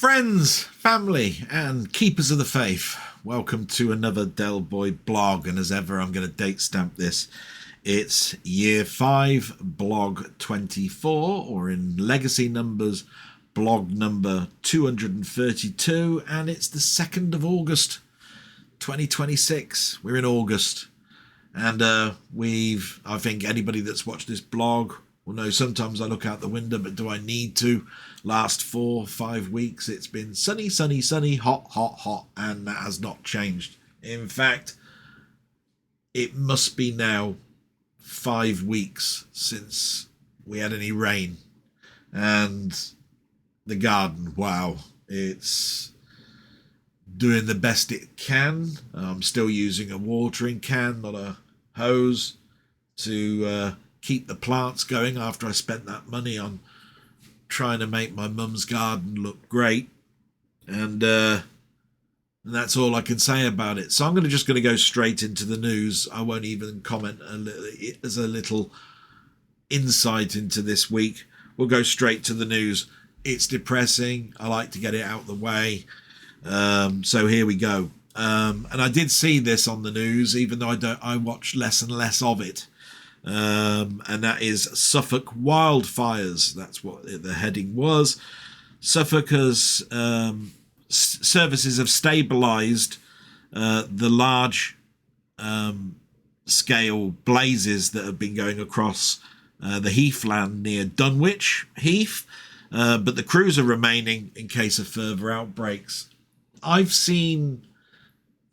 Friends, family, and keepers of the faith, welcome to another Del Boy blog. And as ever, I'm going to date stamp this. It's year 5, blog 24, or in legacy numbers, blog number 232, and it's the 2nd of August, 2026. We're in August, and I think anybody that's watched this blog will know sometimes I look out the window, but do I need to? Last 4-5 weeks, it's been sunny, sunny, sunny, hot, hot, hot, and that has not changed. In fact, it must be now 5 weeks since we had any rain. And the garden, wow, it's doing the best it can. I'm still using a watering can, not a hose, to keep the plants going after I spent that money on trying to make my mum's garden look great. And that's all I can say about it. So I'm just going to go straight into the news. I won't even comment as a little insight into this week. We'll go straight to the news. It's depressing. I like to get it out of the way. So here we go. And I did see this on the news, even though I watch less and less of it. And that is Suffolk wildfires. That's what the heading was. Suffolk has services have stabilised the large scale blazes that have been going across the heathland near Dunwich Heath, but the crews are remaining in case of further outbreaks. I've seen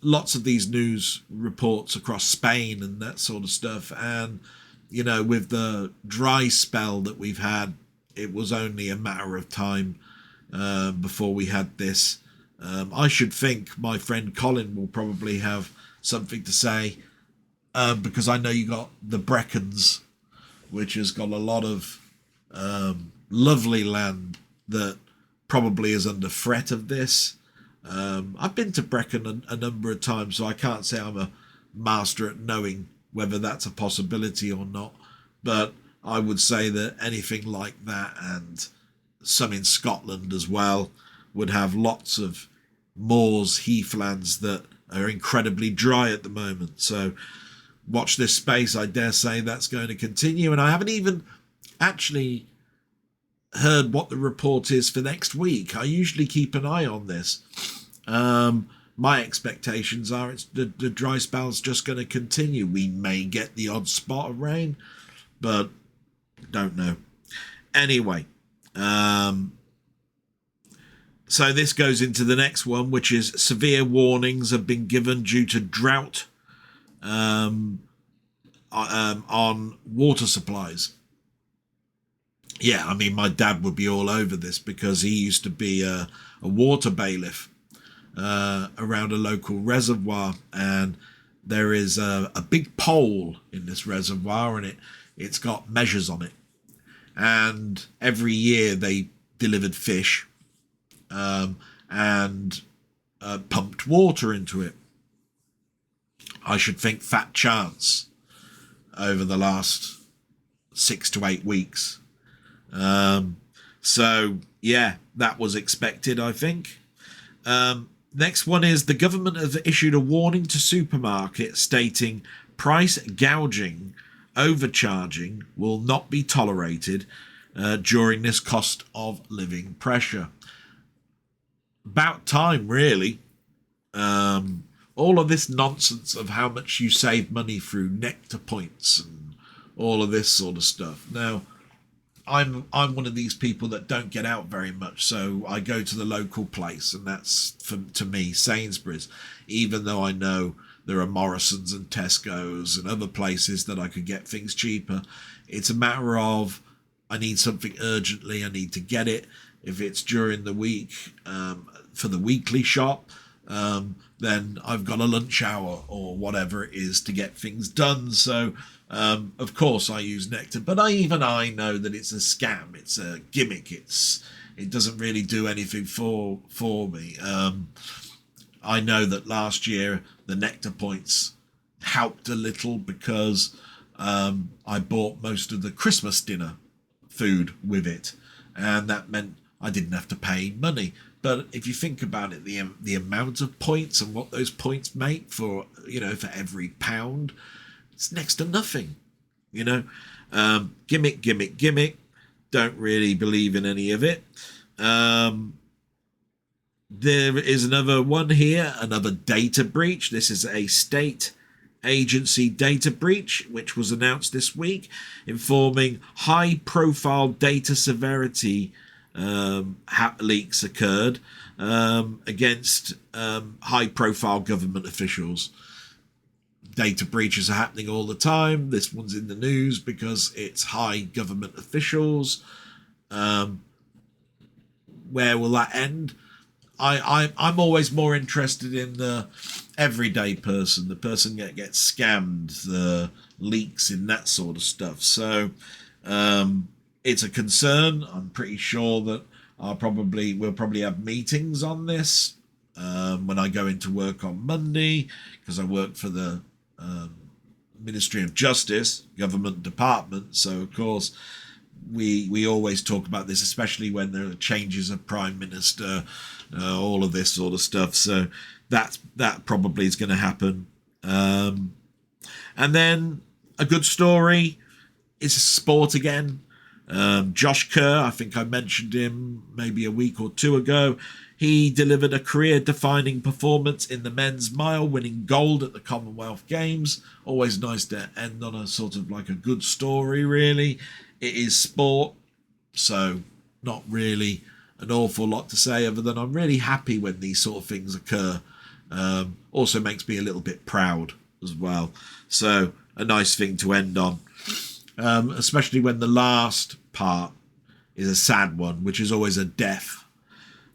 lots of these news reports across Spain and that sort of stuff, and you know, with the dry spell that we've had, it was only a matter of time before we had this. I should think my friend Colin will probably have something to say, because I know you got the Brecons, which has got a lot of lovely land that probably is under threat of this. I've been to Brecon a number of times, so I can't say I'm a master at knowing whether that's a possibility or not, but I would say that anything like that, and some in Scotland as well, would have lots of moors, heathlands that are incredibly dry at the moment. So watch this space. I dare say that's going to continue, and I haven't even actually heard what the report is for next week. I usually keep an eye on this. My expectations are the dry spell's just going to continue. We may get the odd spot of rain, but don't know. Anyway, so this goes into the next one, which is severe warnings have been given due to drought on water supplies. Yeah, I mean, my dad would be all over this because he used to be a water bailiff around a local reservoir, and there is a big pole in this reservoir, and it's got measures on it, and every year they delivered fish and pumped water into it. I should think fat chance over the last 6 to 8 weeks. So yeah, that was expected, I think. Next one is the government have issued a warning to supermarkets stating price gouging, overcharging will not be tolerated during this cost of living pressure. About time, really. All of this nonsense of how much you save money through nectar points and all of this sort of stuff. Now, I'm one of these people that don't get out very much, so I go to the local place, and that's, to me, Sainsbury's, even though I know there are Morrisons and Tesco's and other places that I could get things cheaper. It's a matter of I need something urgently, I need to get it. If it's during the week for the weekly shop, then I've got a lunch hour or whatever it is to get things done. So of course I use nectar, but I know that it's a scam, it's a gimmick, it doesn't really do anything for me. I know that last year the nectar points helped a little because I bought most of the Christmas dinner food with it, and that meant I didn't have to pay money. But if you think about it, the amount of points and what those points make for, for every pound, it's next to nothing. Gimmick. Don't really believe in any of it. There is another one here, another data breach. This is a state agency data breach, which was announced this week, informing high-profile data severity leaks occurred against high-profile government officials. Data breaches are happening all the time. This one's in the news because it's high government officials. Where will that end? I'm always more interested in the everyday person, the person that gets scammed, the leaks in that sort of stuff. So it's a concern. I'm pretty sure that we'll probably have meetings on this when I go into work on Monday, because I work for the Ministry of Justice government department. So of course we always talk about this, especially when there are changes of prime minister, all of this sort of stuff. So that probably is going to happen. And then a good story is sport again. Josh Kerr, I think I mentioned him maybe a week or two ago. He delivered a career-defining performance in the men's mile, winning gold at the Commonwealth Games. Always nice to end on a sort of like a good story, really. It is sport, so not really an awful lot to say other than I'm really happy when these sort of things occur. Also makes me a little bit proud as well. So a nice thing to end on, especially when the last part is a sad one, which is always a death.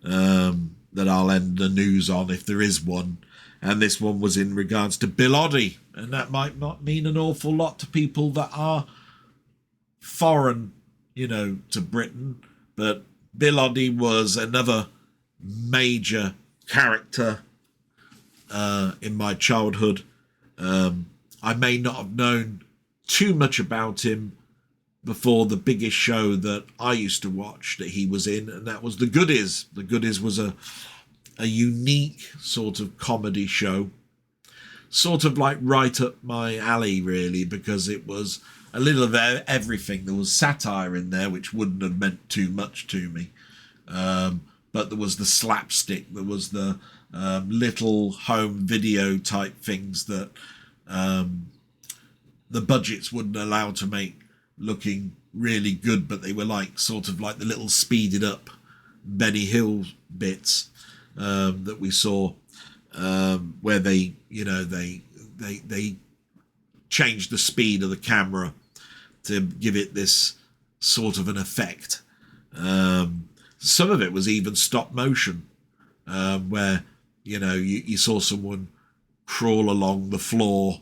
That I'll end the news on if there is one. And this one was in regards to Bill Oddie, and that might not mean an awful lot to people that are foreign, to Britain, but Bill Oddie was another major character in my childhood. I may not have known too much about him before the biggest show that I used to watch that he was in, and that was The Goodies. The Goodies was a unique sort of comedy show, sort of like right up my alley, really, because it was a little of everything. There was satire in there, which wouldn't have meant too much to me. But there was the slapstick, there was the little home video type things that the budgets wouldn't allow to make looking really good, but they were like sort of like the little speeded up Benny Hill bits that we saw, where they changed the speed of the camera to give it this sort of an effect. Some of it was even stop motion, where you saw someone crawl along the floor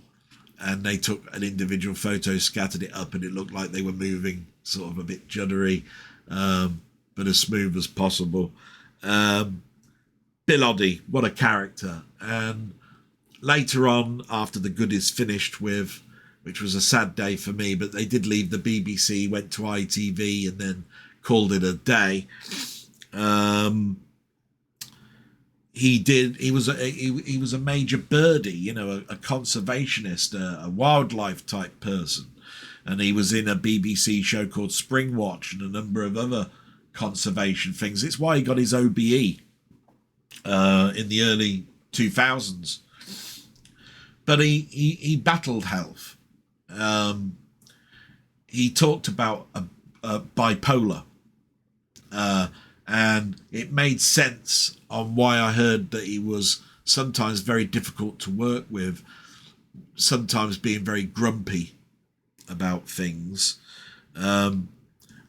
and they took an individual photo, scattered it up, and it looked like they were moving sort of a bit juddery, but as smooth as possible. Bill Oddie, what a character. And later on, after The Goodies finished with, which was a sad day for me, but they did leave the BBC, went to ITV, and then called it a day. He was a major birdie, a conservationist, a wildlife type person, and he was in a BBC show called Spring Watch and a number of other conservation things. It's why he got his OBE in the early 2000s. But he battled health. He talked about bipolar, and it made sense on why I heard that he was sometimes very difficult to work with, sometimes being very grumpy about things. And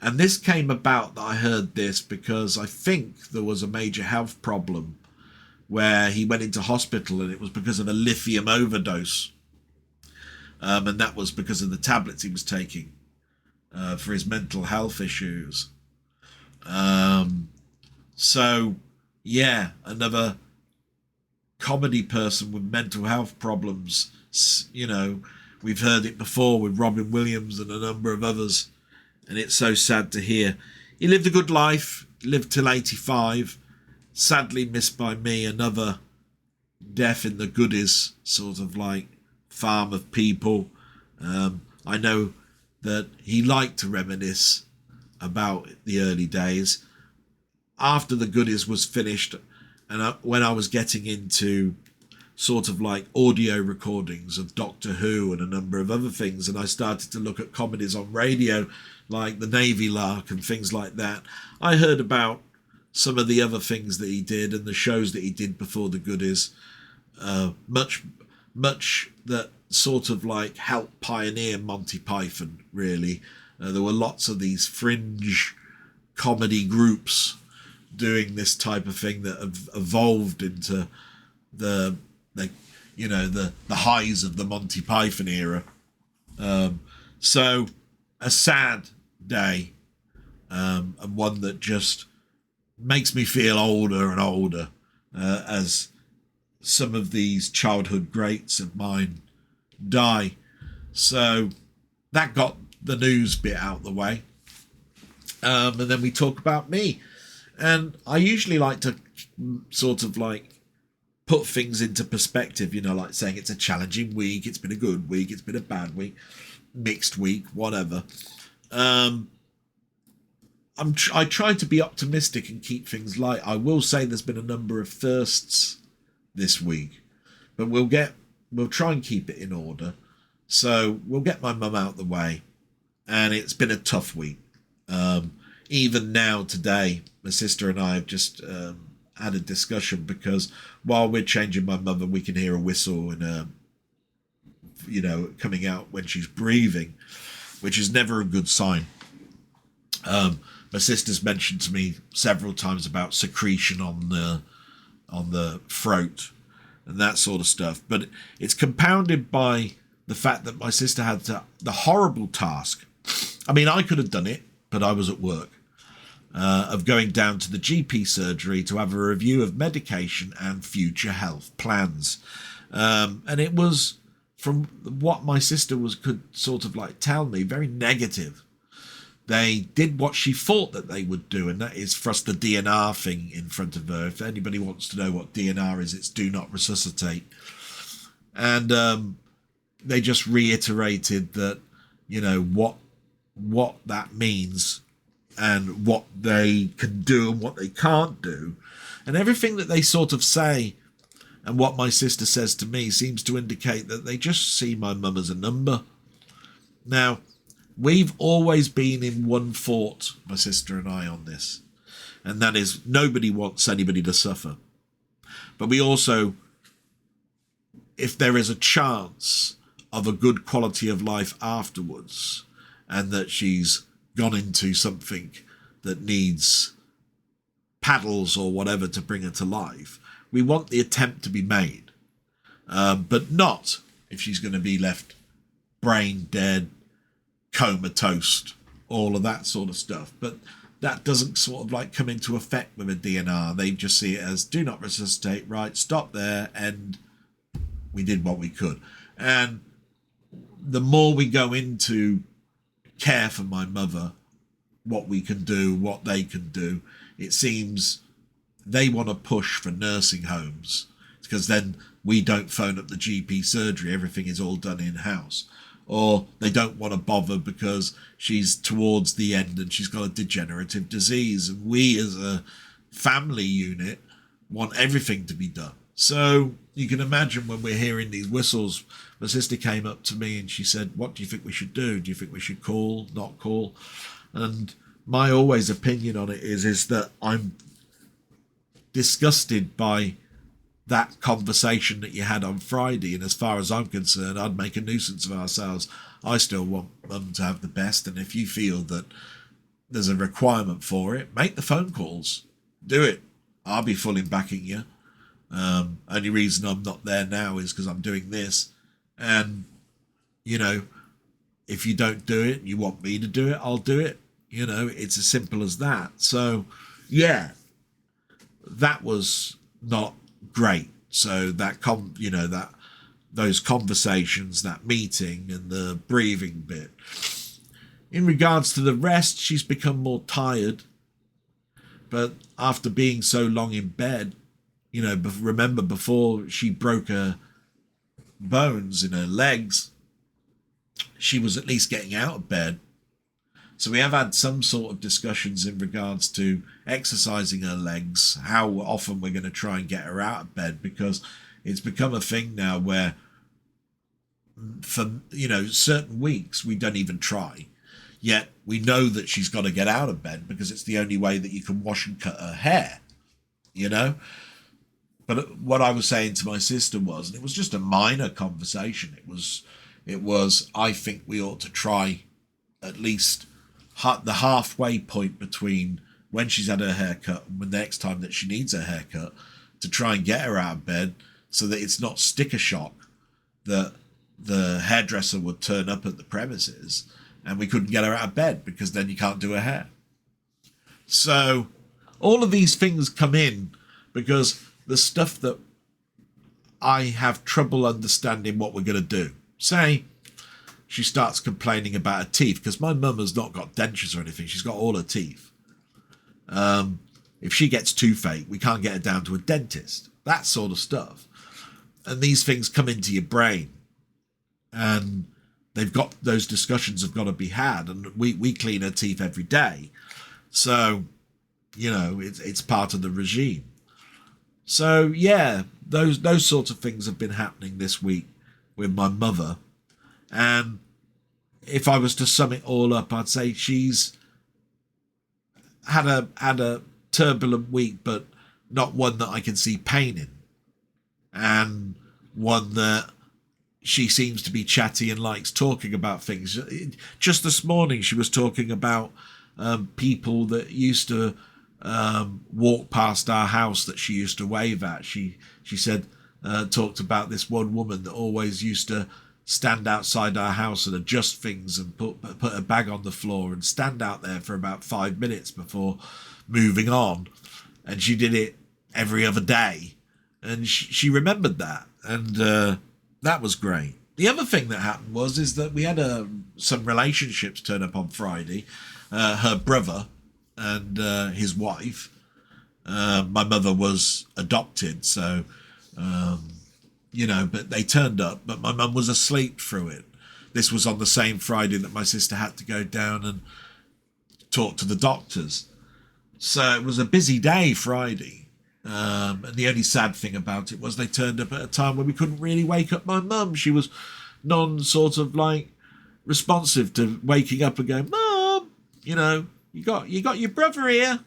this came about, that I heard this because I think there was a major health problem where he went into hospital, and it was because of a lithium overdose. And that was because of the tablets he was taking for his mental health issues. So, yeah, another comedy person with mental health problems. We've heard it before with Robin Williams and a number of others, and it's so sad to hear. He lived a good life. lived till 85. Sadly missed by me, another death in the goodies sort of like farm of people. I know that he liked to reminisce about the early days. After the goodies was finished, and when I was getting into sort of like audio recordings of Doctor Who and a number of other things, and I started to look at comedies on radio like the Navy Lark and things like that, I heard about some of the other things that he did and the shows that he did before the goodies. Much that sort of like helped pioneer Monty Python, really. There were lots of these fringe comedy groups doing this type of thing that have evolved into the highs of the Monty Python era. So a sad day, and one that just makes me feel older and older as some of these childhood greats of mine die. So that got the news bit out the way. And then we talk about me. And I usually like to sort of like put things into perspective, like saying it's a challenging week, it's been a good week, it's been a bad week, mixed week, whatever. I try to be optimistic and keep things light. I will say there's been a number of firsts this week, but we'll try and keep it in order. So we'll get my mum out the way, and it's been a tough week. Even now today, my sister and I have just had a discussion, because while we're changing my mother, we can hear a whistle and coming out when she's breathing, which is never a good sign. My sister's mentioned to me several times about secretion on the throat and that sort of stuff, but it's compounded by the fact that my sister had the horrible task. I mean, I could have done it, but I was at work. Of going down to the GP surgery to have a review of medication and future health plans. And it was, from what my sister could sort of like tell me, very negative. They did what she thought that they would do, and that is thrust the DNR thing in front of her. If anybody wants to know what DNR is, it's do not resuscitate. And they just reiterated that, what that means and what they can do and what they can't do. And everything that they sort of say and what my sister says to me seems to indicate that they just see my mum as a number. Now, we've always been in one thought, my sister and I, on this, and that is nobody wants anybody to suffer. But we also, if there is a chance of a good quality of life afterwards, and that she's gone into something that needs paddles or whatever to bring her to life, we want the attempt to be made. But not if she's going to be left brain dead, comatose, all of that sort of stuff. But that doesn't sort of like come into effect with a DNR. They just see it as do not resuscitate, right, stop there, and we did what we could. And the more we go into care for my mother, what we can do, what they can do, it seems they want to push for nursing homes, because then we don't phone up the GP surgery, everything is all done in-house. Or they don't want to bother because she's towards the end and she's got a degenerative disease, and we as a family unit want everything to be done. So you can imagine when we're hearing these whistles, my sister came up to me and she said, what do you think we should do? Do you think we should call, not call? And my always opinion on it is that I'm disgusted by that conversation that you had on Friday. And as far as I'm concerned, I'd make a nuisance of ourselves. I still want Mum to have the best. And if you feel that there's a requirement for it, make the phone calls. Do it. I'll be full in backing you. Only reason I'm not there now is because I'm doing this. And, if you don't do it, you want me to do it, I'll do it. It's as simple as that. So, yeah, that was not great. So those conversations, that meeting and the breathing bit. In regards to the rest, she's become more tired. But after being so long in bed, remember before she broke her bones in her legs, she was at least getting out of bed. So we have had some sort of discussions in regards to exercising her legs, how often we're going to try and get her out of bed, because it's become a thing now where for, certain weeks we don't even try. Yet we know that she's got to get out of bed because it's the only way that you can wash and cut her hair, But what I was saying to my sister was, and it was just a minor conversation, it was I think we ought to try at least the halfway point between when she's had her hair cut and the next time that she needs her hair cut, to try and get her out of bed so that it's not sticker shock that the hairdresser would turn up at the premises and we couldn't get her out of bed because then you can't do her hair. So all of these things come in because the stuff that I have trouble understanding what we're going to do. Say she starts complaining about her teeth, because my mum has not got dentures or anything. She's got all her teeth. If she gets toothache, we can't get her down to a dentist. That sort of stuff. And these things come into your brain. And those discussions have got to be had. And we clean her teeth every day. So, it's part of the regime. So, yeah, those sorts of things have been happening this week with my mother. And if I was to sum it all up, I'd say she's had a turbulent week, but not one that I can see pain in. And one that she seems to be chatty and likes talking about things. Just this morning, she was talking about people that used to walk past our house that she used to wave at. She said, talked about this one woman that always used to stand outside our house and adjust things and put a bag on the floor and stand out there for about 5 minutes before moving on. And she did it every other day. And she remembered that. And that was great. The other thing that happened is that we had some relationships turn up on Friday. Her brother and his wife. My mother was adopted, so but they turned up, but my mum was asleep through it. This was on the same Friday that my sister had to go down and talk to the doctors. So it was a busy day Friday. And the only sad thing about it was they turned up at a time when we couldn't really wake up my mum. She was responsive to waking up and going, Mum, you got your brother here,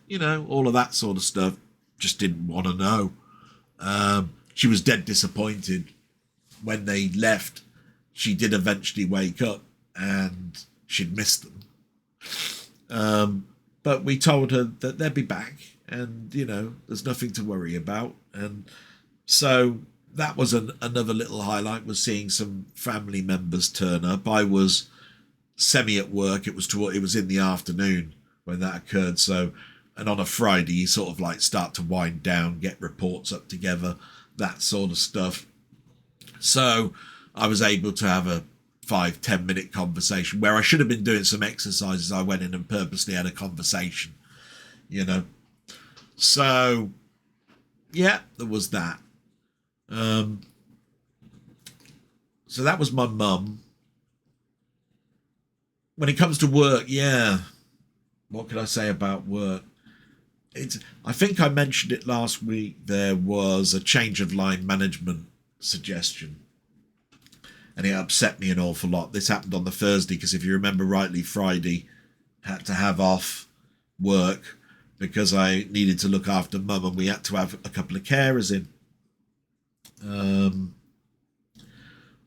all of that sort of stuff. Just didn't want to know. She was dead disappointed when they left. She did eventually wake up and she'd missed them. But we told her that they'd be back and, there's nothing to worry about. And so that was another little highlight, was seeing some family members turn up. I was semi at work. It was in the afternoon when that occurred. So, and on a Friday, you sort of start to wind down, get reports up together, that sort of stuff. So I was able to have a 5-10 minute conversation where I should have been doing some exercises. I went in and purposely had a conversation, So, yeah, there was that. So that was my mum. When it comes to work, yeah, what can I say about work? I think I mentioned it last week. There was a change of line management suggestion, and it upset me an awful lot. This happened on the Thursday because, if you remember rightly, Friday had to have off work because I needed to look after Mum, and we had to have a couple of carers in.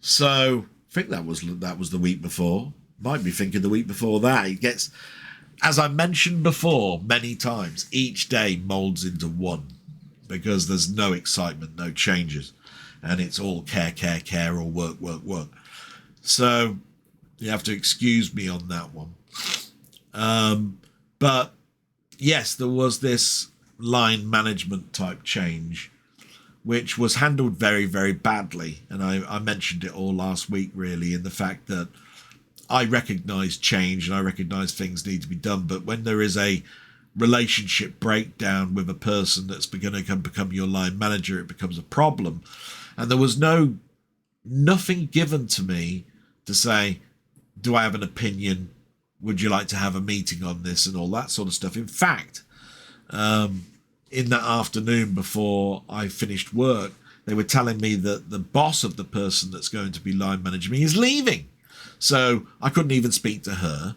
So I think that was the week before. Might be thinking the week before that. It gets, as I mentioned before many times, each day molds into one because there's no excitement, no changes, and it's all care, or work. So you have to excuse me on that one. But yes, there was this line management type change, which was handled very, very badly. And I mentioned it all last week, really, in the fact that I recognise change and I recognise things need to be done. But when there is a relationship breakdown with a person that's going to become your line manager, it becomes a problem. And there was nothing given to me to say, do I have an opinion? Would you like to have a meeting on this and all that sort of stuff? In fact, in that afternoon before I finished work, they were telling me that the boss of the person that's going to be line managing me is leaving. So I couldn't even speak to her.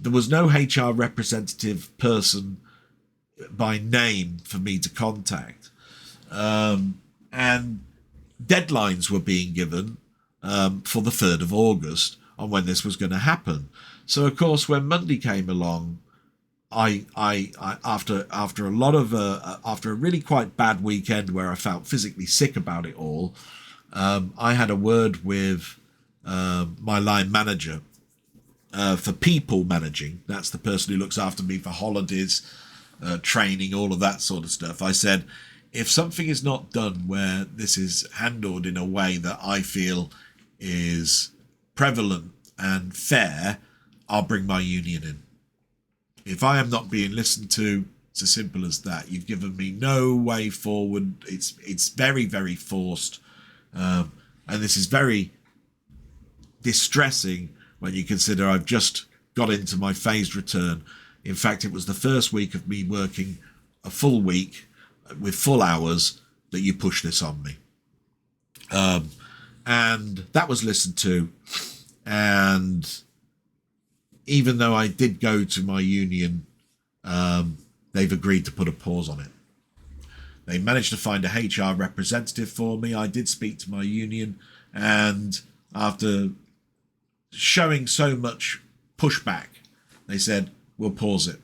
There was no HR representative person by name for me to contact. And deadlines were being given for the 3rd of August on when this was going to happen. So, of course, when Monday came along, I after a really quite bad weekend where I felt physically sick about it all, I had a word with my line manager for people managing. That's the person who looks after me for holidays, training, all of that sort of stuff. I said, if something is not done where this is handled in a way that I feel is prevalent and fair, I'll bring my union in. If I am not being listened to, it's as simple as that. You've given me no way forward. It's very, very forced. And this is very distressing when you consider I've just got into my phased return. In fact, it was the first week of me working a full week with full hours that you pushed this on me. And that was listened to. And even though I did go to my union, they've agreed to put a pause on it. They managed to find a HR representative for me. I did speak to my union, and after showing so much pushback, they said, we'll pause it.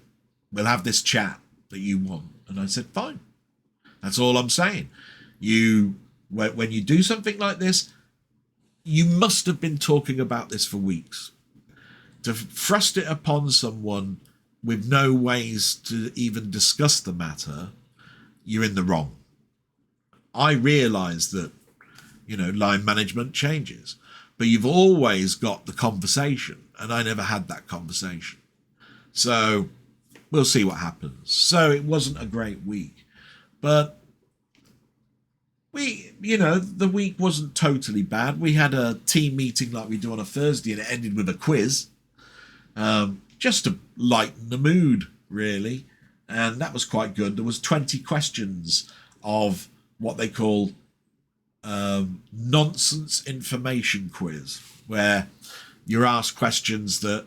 We'll have this chat that you want. And I said, fine. That's all I'm saying. When you do something like this, you must have been talking about this for weeks. To thrust it upon someone with no ways to even discuss the matter, you're in the wrong. I realise that, line management changes, but you've always got the conversation, and I never had that conversation. So we'll see what happens. So it wasn't a great week, but the week wasn't totally bad. We had a team meeting like we do on a Thursday, and it ended with a quiz. Just to lighten the mood, really. And that was quite good. There was 20 questions of what they call nonsense information quiz, where you're asked questions that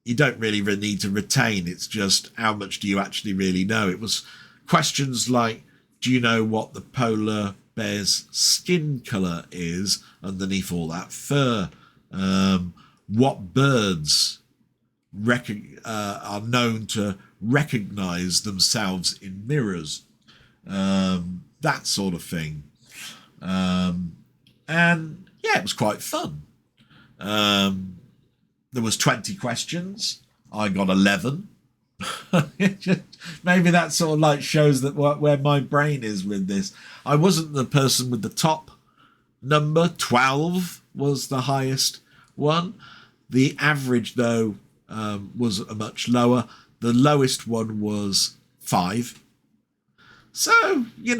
you don't really need to retain. It's just, how much do you actually really know? It was questions like, do you know what the polar bear's skin colour is underneath all that fur? What birds are known to recognise themselves in mirrors? That sort of thing. And yeah, it was quite fun. There was 20 questions. I got 11. Maybe that sort of like shows that where my brain is with this. I wasn't the person with the top number. 12 was the highest one. The average, though, was much lower. The lowest one was 5. So, I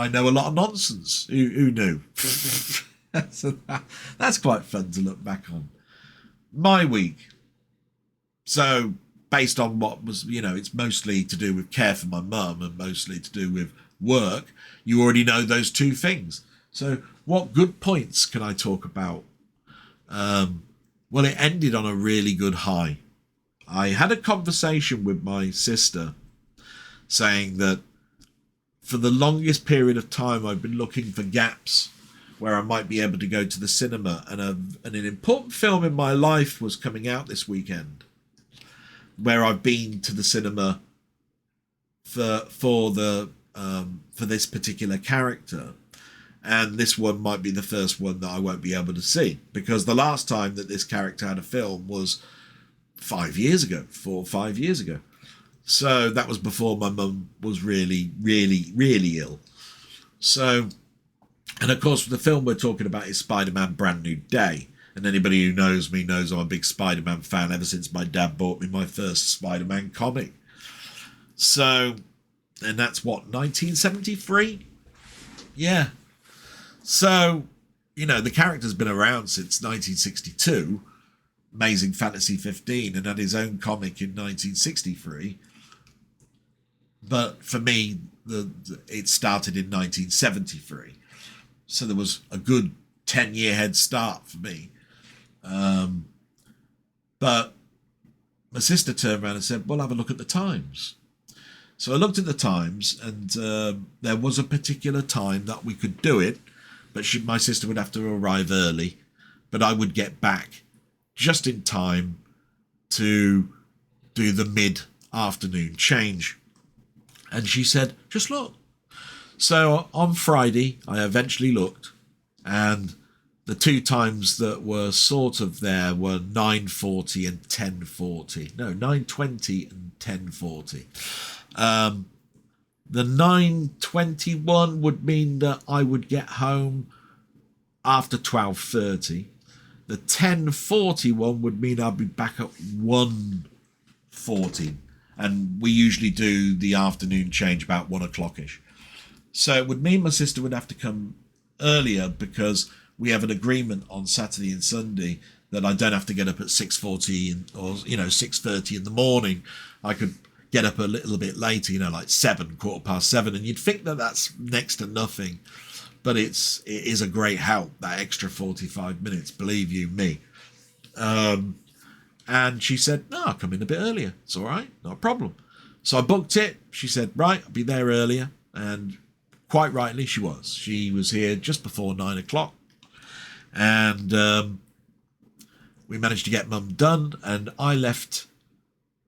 know a lot of nonsense. Who knew? So that's quite fun to look back on. My week. So, based on what was, it's mostly to do with care for my mum and mostly to do with work. You already know those two things. So, what good points can I talk about? Well, it ended on a really good high. I had a conversation with my sister saying that for the longest period of time, I've been looking for gaps where I might be able to go to the cinema. And an important film in my life was coming out this weekend, where I've been to the cinema for this particular character. And this one might be the first one that I won't be able to see, because the last time that this character had a film was 5 years ago, 4 or 5 years ago. So that was before my mum was really, really, really ill. So, and of course, the film we're talking about is Spider-Man Brand New Day. And anybody who knows me knows I'm a big Spider-Man fan ever since my dad bought me my first Spider-Man comic. So, and that's what, 1973? Yeah. So, the character's been around since 1962, Amazing Fantasy 15, and had his own comic in 1963. But for me, it started in 1973. So there was a good 10-year head start for me. But my sister turned around and said, well, have a look at the times. So I looked at the times, and there was a particular time that we could do it, but my sister would have to arrive early, but I would get back just in time to do the mid-afternoon change. And she said, just look. So on Friday, I eventually looked, and the two times that were sort of there were 9:40 and 10:40. No, 9:20 and 10:40. The 9:21 would mean that I would get home after 12:30. The 10:41 would mean I'd be back at 1:40. And we usually do the afternoon change about 1 o'clock-ish. So it would mean my sister would have to come earlier, because we have an agreement on Saturday and Sunday that I don't have to get up at 6:40 or 6:30 in the morning. I could get up a little bit later, like 7, 7:15, and you'd think that that's next to nothing, but it is a great help, that extra 45 minutes, believe you me. And she said, no, I'll come in a bit earlier. It's all right, not a problem. So I booked it. She said, right, I'll be there earlier. And quite rightly, she was. She was here just before 9 o'clock. And we managed to get Mum done. And I left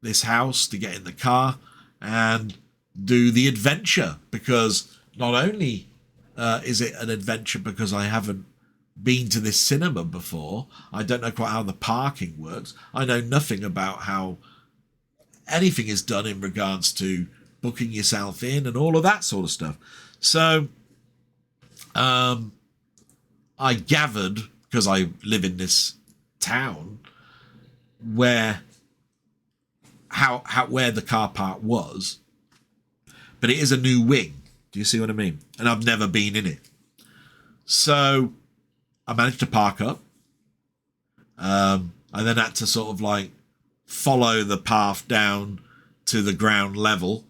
this house to get in the car and do the adventure. Because not only is it an adventure because I haven't been to this cinema before, I don't know quite how the parking works. I know nothing about how anything is done in regards to booking yourself in and all of that sort of stuff. So I gathered, because I live in this town, where the car park was, but it is a new wing. Do you see what I mean? And I've never been in it. So I managed to park up. I then had to sort of like follow the path down to the ground level,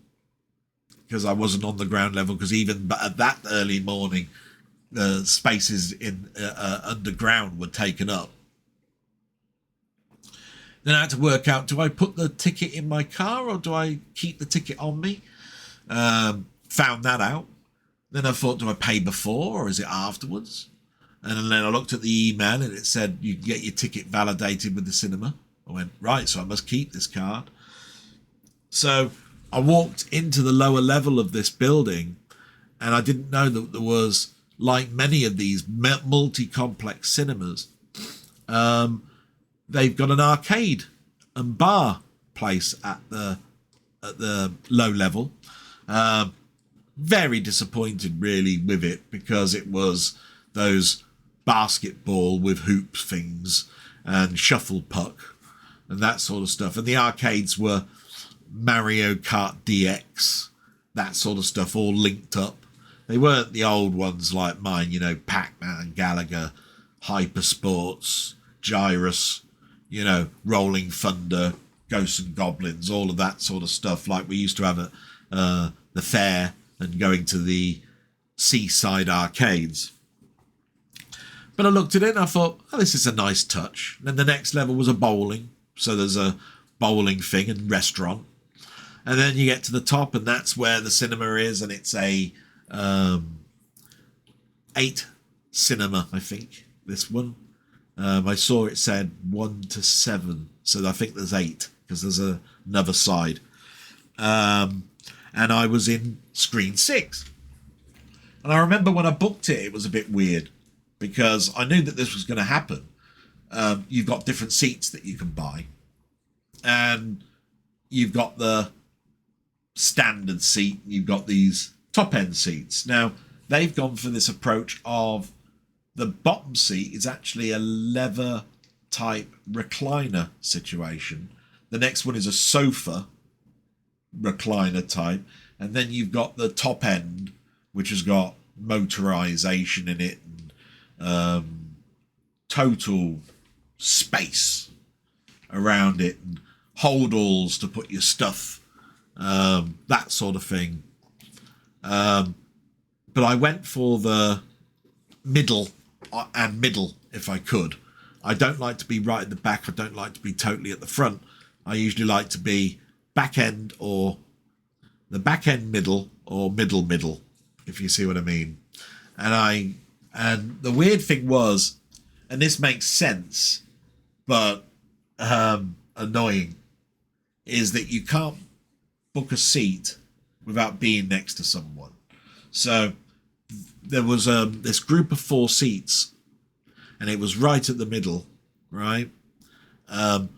because I wasn't on the ground level, because even at that early morning, the spaces in underground were taken up. Then I had to work out, do I put the ticket in my car or do I keep the ticket on me? Found that out. Then I thought, do I pay before or is it afterwards? And then I looked at the email and it said you can get your ticket validated with the cinema. I went, right, so I must keep this card. So I walked into the lower level of this building, and I didn't know that there was, like many of these multi-complex cinemas, they've got an arcade and bar place at the low level. Very disappointed really with it, because it was those basketball with hoops things and shuffle puck and that sort of stuff. And the arcades were Mario Kart DX, that sort of stuff, all linked up. They weren't the old ones like mine, Pac-Man, Gallagher, Hyper Sports, Gyrus, Rolling Thunder, Ghosts and Goblins, all of that sort of stuff like we used to have at the fair and going to the seaside arcades. But I looked at it and I thought, oh, this is a nice touch. And then the next level was a bowling. So there's a bowling thing and restaurant. And then you get to the top and that's where the cinema is. And it's a 8 cinema, I think, this one. I saw it said 1 to 7. So I think there's 8 because there's another side. And I was in screen 6. And I remember when I booked it, it was a bit weird, because I knew that this was going to happen. You've got different seats that you can buy. And you've got the standard seat. You've got these top-end seats. Now, they've gone for this approach of the bottom seat is actually a leather type recliner situation. The next one is a sofa recliner type. And then you've got the top end, which has got motorization in it and total space around it and holdalls to put your stuff, that sort of thing. But I went for the middle if I could. I don't like to be right at the back. I don't like to be totally at the front. I usually like to be back end or the back end middle or middle, if you see what I mean. And the weird thing was, and this makes sense, but annoying, is that you can't book a seat without being next to someone. So there was this group of 4 seats, and it was right at the middle, right? And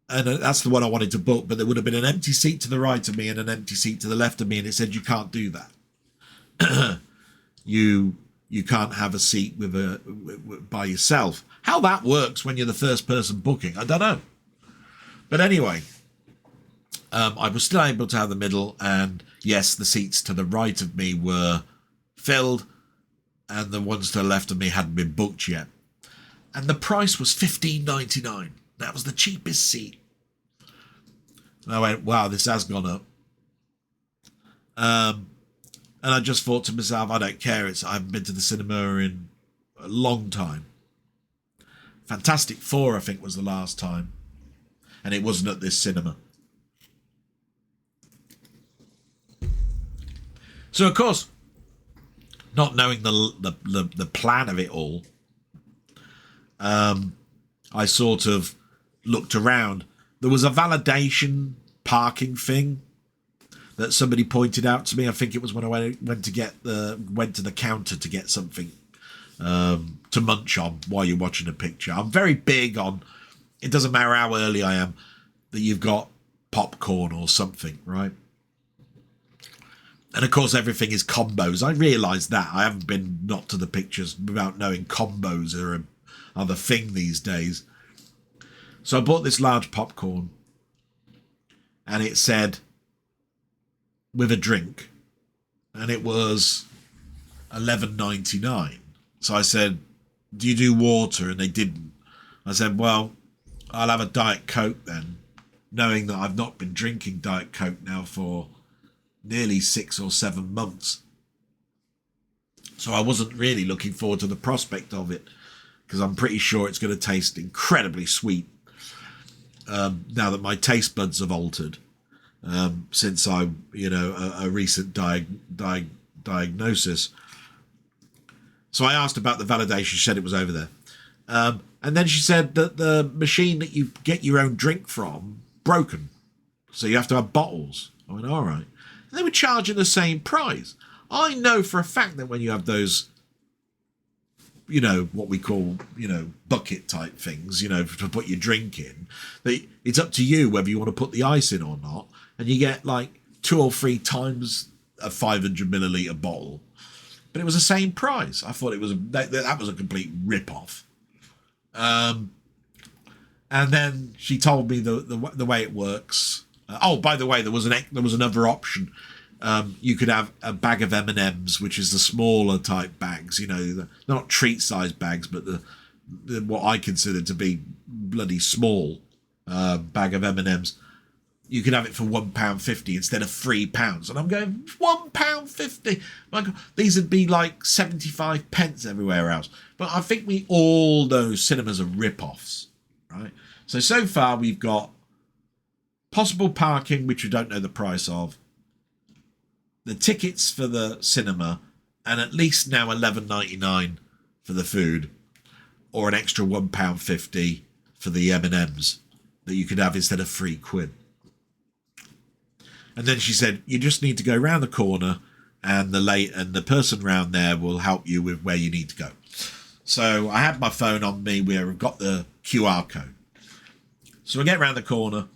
that's the one I wanted to book, but there would have been an empty seat to the right of me and an empty seat to the left of me, and it said you can't do that. You can't have a seat by yourself. How that works when you're the first person booking, I don't know. But anyway, I was still able to have the middle, and yes, the seats to the right of me were filled, and the ones to the left of me hadn't been booked yet. And the price was $15.99. That was the cheapest seat. And I went, wow, this has gone up. And I just thought to myself, I don't care. I haven't been to the cinema in a long time. Fantastic Four, I think, was the last time. And it wasn't at this cinema. So, of course, not knowing the plan of it all, I sort of looked around. There was a validation parking thing that somebody pointed out to me. I think it was when I went to the counter to get something to munch on while you're watching a picture. I'm very big on, it doesn't matter how early I am, that you've got popcorn or something, right? And of course, everything is combos. I realise that. I haven't been not to the pictures without knowing combos are the thing these days. So I bought this large popcorn, and it said, with a drink, and it was $11.99. So I said, do you do water? And they didn't. I said, well, I'll have a Diet Coke then, knowing that I've not been drinking Diet Coke now for nearly 6 or 7 months. So I wasn't really looking forward to the prospect of it, because I'm pretty sure it's going to taste incredibly sweet now that my taste buds have altered since a recent diagnosis. So I asked about the validation. She said it was over there. And then she said that the machine that you get your own drink from broken. So you have to have bottles. I went, all right. And they were charging the same price. I know for a fact that when you have those, what we call, bucket type things, to put your drink in, it's up to you whether you want to put the ice in or not. And you get like 2 or 3 times a 500 milliliter bottle. But it was the same price. I thought that was a complete rip-off. And then she told me the way it works. By the way, there was another option. You could have a bag of M&Ms, which is the smaller type bags. They're not treat-sized bags, but the what I consider to be bloody small bag of M&Ms. You could have it for £1.50 instead of £3. And I'm going, £1.50? My God, these would be like 75 pence everywhere else. But I think we all know cinemas are rip-offs, right? So far we've got possible parking, which we don't know the price of, the tickets for the cinema, and at least now $11.99 for the food, or an extra £1.50 for the M&Ms that you could have instead of £3. And then she said, you just need to go around the corner and the person round there will help you with where you need to go. So I had my phone on me where I've got the QR code. So I get around the corner.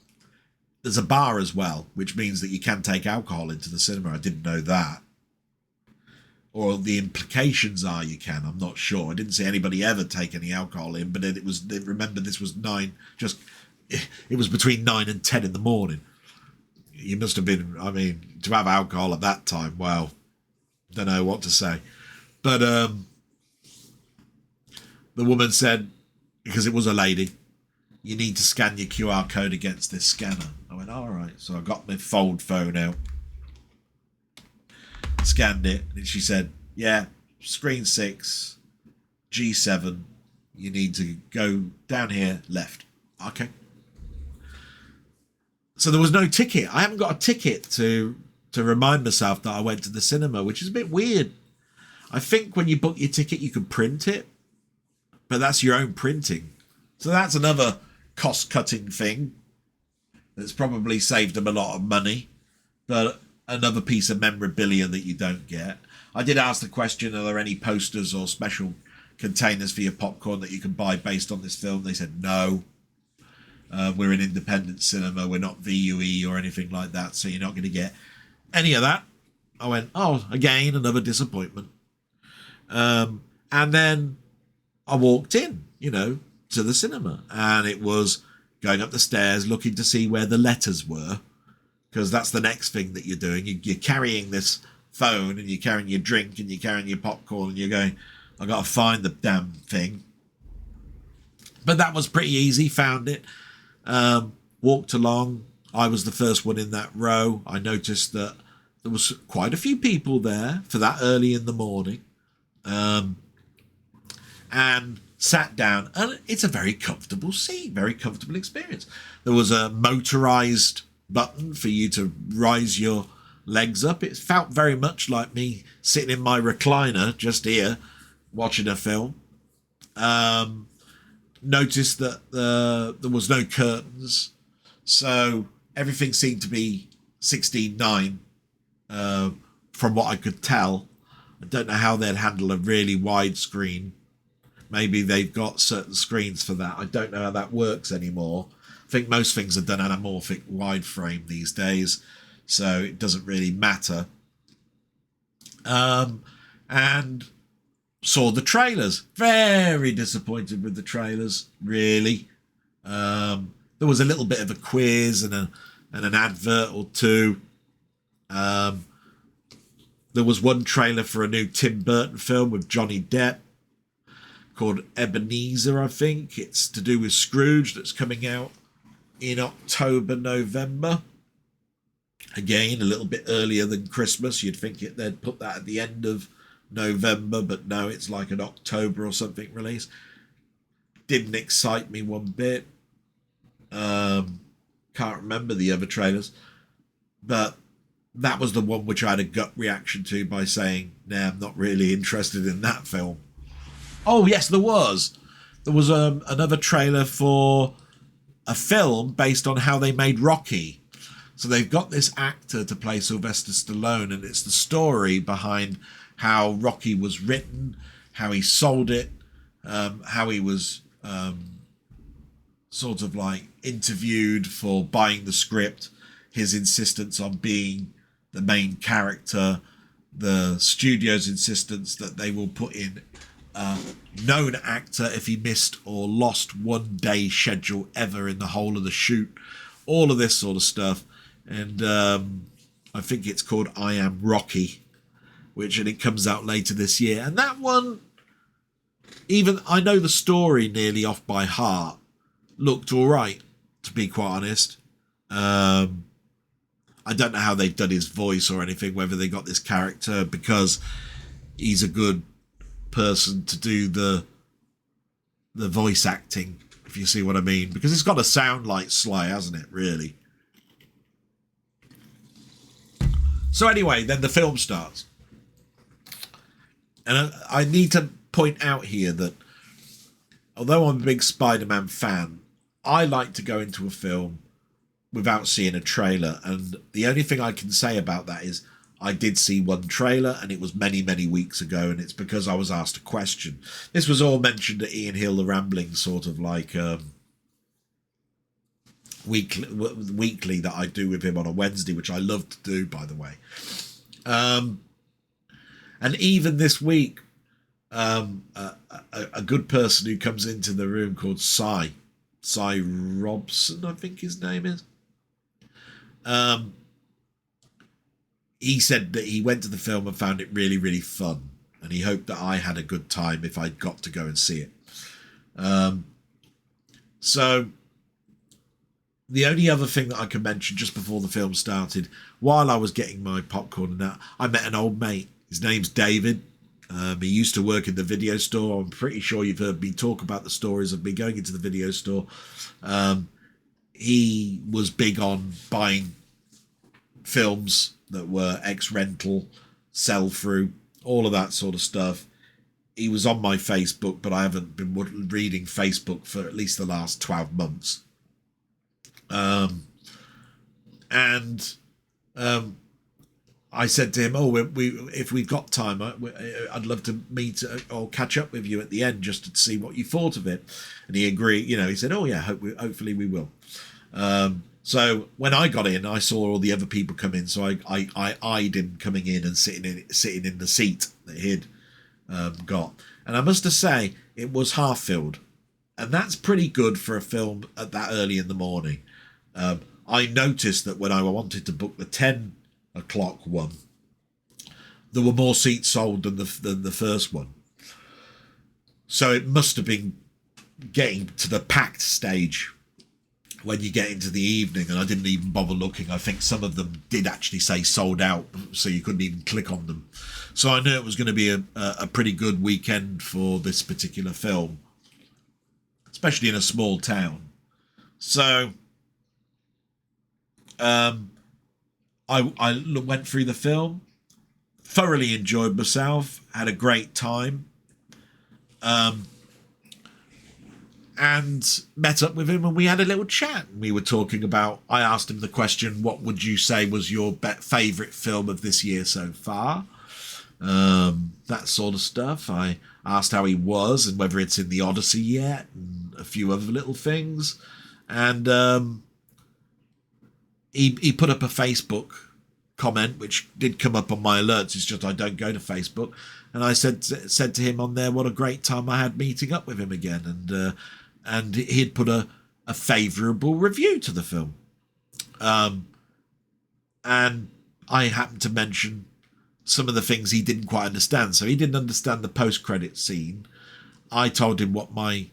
There's a bar as well, which means that you can take alcohol into the cinema. I didn't know that. or the implications are you can. I'm not sure. I didn't see anybody ever take any alcohol in, but remember, this was it was between 9 and 10 in the morning. You must have been, I mean, to have alcohol at that time, well, don't know what to say. But the woman said, because it was a lady, you need to scan your QR code against this scanner. I went, all right. So I got my fold phone out, scanned it, and she said, yeah, screen 6, G7, you need to go down here, left. Okay. So there was no ticket. I haven't got a ticket to remind myself that I went to the cinema, which is a bit weird. I think when you book your ticket, you can print it, but that's your own printing. So that's another cost-cutting thing that's probably saved them a lot of money, but another piece of memorabilia that you don't get. I did ask the question, are there any posters or special containers for your popcorn that you can buy based on this film? They said no. We're an independent cinema. We're not VUE or anything like that, so you're not going to get any of that. I went, oh, again, another disappointment. And then I walked in, to the cinema, and it was going up the stairs looking to see where the letters were, because that's the next thing that you're doing. You're carrying this phone, and you're carrying your drink, and you're carrying your popcorn, and you're going, I got to find the damn thing. But that was pretty easy. Found it. Walked along. I was the first one in that row. I noticed that there was quite a few people there for that early in the morning, and sat down, and it's a very comfortable seat, very comfortable experience. There was a motorized button for you to rise your legs up. It felt very much like me sitting in my recliner just here watching a film. Noticed that there was no curtains, so everything seemed to be 16:9 from what I could tell. I don't know how they'd handle a really wide screen. Maybe they've got certain screens for that. I don't know how that works anymore. I think most things are done anamorphic wide frame these days, so it doesn't really matter. And saw the trailers. Very disappointed with the trailers, really. There was a little bit of a quiz and an advert or two. There was one trailer for a new Tim Burton film with Johnny Depp called Ebenezer, I think. It's to do with Scrooge, that's coming out in October, November. Again, a little bit earlier than Christmas. You'd think they'd put that at the end of November, but no, it's like an October or something release. Didn't excite me one bit. Can't remember the other trailers, but that was the one which I had a gut reaction to by saying, nah, I'm not really interested in that film. Oh yes, there was another trailer for a film based on how they made Rocky. So they've got this actor to play Sylvester Stallone, and it's the story behind how Rocky was written, how he sold it, how he was sort of like interviewed for buying the script, his insistence on being the main character, the studio's insistence that they will put in a known actor if he missed or lost one day schedule ever in the whole of the shoot, all of this sort of stuff. And I think it's called I Am Rocky, and it comes out later this year. And that one, even I know the story nearly off by heart, looked all right, to be quite honest. I don't know how they've done his voice or anything, whether they got this character because he's a good person to do the voice acting, if you see what I mean, because it's got to sound like Sly, hasn't it, really? So anyway, then the film starts. And I need to point out here that although I'm a big Spider-Man fan, I like to go into a film without seeing a trailer. And the only thing I can say about that is I did see one trailer, and it was many, many weeks ago, and it's because I was asked a question. This was all mentioned at Ian Hill, the Rambling, sort of like weekly that I do with him on a Wednesday, which I love to do, by the way. And even this week, a good person who comes into the room called Cy Robson, I think his name is. He said that he went to the film and found it really, really fun, and he hoped that I had a good time if I got to go and see it. So the only other thing that I can mention just before the film started, while I was getting my popcorn and that, I met an old mate. His name's David. He used to work in the video store. I'm pretty sure you've heard me talk about the stories of me going into the video store. He was big on buying films that were ex-rental, sell-through, all of that sort of stuff. He was on my Facebook, but I haven't been reading Facebook for at least the last 12 months. I said to him, if we've got time, I'd love to meet or catch up with you at the end just to see what you thought of it. And he agreed, he said, oh yeah, hopefully we will. So when I got in, I saw all the other people come in. So I eyed him coming in and sitting in the seat that he'd got. And I must say, it was half filled. And that's pretty good for a film at that early in the morning. I noticed that when I wanted to book the 10 o'clock one, there were more seats sold than the first one. So it must have been getting to the packed stage when you get into the evening, and I didn't even bother looking. I think some of them did actually say sold out, so you couldn't even click on them. So I knew it was going to be a pretty good weekend for this particular film, especially in a small town. So I went through the film, thoroughly enjoyed myself, had a great time, and met up with him, and we had a little chat. We were talking about, I asked him the question, what would you say was your favourite film of this year so far? That sort of stuff. I asked how he was and whether it's in the Odyssey yet, and a few other little things. And he put up a Facebook comment, which did come up on my alerts. It's just I don't go to Facebook. And I said to him on there what a great time I had meeting up with him again. And he'd put a favourable review to the film. And I happened to mention some of the things he didn't quite understand. So he didn't understand the post-credit scene. I told him what my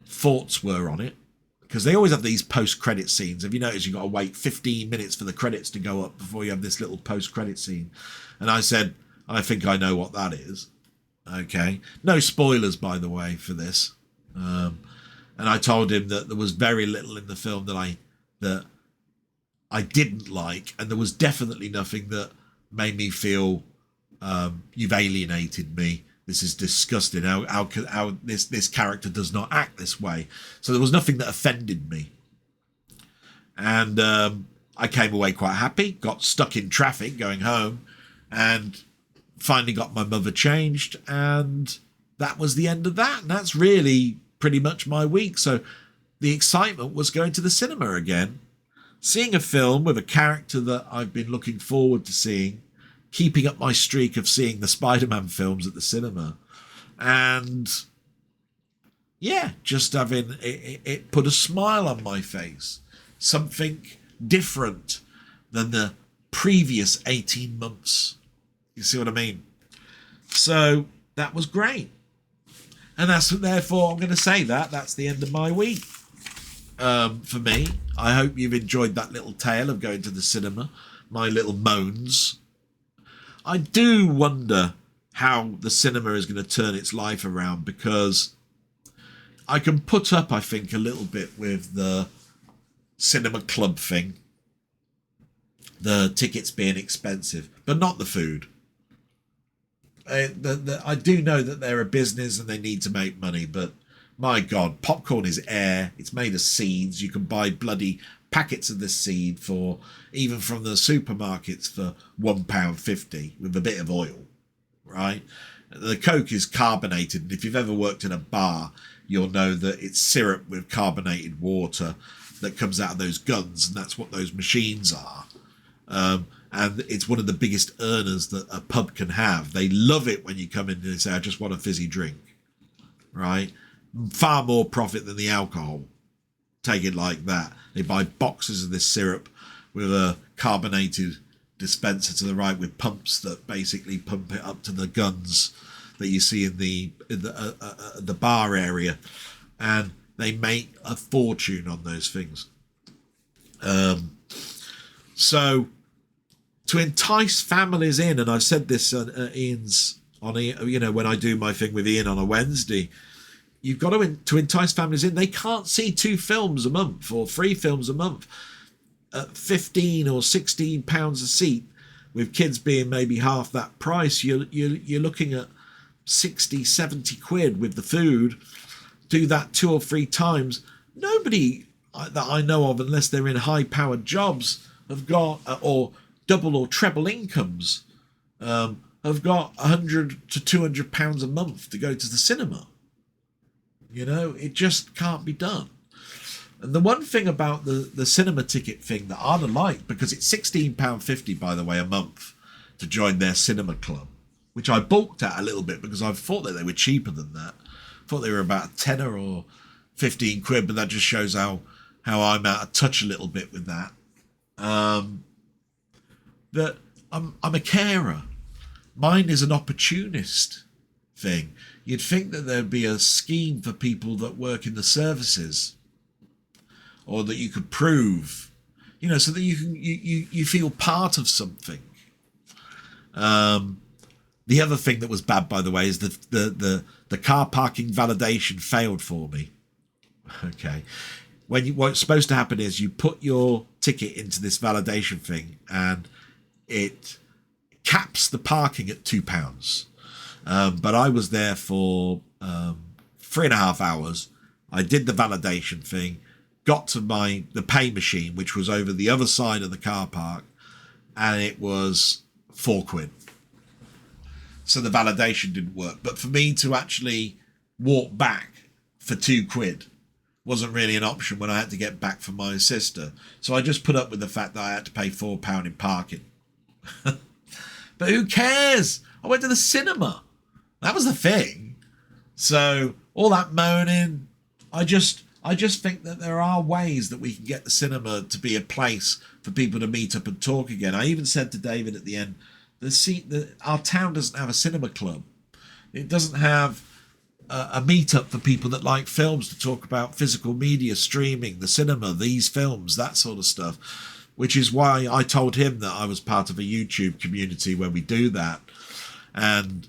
thoughts were on it, because they always have these post-credit scenes. Have you noticed you've got to wait 15 minutes for the credits to go up before you have this little post-credit scene? And I said, I think I know what that is. Okay. No spoilers, by the way, for this. And I told him that there was very little in the film that I didn't like, and there was definitely nothing that made me feel you've alienated me. This is disgusting. How this character does not act this way. So there was nothing that offended me. And I came away quite happy, got stuck in traffic going home, and finally got my mother changed. And that was the end of that. And that's really pretty much my week. So the excitement was going to the cinema again, seeing a film with a character that I've been looking forward to seeing, keeping up my streak of seeing the Spider-Man films at the cinema, and yeah, just having it put a smile on my face, something different than the previous 18 months. You see what I mean? So that was great. And therefore I'm going to say that's the end of my week. For me, I hope you've enjoyed that little tale of going to the cinema, my little moans. I do wonder how the cinema is going to turn its life around, because I can put up, I think, a little bit with the cinema club thing, the tickets being expensive, but not the food. I do know that they're a business and they need to make money, but my God, popcorn is air. It's made of seeds. You can buy bloody packets of this seed for, even from the supermarkets, for £1.50 with a bit of oil, right? The Coke is carbonated, and if you've ever worked in a bar, you'll know that it's syrup with carbonated water that comes out of those guns, and that's what those machines are. and it's one of the biggest earners that a pub can have. They love it when you come in and they say, I just want a fizzy drink, right? Far more profit than the alcohol. Take it like that. They buy boxes of this syrup with a carbonated dispenser to the right with pumps that basically pump it up to the guns that you see in the bar area, and they make a fortune on those things. So to entice families in, and I've said this on Ian's when I do my thing with Ian on a Wednesday, you've got to entice families in. They can't see 2 films a month or 3 films a month at 15 or 16 pounds a seat, with kids being maybe half that price. You're looking at 60, 70 quid with the food. Do that 2 or 3 times. Nobody that I know of, unless they're in high-powered jobs, have got, or double or treble incomes, have got 100 to 200 pounds a month to go to the cinema. It just can't be done. And the one thing about the cinema ticket thing that I'd like, because it's £16.50, by the way, a month to join their cinema club, which I balked at a little bit because I thought that they were cheaper than that. I thought they were about 10 or 15 quid, but that just shows how I'm out of touch a little bit with that. That I'm a carer. Mine is an opportunist thing. You'd think that there'd be a scheme for people that work in the services, or that you could prove, so that you feel part of something. The other thing that was bad, by the way, is the car parking validation failed for me. Okay. What's supposed to happen is you put your ticket into this validation thing, and it caps the parking at £2. But I was there for 3.5 hours. I did the validation thing, got to the pay machine, which was over the other side of the car park, and it was 4 quid. So the validation didn't work. But for me to actually walk back for 2 quid wasn't really an option when I had to get back from my sister. So I just put up with the fact that I had to pay £4 in parking. But who cares? I went to the cinema. That was the thing. So all that moaning, I just think that there are ways that we can get the cinema to be a place for people to meet up and talk again. I even said to David at the end, our town doesn't have a cinema club. It doesn't have a meetup for people that like films to talk about physical media, streaming, the cinema, these films, that sort of stuff, which is why I told him that I was part of a YouTube community where we do that, and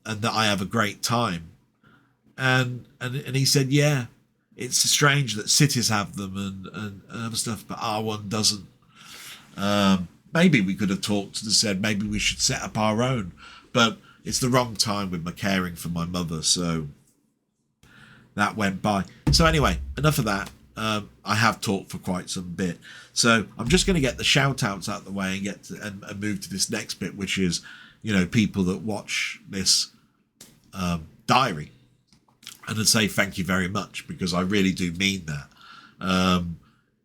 that I have a great time. And he said, yeah, it's strange that cities have them and other stuff, but our one doesn't. Maybe we could have talked and said maybe we should set up our own, but it's the wrong time with my caring for my mother, so that went by. So anyway, enough of that. I have talked for quite some bit, so I'm just going to get the shout outs out of the way and and move to this next bit, which is, people that watch this diary, and I'd say thank you very much, because I really do mean that.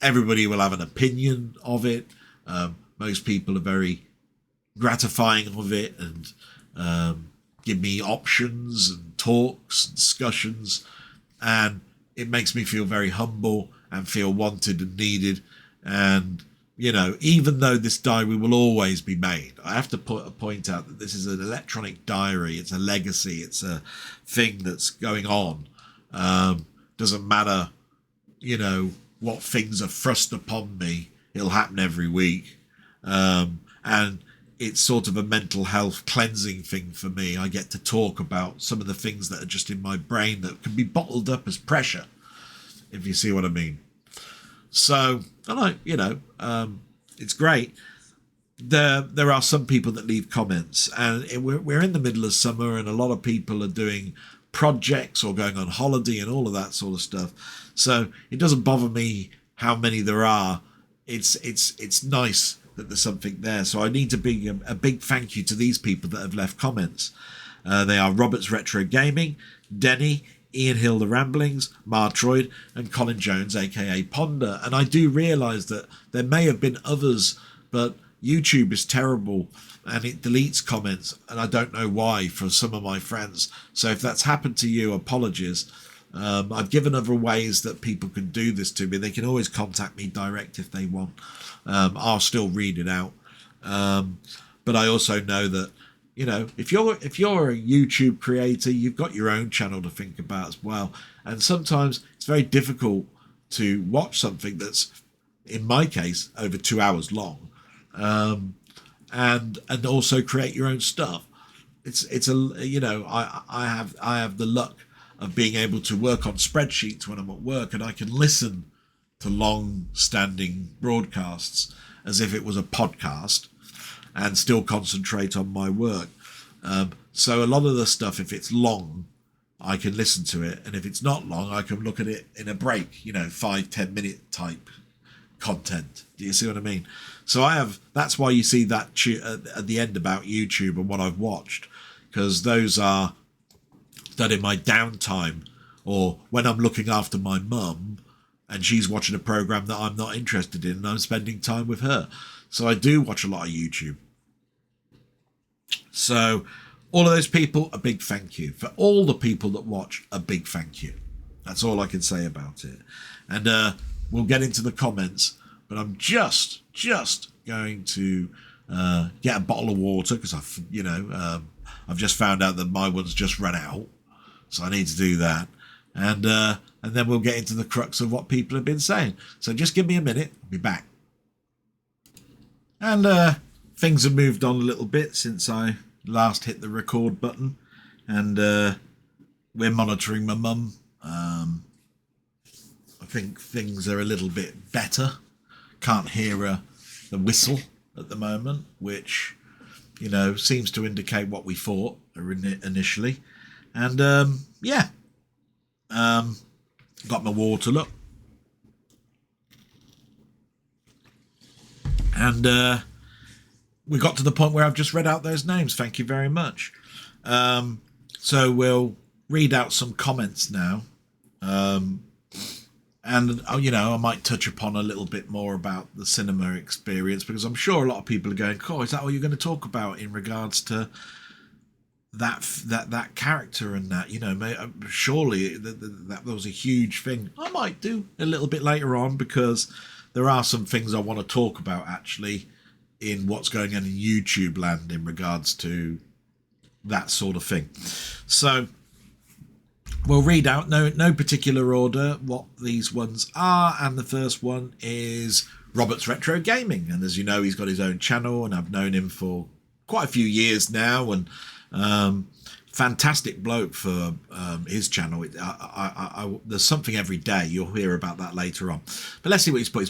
Everybody will have an opinion of it. Most people are very gratifying of it and give me options and talks and discussions, and it makes me feel very humble and feel wanted and needed. And even though this diary will always be made, I have to point out that this is an electronic diary. It's a legacy. It's a thing that's going on. Doesn't matter, what things are thrust upon me. It'll happen every week. And it's sort of a mental health cleansing thing for me. I get to talk about some of the things that are just in my brain that can be bottled up as pressure, if you see what I mean. So, it's great. There are some people that leave comments, and we're in the middle of summer, and a lot of people are doing projects or going on holiday and all of that sort of stuff. So it doesn't bother me how many there are. It's nice that there's something there. So I need to be a big thank you to these people that have left comments. They are Robert's Retro Gaming, Denny, Ian Hill The Ramblings, Martroyd, and Colin Jones, aka Ponder. And I do realise that there may have been others, but YouTube is terrible and it deletes comments, and I don't know why, for some of my friends. So if that's happened to you, apologies. I've given other ways that people can do this to me. They can always contact me direct if they want. I'll still read it out. But I also know that, you know, if you're a YouTube creator, you've got your own channel to think about as well. And sometimes it's very difficult to watch something that's, in my case, over 2 hours long, and also create your own stuff. It's a, you know, I have the luck of being able to work on spreadsheets when I'm at work, and I can listen to long-standing broadcasts as if it was a podcast and still concentrate on my work. So a lot of the stuff, if it's long, I can listen to it, and if it's not long, I can look at it in a break, you know, 5-10 minute type content. Do you see what I mean? So that's why you see that at the end about YouTube and what I've watched, because those are done in my downtime, or when I'm looking after my mum and she's watching a program that I'm not interested in and I'm spending time with her. So I do watch a lot of YouTube. So all of those people, a big thank you. For all the people that watch, a big thank you. That's all I can say about it. And we'll get into the comments, but I'm just going to get a bottle of water, because I've just found out that my one's just run out, so I need to do that, and then we'll get into the crux of what people have been saying. So just give me a minute, I'll be back. And things have moved on a little bit since I last hit the record button, and we're monitoring my mum. I think things are a little bit better. Can't hear the whistle at the moment, which, you know, seems to indicate what we thought initially. And got my water, look. And we got to the point where I've just read out those names. Thank you very much. So we'll read out some comments now. And, you know, I might touch upon a little bit more about the cinema experience, because I'm sure a lot of people are going, "Oh, is that what you're going to talk about in regards to that character and that?" You know, surely that was a huge thing. I might do a little bit later on, because there are some things I want to talk about actually in what's going on in YouTube land in regards to that sort of thing. So we'll read out, no particular order, what these ones are. And the first one is Robert's Retro Gaming. And as you know, he's got his own channel, and I've known him for quite a few years now. And fantastic bloke for his channel. There's something every day. You'll hear about that later on. But let's see what he's put.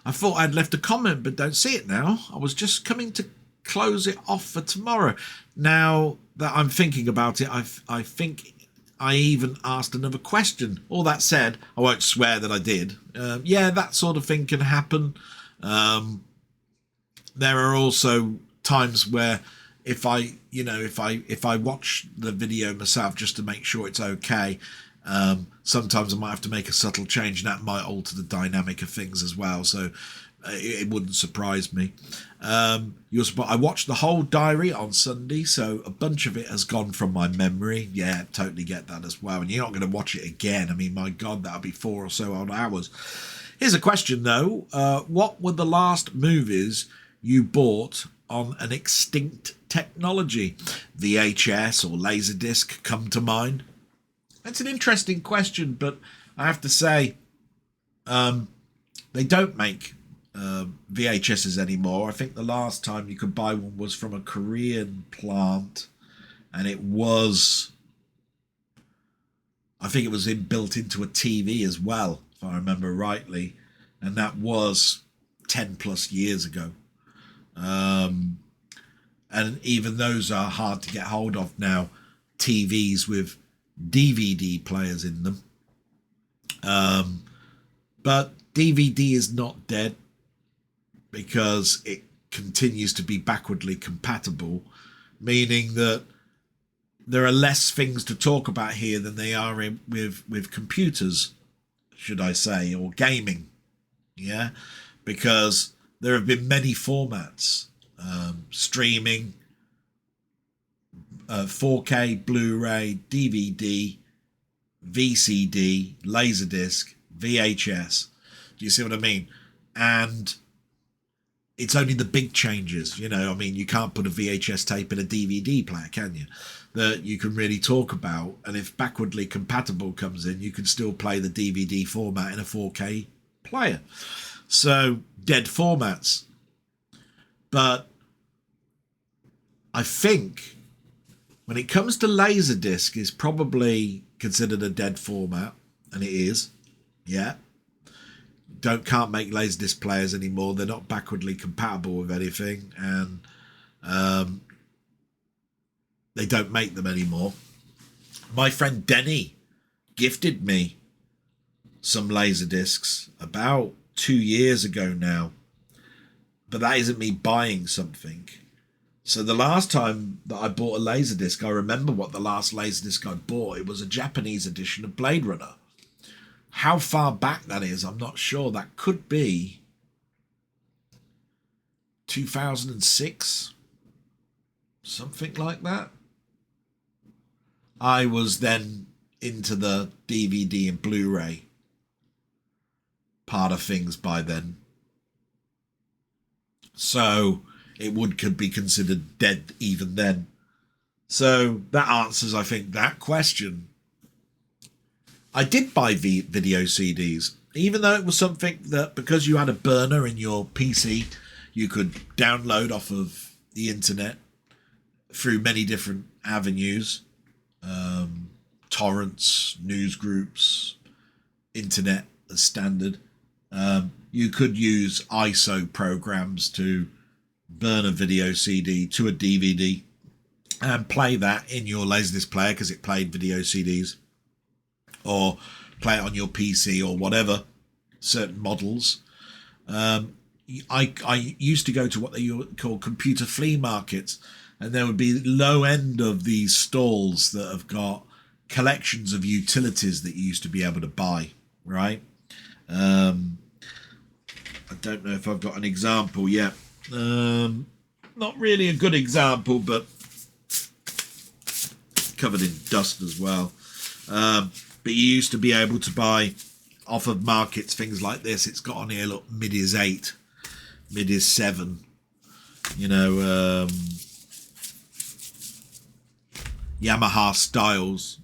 I thought I'd left a comment, but don't see it now. I was just coming to close it off for tomorrow. Now that I'm thinking about it, I think I even asked another question. All that said, I won't swear that I did. Yeah, that sort of thing can happen. There are also times where if I watch the video myself just to make sure it's okay, sometimes I might have to make a subtle change, and that might alter the dynamic of things as well. So it wouldn't surprise me. I watched the whole diary on Sunday, so a bunch of it has gone from my memory. Yeah, totally get that as well. And you're not going to watch it again. I mean, my God, that'll be 4 or so odd hours. Here's a question, though. What were the last movies you bought on an extinct technology? VHS or Laserdisc come to mind? That's an interesting question, but I have to say, they don't make VHSs anymore. I think the last time you could buy one was from a Korean plant, and I think it was built into a TV as well, if I remember rightly, and that was 10 plus years ago. And even those are hard to get hold of now, TVs with DVD players in them. But DVD is not dead, because it continues to be backwardly compatible, meaning that there are less things to talk about here than they are with computers, should I say, or gaming. Yeah, because there have been many formats, streaming, 4K, Blu-ray, DVD, VCD, Laserdisc, VHS. Do you see what I mean? And it's only the big changes, you know. I mean, you can't put a VHS tape in a DVD player, can you? That you can really talk about. And if backwardly compatible comes in, you can still play the DVD format in a 4K player. So, dead formats. But I think when it comes to Laserdisc, is probably considered a dead format, and it is. Yeah. Can't make Laserdisc players anymore. They're not backwardly compatible with anything, and they don't make them anymore. My friend Denny gifted me some Laserdiscs about 2 years ago now, but that isn't me buying something. So the last time that I bought a Laserdisc, I remember what the last Laserdisc I bought. It was a Japanese edition of Blade Runner. How far back that is, I'm not sure. That could be 2006, something like that. I was then into the DVD and Blu-ray part of things by then. So it could be considered dead even then. So that answers, I think, that question. I did buy video CDs, even though it was something that, because you had a burner in your PC, you could download off of the internet through many different avenues, torrents, news groups, internet as standard. You could use ISO programs to burn a video CD to a DVD and play that in your Laserdisc player because it played video CDs, or play it on your PC or whatever, certain models. I used to go to what they call computer flea markets, and there would be low end of these stalls that have got collections of utilities that you used to be able to buy, right? I don't know if I've got an example yet. Not really a good example, but covered in dust as well. But you used to be able to buy off of markets things like this. It's got on here, look, mid is 8, mid is 7. You know, Yamaha styles.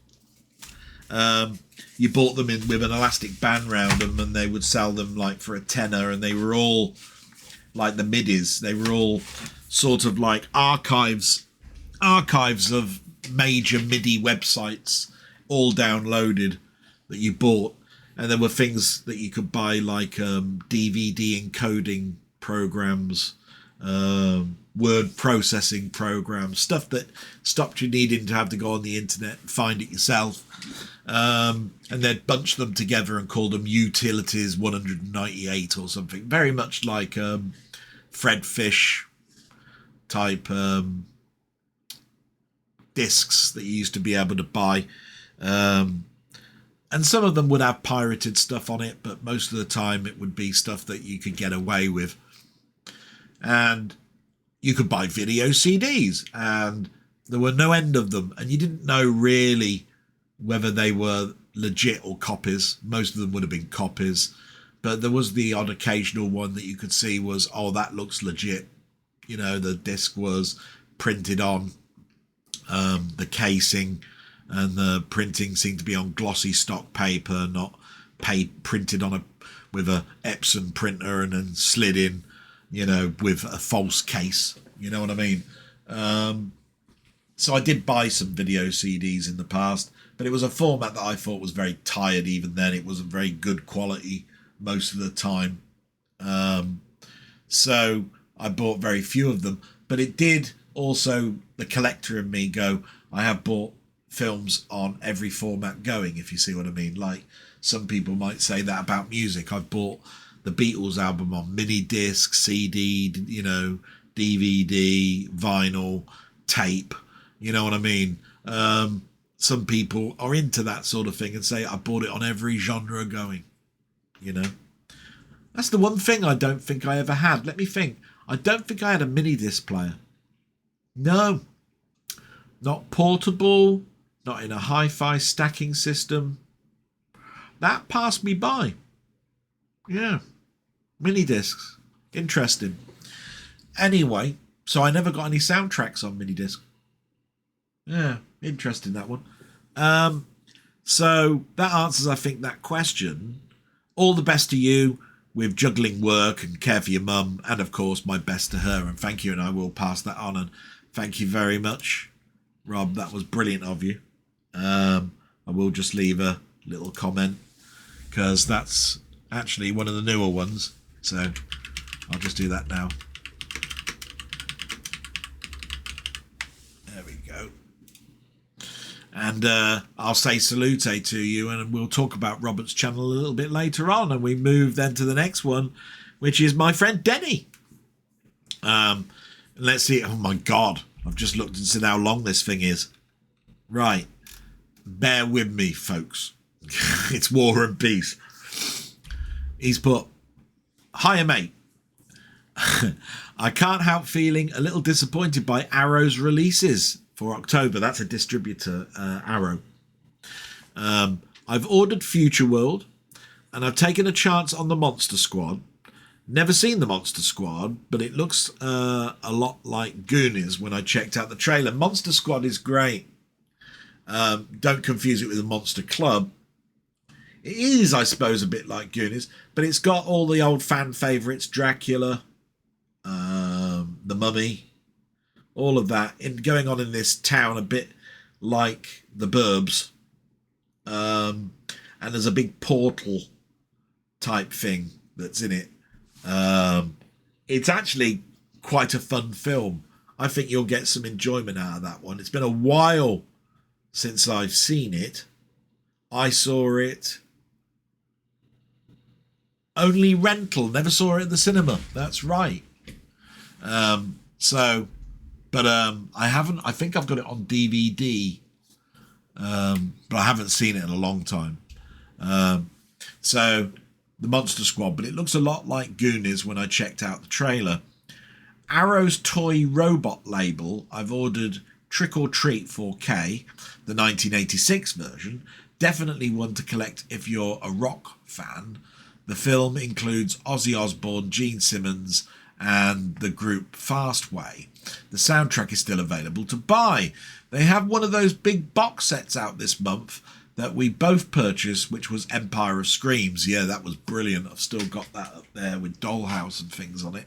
You bought them in with an elastic band round them, and they would sell them like for a tenner, and they were all like the middies. They were all sort of like archives of major MIDI websites, all downloaded, that you bought. And there were things that you could buy like DVD encoding programs, word processing programs, stuff that stopped you needing to have to go on the internet and find it yourself. And they'd bunch them together and call them Utilities 198 or something. Very much like Fred Fish type discs that you used to be able to buy. And some of them would have pirated stuff on it, but most of the time it would be stuff that you could get away with. And you could buy video CDs, and there were no end of them, and you didn't know really whether they were legit or copies. Most of them would have been copies, but there was the odd occasional one that you could see was, oh, that looks legit. You know, the disc was printed on the casing, and the printing seemed to be on glossy stock paper, not printed on with a Epson printer and then slid in, you know, with a false case. You know what I mean? So I did buy some video CDs in the past, but it was a format that I thought was very tired. Even then, it wasn't very good quality most of the time. So I bought very few of them, but it did also, the collector in me, go, I have bought films on every format going, if you see what I mean. Like some people might say that about music. I've bought the Beatles album on mini disc, CD, you know, DVD, vinyl, tape. You know what I mean? Some people are into that sort of thing and say, I bought it on every genre going, you know. That's the one thing I don't think I ever had. Let me think. I don't think I had a mini disc player. No. Not portable. Not in a hi-fi stacking system. That passed me by. Yeah. Mini discs. Interesting. Anyway, so I never got any soundtracks on mini disc. Yeah, interesting, that one. So that answers, I think, that question. All the best to you with juggling work and care for your mum, and of course my best to her, and thank you, and I will pass that on, and thank you very much, Rob. That was brilliant of you. I will just leave a little comment because that's actually one of the newer ones, so I'll just do that now. There we go. And I'll say salute to you, and we'll talk about Robert's channel a little bit later on. And we move then to the next one, which is my friend Denny. Let's see. Oh my God. I've just looked and seen how long this thing is. Right. Bear with me, folks. It's War and Peace. He's put, "Hiya, mate. I can't help feeling a little disappointed by Arrow's releases for October." That's a distributor, Arrow. "I've ordered Future World, and I've taken a chance on the Monster Squad. Never seen the Monster Squad, but it looks a lot like Goonies when I checked out the trailer. Monster Squad is great. Don't confuse it with the Monster Club. It is, I suppose, a bit like Goonies, but it's got all the old fan favourites, Dracula, the Mummy, all of that going on in this town, a bit like the Burbs. And there's a big portal type thing that's in it. It's actually quite a fun film. I think you'll get some enjoyment out of that one. It's been a while since I've seen it. I saw it only rental, never saw it at the cinema. That's right. I think I've got it on DVD, but I haven't seen it in a long time. So the Monster Squad, but it looks a lot like Goonies when I checked out the trailer. Arrow's toy robot label, I've ordered Trick or Treat 4K, the 1986 version. Definitely one to collect if you're a rock fan. The film includes Ozzy Osbourne, Gene Simmons, and the group Fastway. The soundtrack is still available to buy. They have one of those big box sets out this month that we both purchased, which was Empire of Screams. Yeah, that was brilliant. I've still got that up there with Dollhouse and things on it.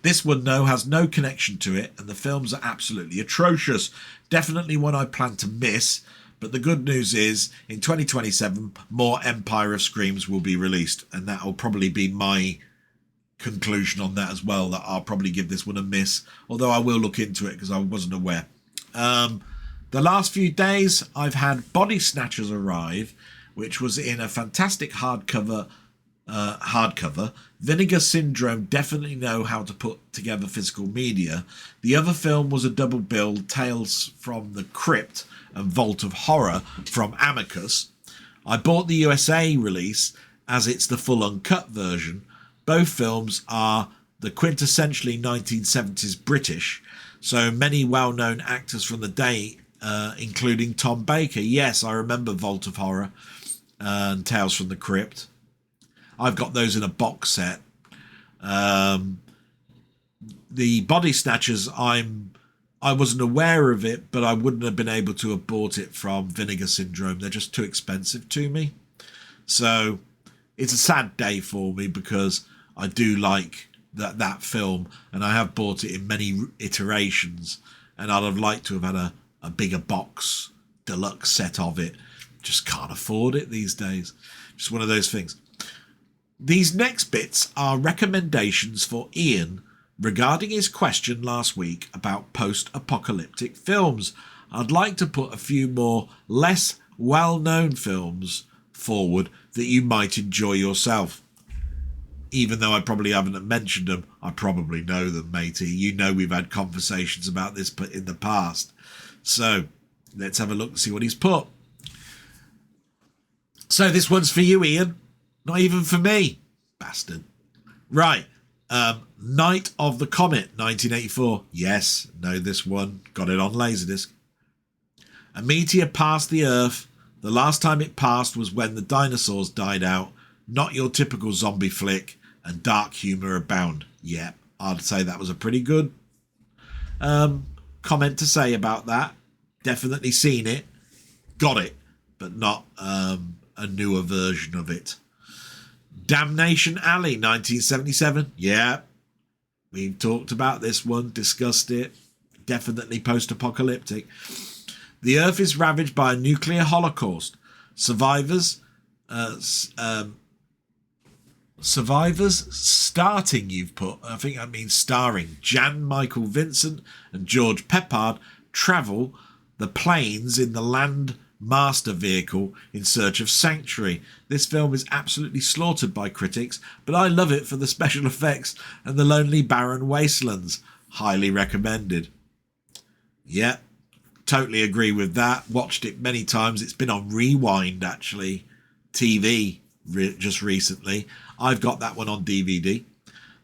This one, though, has no connection to it, and the films are absolutely atrocious. Definitely one I plan to miss, but the good news is, in 2027, more Empire of Screams will be released, and that will probably be my conclusion on that as well, that I'll probably give this one a miss, although I will look into it because I wasn't aware. The last few days, I've had Body Snatchers arrive, which was in a fantastic hardcover. Vinegar Syndrome definitely know how to put together physical media. The other film was a double bill, Tales from the Crypt and Vault of Horror from Amicus. I bought the USA release as it's the full uncut version. Both films are the quintessentially 1970s British, so many well-known actors from the day, including Tom Baker. Yes, I remember Vault of Horror and Tales from the Crypt. I've got those in a box set. The Body Snatchers, I wasn't aware of it, but I wouldn't have been able to have bought it from Vinegar Syndrome. They're just too expensive to me. So it's a sad day for me because I do like that film, and I have bought it in many iterations, and I'd have liked to have had a bigger box deluxe set of it. Just can't afford it these days. Just one of those things. These next bits are recommendations for Ian regarding his question last week about post-apocalyptic films. I'd like to put a few more less well-known films forward that you might enjoy yourself. Even though I probably haven't mentioned them, I probably know them, matey. You know we've had conversations about this in the past. So let's have a look and see what he's put. So this one's for you, Ian. Not even for me. Bastard. Right. Night of the Comet, 1984. Yes, know this one. Got it on Laserdisc. A meteor passed the Earth. The last time it passed was when the dinosaurs died out. Not your typical zombie flick, and dark humour abound. Yep, I'd say that was a pretty good comment to say about that. Definitely seen it. Got it, but not a newer version of it. Damnation Alley, 1977. Yeah, we've talked about this one, discussed it. Definitely post-apocalyptic. The Earth is ravaged by a nuclear holocaust. Survivors starting, you've put, I think that means starring, Jan Michael Vincent and George Peppard travel the plains in the Land Master vehicle in search of sanctuary. This film is absolutely slaughtered by critics, but I love it for the special effects and the lonely barren wastelands. Highly recommended. Yeah, totally agree with that. Watched it many times. It's been on Rewind, actually, TV just recently. I've got that one on DVD.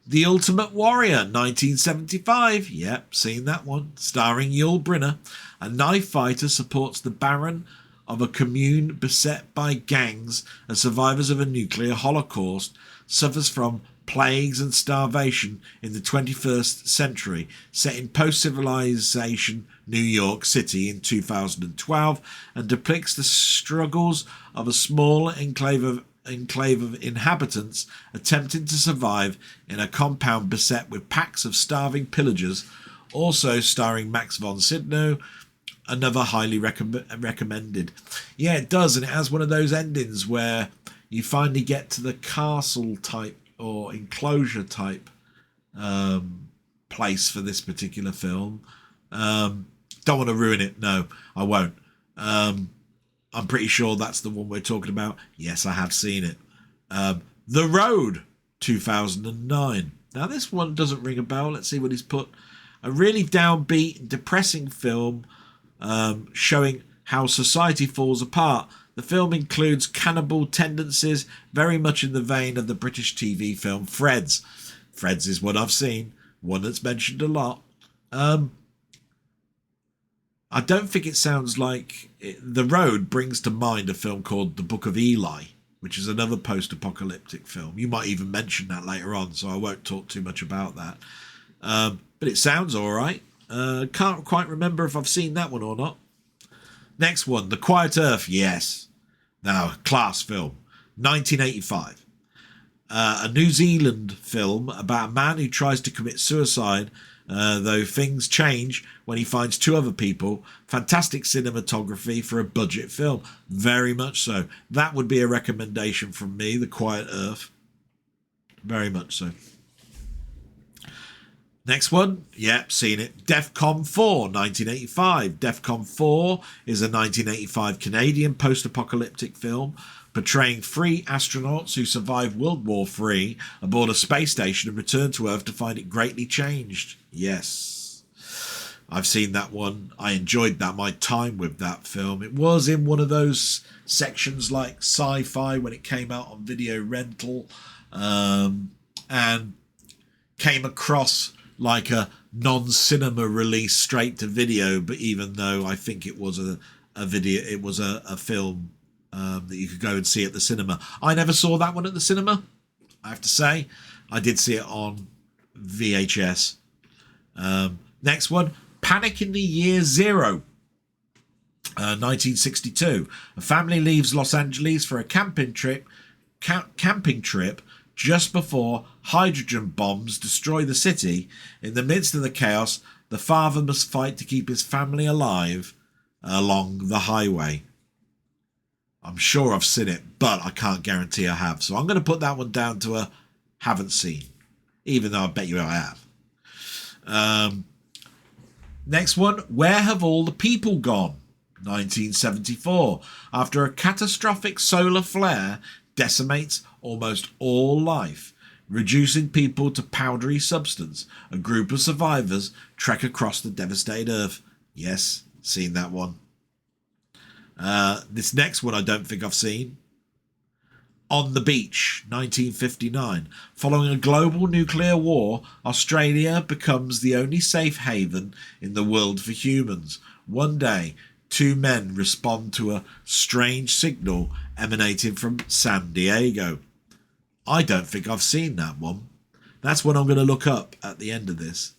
The Ultimate Warrior, 1975. Yep, seen that one. Starring Yul Brynner. A knife fighter supports the Baron of a commune beset by gangs and survivors of a nuclear holocaust, suffers from plagues and starvation in the 21st century, set in post-civilization New York City in 2012, and depicts the struggles of a small enclave of inhabitants attempting to survive in a compound beset with packs of starving pillagers. Also starring Max von Sydow. Another highly recommended. Yeah, it does, and it has one of those endings where you finally get to the castle type or enclosure type place for this particular film. Don't want to ruin it. No, I won't. I'm pretty sure that's the one we're talking about. Yes, I have seen it. The Road, 2009. Now, this one doesn't ring a bell. Let's see what he's put. A really downbeat, depressing film showing how society falls apart. The film includes cannibal tendencies, very much in the vein of the British TV film Freds. Freds is one I've seen, one that's mentioned a lot. I don't think it sounds like The Road brings to mind a film called The Book of Eli, which is another post-apocalyptic film. You might even mention that later on, so I won't talk too much about that. But it sounds all right. Can't quite remember if I've seen that one or not. Next one, The Quiet Earth. Yes. Now, class film. 1985. A New Zealand film about a man who tries to commit suicide, though things change when he finds two other people. Fantastic cinematography for a budget film. Very much so. That would be a recommendation from me, The Quiet Earth. Very much so. Next one, yep, seen it. DEFCON 4, 1985. DEFCON 4 is a 1985 Canadian post-apocalyptic film portraying three astronauts who survived World War III aboard a space station and return to Earth to find it greatly changed. Yes, I've seen that one. I enjoyed that, my time with that film. It was in one of those sections like Sci-Fi when it came out on video rental, and came across like a non-cinema release straight to video, but even though I think it was a video, it was a film that you could go and see at the cinema. I never saw that one at the cinema, I have to say. I did see it on VHS. Next one, Panic in the Year Zero, 1962. A family leaves Los Angeles for a camping trip just before hydrogen bombs destroy the city. In the midst of the chaos, the father must fight to keep his family alive along the highway. I'm sure I've seen it, but I can't guarantee I have. So I'm going to put that one down to a haven't seen, even though I bet you I have. Next one, Where Have All the People Gone? 1974. After a catastrophic solar flare decimates almost all life, reducing people to powdery substance, a group of survivors trek across the devastated Earth. Yes, seen that one. This next one I don't think I've seen. On the Beach, 1959. Following a global nuclear war, Australia becomes the only safe haven in the world for humans. One day, two men respond to a strange signal emanating from San Diego. I don't think I've seen that one. That's one I'm going to look up at the end of this.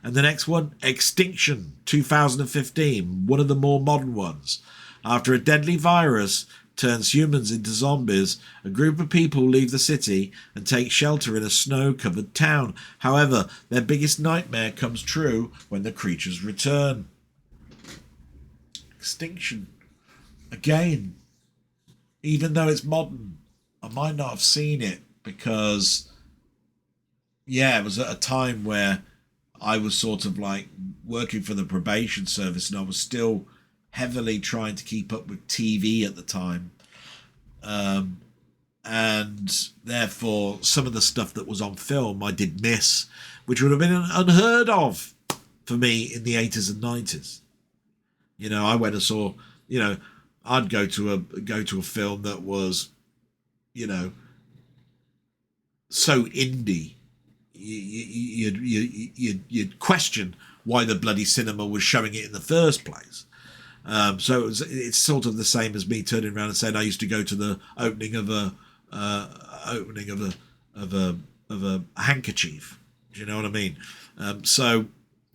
And the next one, Extinction, 2015, one of the more modern ones. After a deadly virus turns humans into zombies, a group of people leave the city and take shelter in a snow-covered town. However, their biggest nightmare comes true when the creatures return. Extinction. Again, even though it's modern, I might not have seen it because, yeah, it was at a time where I was sort of like working for the probation service and I was still heavily trying to keep up with TV at the time. And therefore, some of the stuff that was on film I did miss, which would have been unheard of for me in the 80s and 90s. You know, I went and saw, you know, I'd go to a film that was, you know, so indie. You'd question why the bloody cinema was showing it in the first place. So it's sort of the same as me turning around and saying I used to go to the opening of a handkerchief. Do you know what I mean? So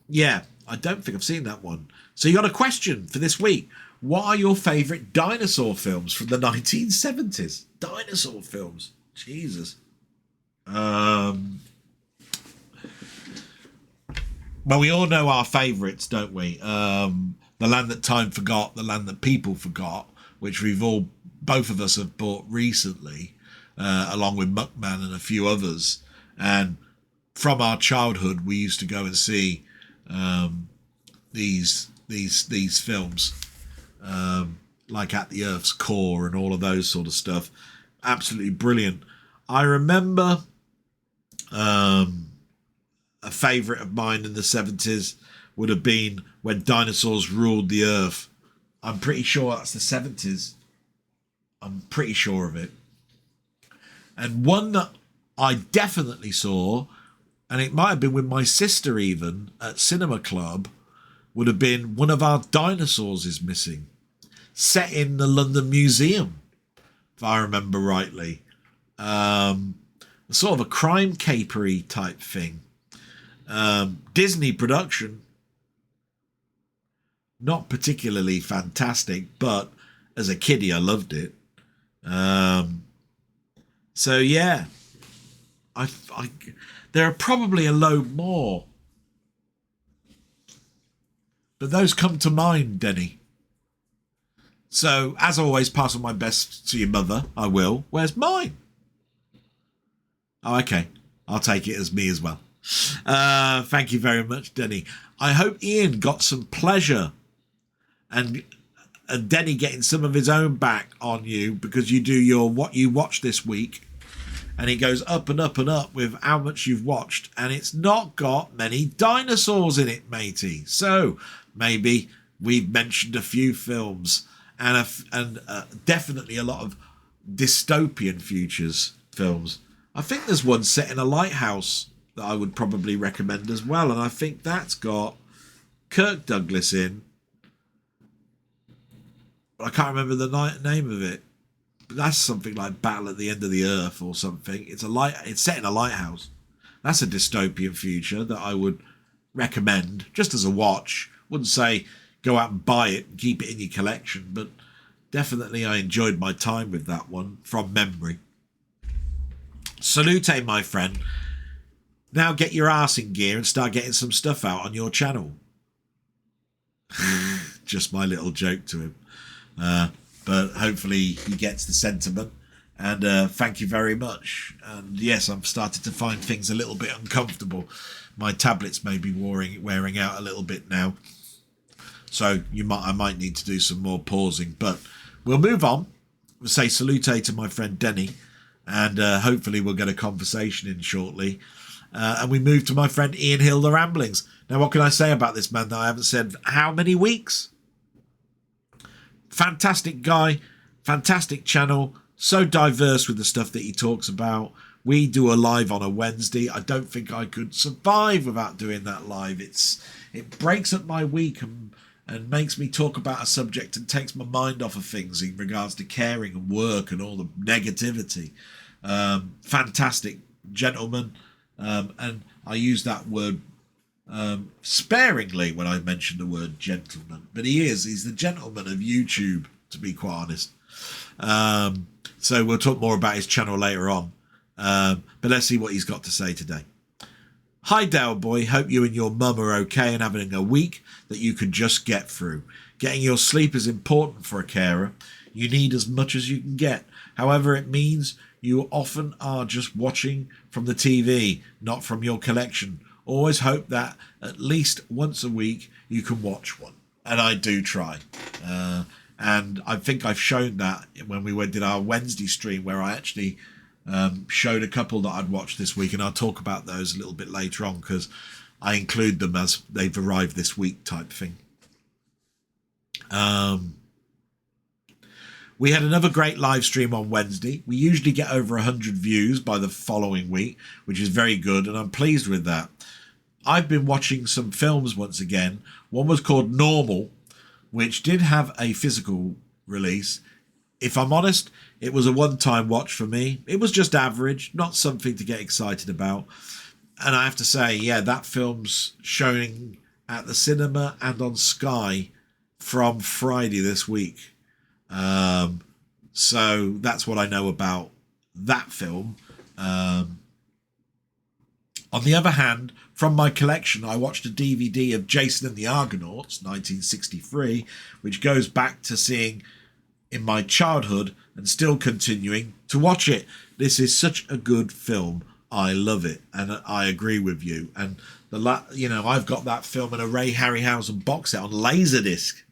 yeah, I don't think I've seen that one. So you got a question for this week. What are your favourite dinosaur films from the 1970s? Dinosaur films. Jesus. Well, we all know our favourites, don't we? The Land That Time Forgot, The Land That People Forgot, which both of us have bought recently, along with Muckman and a few others. And from our childhood, we used to go and see these films, like At the Earth's Core and all of those sort of stuff. Absolutely brilliant. I remember a favourite of mine in the 70s would have been When Dinosaurs Ruled the Earth. I'm pretty sure that's the 70s. I'm pretty sure of it. And one that I definitely saw, and it might have been with my sister even, at Cinema Club, would have been One of Our Dinosaurs Is Missing, set in the London Museum, if I remember rightly. Sort of a crime capery type thing. Disney production, not particularly fantastic, but as a kiddie I loved it. So yeah, I there are probably a load more, but those come to mind, Denny. So as always, pass on my best to your mother. I will. Where's mine? Oh, okay, I'll take it as me as well. Thank you very much, Denny. I hope Ian got some pleasure and Denny getting some of his own back on you, because you do your what you watched this week, and it goes up and up and up with how much you've watched, and it's not got many dinosaurs in it, matey. So maybe we've mentioned a few films and definitely a lot of dystopian futures films. I think there's one set in a lighthouse that I would probably recommend as well, and I think that's got Kirk Douglas in. I can't remember the name of it, but that's something like Battle at the End of the Earth or something. It's set in a lighthouse. That's a dystopian future that I would recommend just as a watch. Wouldn't say go out and buy it and keep it in your collection, but definitely I enjoyed my time with that one from memory. Salute, my friend. Now get your arse in gear and start getting some stuff out on your channel. Just my little joke to him. But hopefully he gets the sentiment. And thank you very much. And yes, I'm starting to find things a little bit uncomfortable. My tablets may be wearing out a little bit now. So I might need to do some more pausing. But we'll move on. We'll say salute to my friend Denny. And hopefully we'll get a conversation in shortly. And we move to my friend Ian Hill, The Ramblings. Now, what can I say about this man that I haven't said how many weeks? Fantastic guy, fantastic channel, so diverse with the stuff that he talks about. We do a live on a Wednesday. I don't think I could survive without doing that live. It breaks up my week and makes me talk about a subject and takes my mind off of things in regards to caring and work and all the negativity. Fantastic gentleman. And I use that word sparingly when I mention the word gentleman. But he's the gentleman of YouTube, to be quite honest. So we'll talk more about his channel later on. But let's see what he's got to say today. Hi Dale boy, hope you and your mum are okay and having a week that you can just get through. Getting your sleep is important for a carer. You need as much as you can get. However, it means you often are just watching from the TV, not from your collection. Always hope that at least once a week you can watch one. And I do try. And I think I've shown that when we did our Wednesday stream, where I actually showed a couple that I'd watched this week, and I'll talk about those a little bit later on because I include them as they've arrived this week type thing. We had another great live stream on Wednesday. We usually get over 100 views by the following week, which is very good, and I'm pleased with that. I've been watching some films once again. One was called Normal, which did have a physical release. If I'm honest, it was a one-time watch for me. It was just average, not something to get excited about. And I have to say, yeah, that film's showing at the cinema and on Sky from Friday this week. So that's what I know about that film. On the other hand, from my collection, I watched a DVD of Jason and the Argonauts, 1963, which goes back to seeing in my childhood and still continuing to watch it. This is such a good film. I love it, and I agree with you. And I've got that film in a Ray Harryhausen box set on Laserdisc,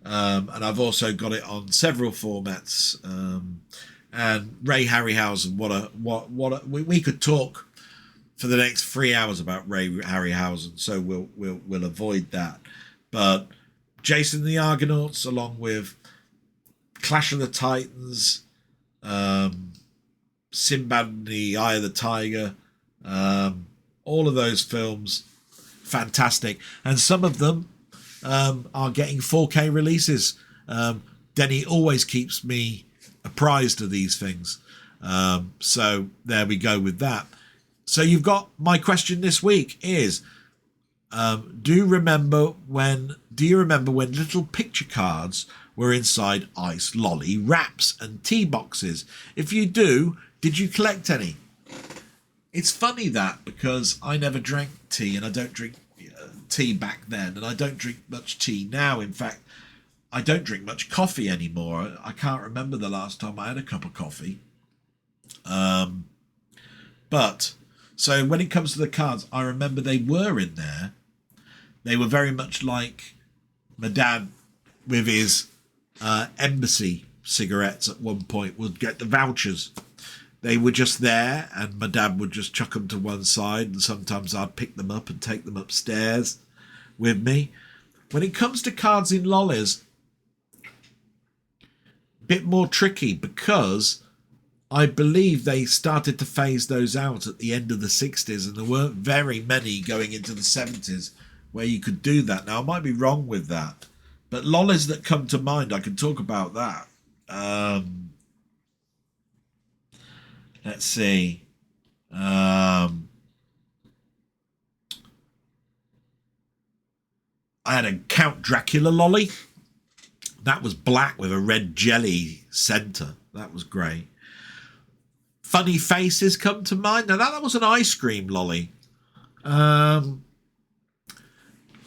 and I've also got it on several formats. And Ray Harryhausen, we could talk for the next 3 hours about Ray Harryhausen, so we'll avoid that. But Jason and the Argonauts, along with Clash of the Titans, Sinbad and the Eye of the Tiger, all of those films, fantastic. And some of them are getting 4K releases. Denny always keeps me apprised of these things. So there we go with that. So you've got my question this week is, do you remember when little picture cards were inside ice lolly wraps and tea boxes? If you do, did you collect any? It's funny that, because I never drank tea, and I don't drink tea back then, and I don't drink much tea now. In fact, I don't drink much coffee anymore. I can't remember the last time I had a cup of coffee. But so when it comes to the cards, I remember they were in there. They were very much like my dad with his embassy cigarettes at one point would get the vouchers. They were just there, and my dad would just chuck them to one side, and sometimes I'd pick them up and take them upstairs with me. When it comes to cards in lollies, a bit more tricky, because I believe they started to phase those out at the end of the 60s, and there weren't very many going into the 70s where you could do that. Now, I might be wrong with that, but lollies that come to mind, I can talk about that. Let's see. I had a Count Dracula lolly. That was black with a red jelly centre. That was great. Funny Faces come to mind. Now that was an ice cream lolly.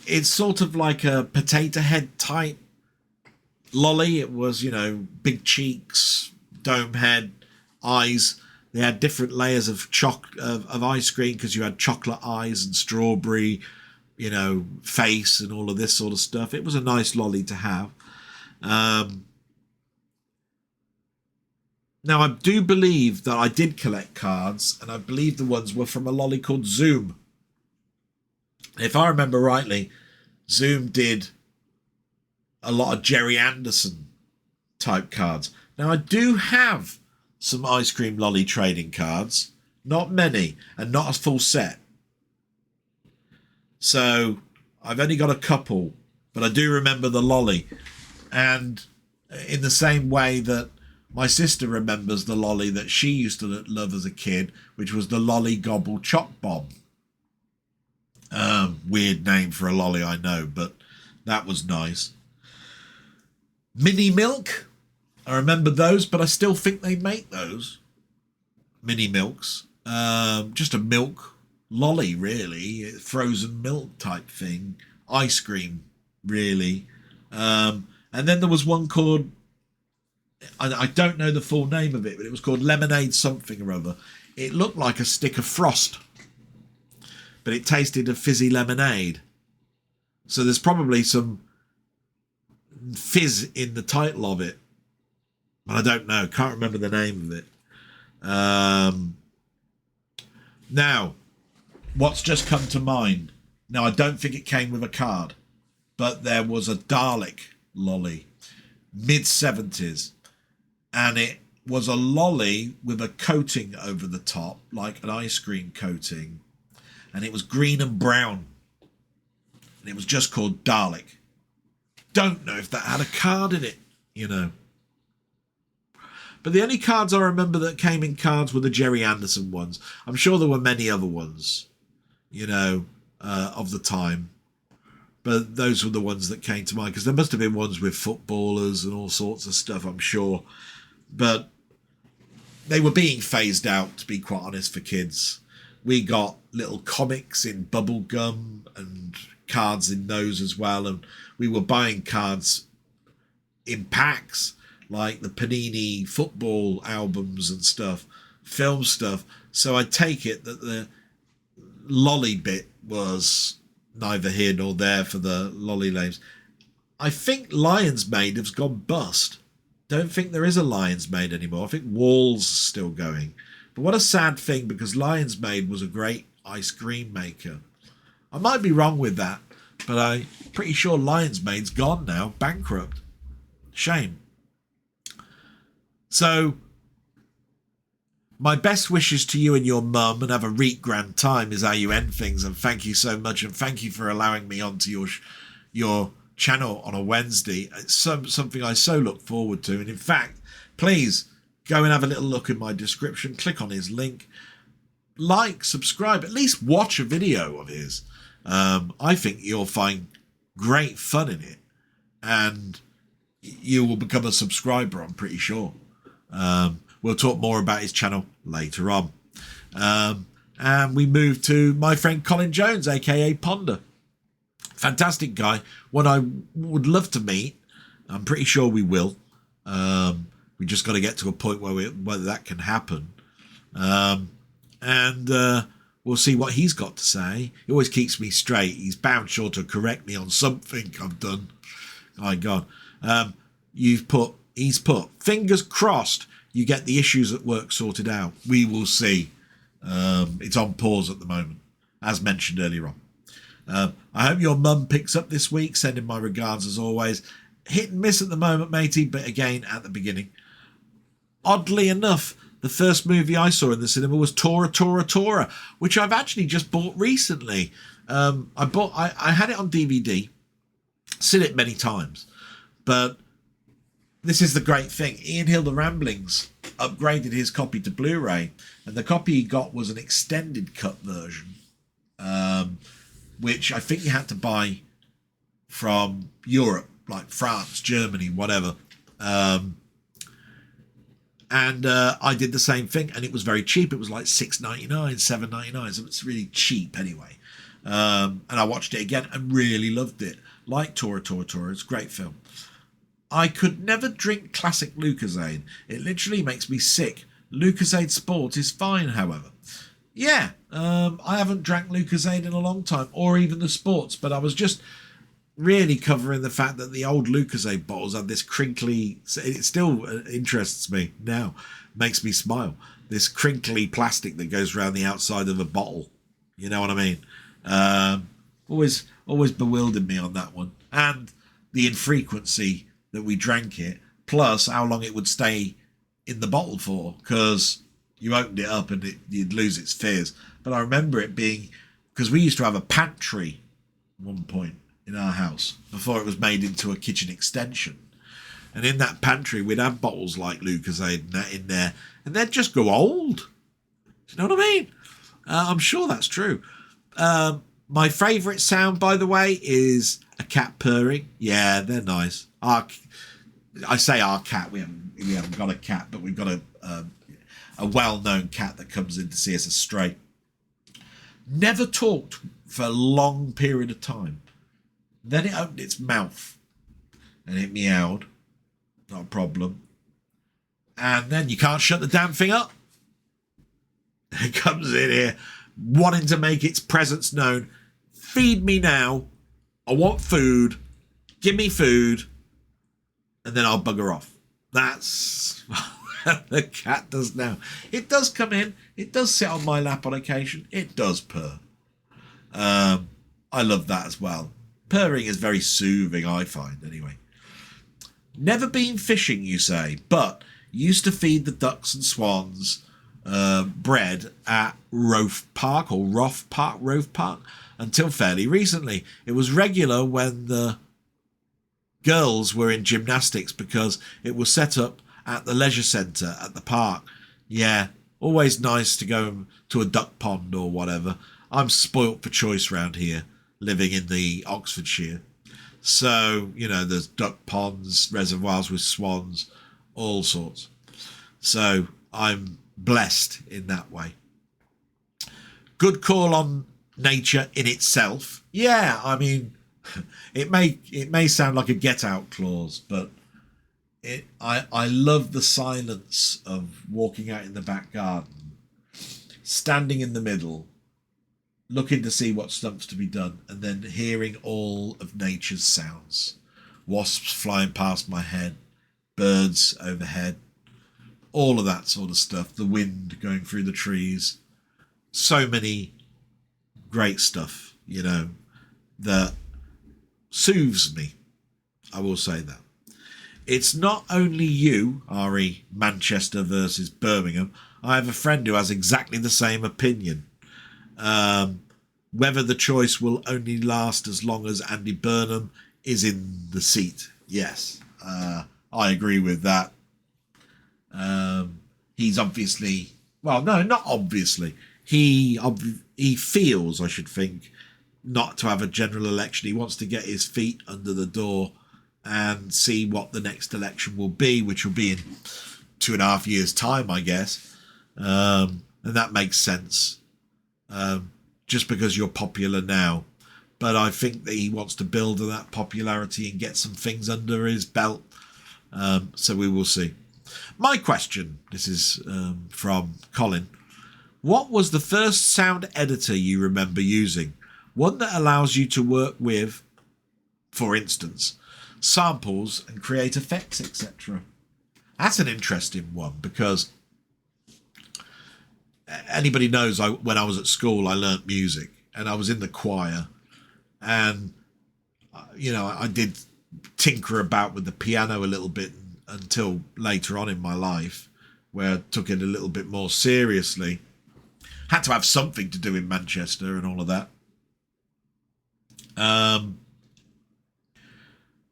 It's sort of like a potato head type lolly. It was, big cheeks, dome head, eyes. They had different layers of of ice cream, because you had chocolate eyes and strawberry, face and all of this sort of stuff. It was a nice lolly to have. Now, I do believe that I did collect cards, and I believe the ones were from a lolly called Zoom. If I remember rightly, Zoom did a lot of Jerry Anderson type cards. Now, I do have some ice cream lolly trading cards. Not many, and not a full set. So I've only got a couple, but I do remember the lolly. And in the same way that my sister remembers the lolly that she used to love as a kid, which was the Lolly Gobble Chop Bomb. Weird name for a lolly, I know, but that was nice. Mini Milk. I remember those, but I still think they make those. Mini Milks. Just a milk lolly, really. Frozen milk type thing. Ice cream, really. And then there was one called, I don't know the full name of it, but it was called Lemonade something or other. It looked like a stick of frost, but it tasted of fizzy lemonade. So there's probably some fizz in the title of it, but I don't know. Can't remember the name of it. Now, what's just come to mind? Now, I don't think it came with a card, but there was a Dalek lolly, mid-70s, and it was a lolly with a coating over the top, like an ice cream coating, and it was green and brown, and it was just called Dalek. Don't know if that had a card in it, you know. But the only cards I remember that came in cards were the Jerry Anderson ones. I'm sure there were many other ones, you know, of the time. But those were the ones that came to mind, because there must have been ones with footballers and all sorts of stuff, I'm sure. But they were being phased out, to be quite honest, for kids. We got little comics in bubble gum and cards in those as well. And we were buying cards in packs, like the Panini football albums and stuff, film stuff. So I take it that the lolly bit was neither here nor there for the lolly names. I think Lion's Made has gone bust. Don't think there is a Lion's Made anymore. I think Wall's still going. But what a sad thing, because Lion's Made was a great ice cream maker. I might be wrong with that, but I'm pretty sure Lion's Made's gone now, bankrupt. Shame. So, my best wishes to you and your mum, and have a reet grand time is how you end things. And thank you so much, and thank you for allowing me onto your channel on a Wednesday. It's something I so look forward to. And in fact, please go and have a little look in my description. Click on his link. Like, subscribe, at least watch a video of his. I think you'll find great fun in it, and you will become a subscriber, I'm pretty sure. We'll talk more about his channel later on. And we move to my friend Colin Jones, aka Ponder. Fantastic guy. One I would love to meet. I'm pretty sure we will. We just got to get to a point where that can happen. And we'll see what he's got to say. He always keeps me straight. He's bound sure to correct me on something I've done. My God. He's put, fingers crossed, you get the issues at work sorted out. We will see. It's on pause at the moment, as mentioned earlier on. I hope your mum picks up this week. Sending my regards as always. Hit and miss at the moment, matey, but again, at the beginning. Oddly enough, the first movie I saw in the cinema was Tora, which I've actually just bought recently. I had it on DVD, seen it many times, but this is the great thing. Ian Hill, The Ramblings, upgraded his copy to Blu-ray, and the copy he got was an extended cut version, which I think you had to buy from Europe, like France, Germany, whatever. And I did the same thing, and it was very cheap. It was like $6.99, $7.99, so it's really cheap anyway. And I watched it again and really loved it. Like Tora, it's a great film. I could never drink classic Lucozade. It literally makes me sick. Lucozade Sport is fine, however. Yeah, I haven't drank Lucozade in a long time, or even the sports, but I was just really covering the fact that the old Lucozade bottles had this crinkly, it still interests me now, makes me smile, this crinkly plastic that goes around the outside of a bottle. You know what I mean? Always bewildered me on that one. And the infrequency that we drank it, plus how long it would stay in the bottle for, because you opened it up and you'd lose its fizz. But I remember it being, because we used to have a pantry at one point in our house before it was made into a kitchen extension. And in that pantry, we'd have bottles like Lucozade in there, and they'd just go old. Do you know what I mean? I'm sure that's true. My favourite sound, by the way, is a cat purring. Yeah, they're nice. I say our cat. We haven't got a cat, but we've got a well-known cat that comes in to see us astray. Never talked for a long period of time. Then it opened its mouth and it meowed. Not a problem. And then you can't shut the damn thing up. It comes in here wanting to make its presence known. Feed me now. I want food. Give me food. And then I'll bugger off. That's what the cat does now. It does come in. It does sit on my lap on occasion. It does purr. I love that as well. Purring is very soothing, I find, anyway. Never been fishing, you say, but used to feed the ducks and swans bread at Rofe Park until fairly recently. It was regular when the girls were in gymnastics because it was set up at the leisure centre at the park. Yeah, always nice to go to a duck pond or whatever. I'm spoilt for choice round here, living in the Oxfordshire. So, you know, there's duck ponds, reservoirs with swans, all sorts. So I'm blessed in that way. Good call on nature in itself. Yeah, I mean, it may sound like a get out clause, but I love the silence of walking out in the back garden, standing in the middle, looking to see what stuff's to be done, and then hearing all of nature's sounds. Wasps flying past my head, birds overhead, all of that sort of stuff, the wind going through the trees. So many great stuff, you know, that soothes me. I will say that. It's not only you, RE Manchester versus Birmingham. I have a friend who has exactly the same opinion. Whether the choice will only last as long as Andy Burnham is in the seat. Yes, I agree with that. He's obviously, well, no, not obviously. He feels, I should think, not to have a general election. He wants to get his feet under the door and see what the next election will be, which will be in 2.5 years' time, I guess. And that makes sense. Just because you're popular now. But I think that he wants to build on that popularity and get some things under his belt. So we will see. My question, this is from Colin. What was the first sound editor you remember using? One that allows you to work with, for instance, samples and create effects, etc. That's an interesting one, because anybody knows when I was at school, I learnt music and I was in the choir, and, you know, I did tinker about with the piano a little bit until later on in my life, where I took it a little bit more seriously. Had to have something to do in Manchester and all of that.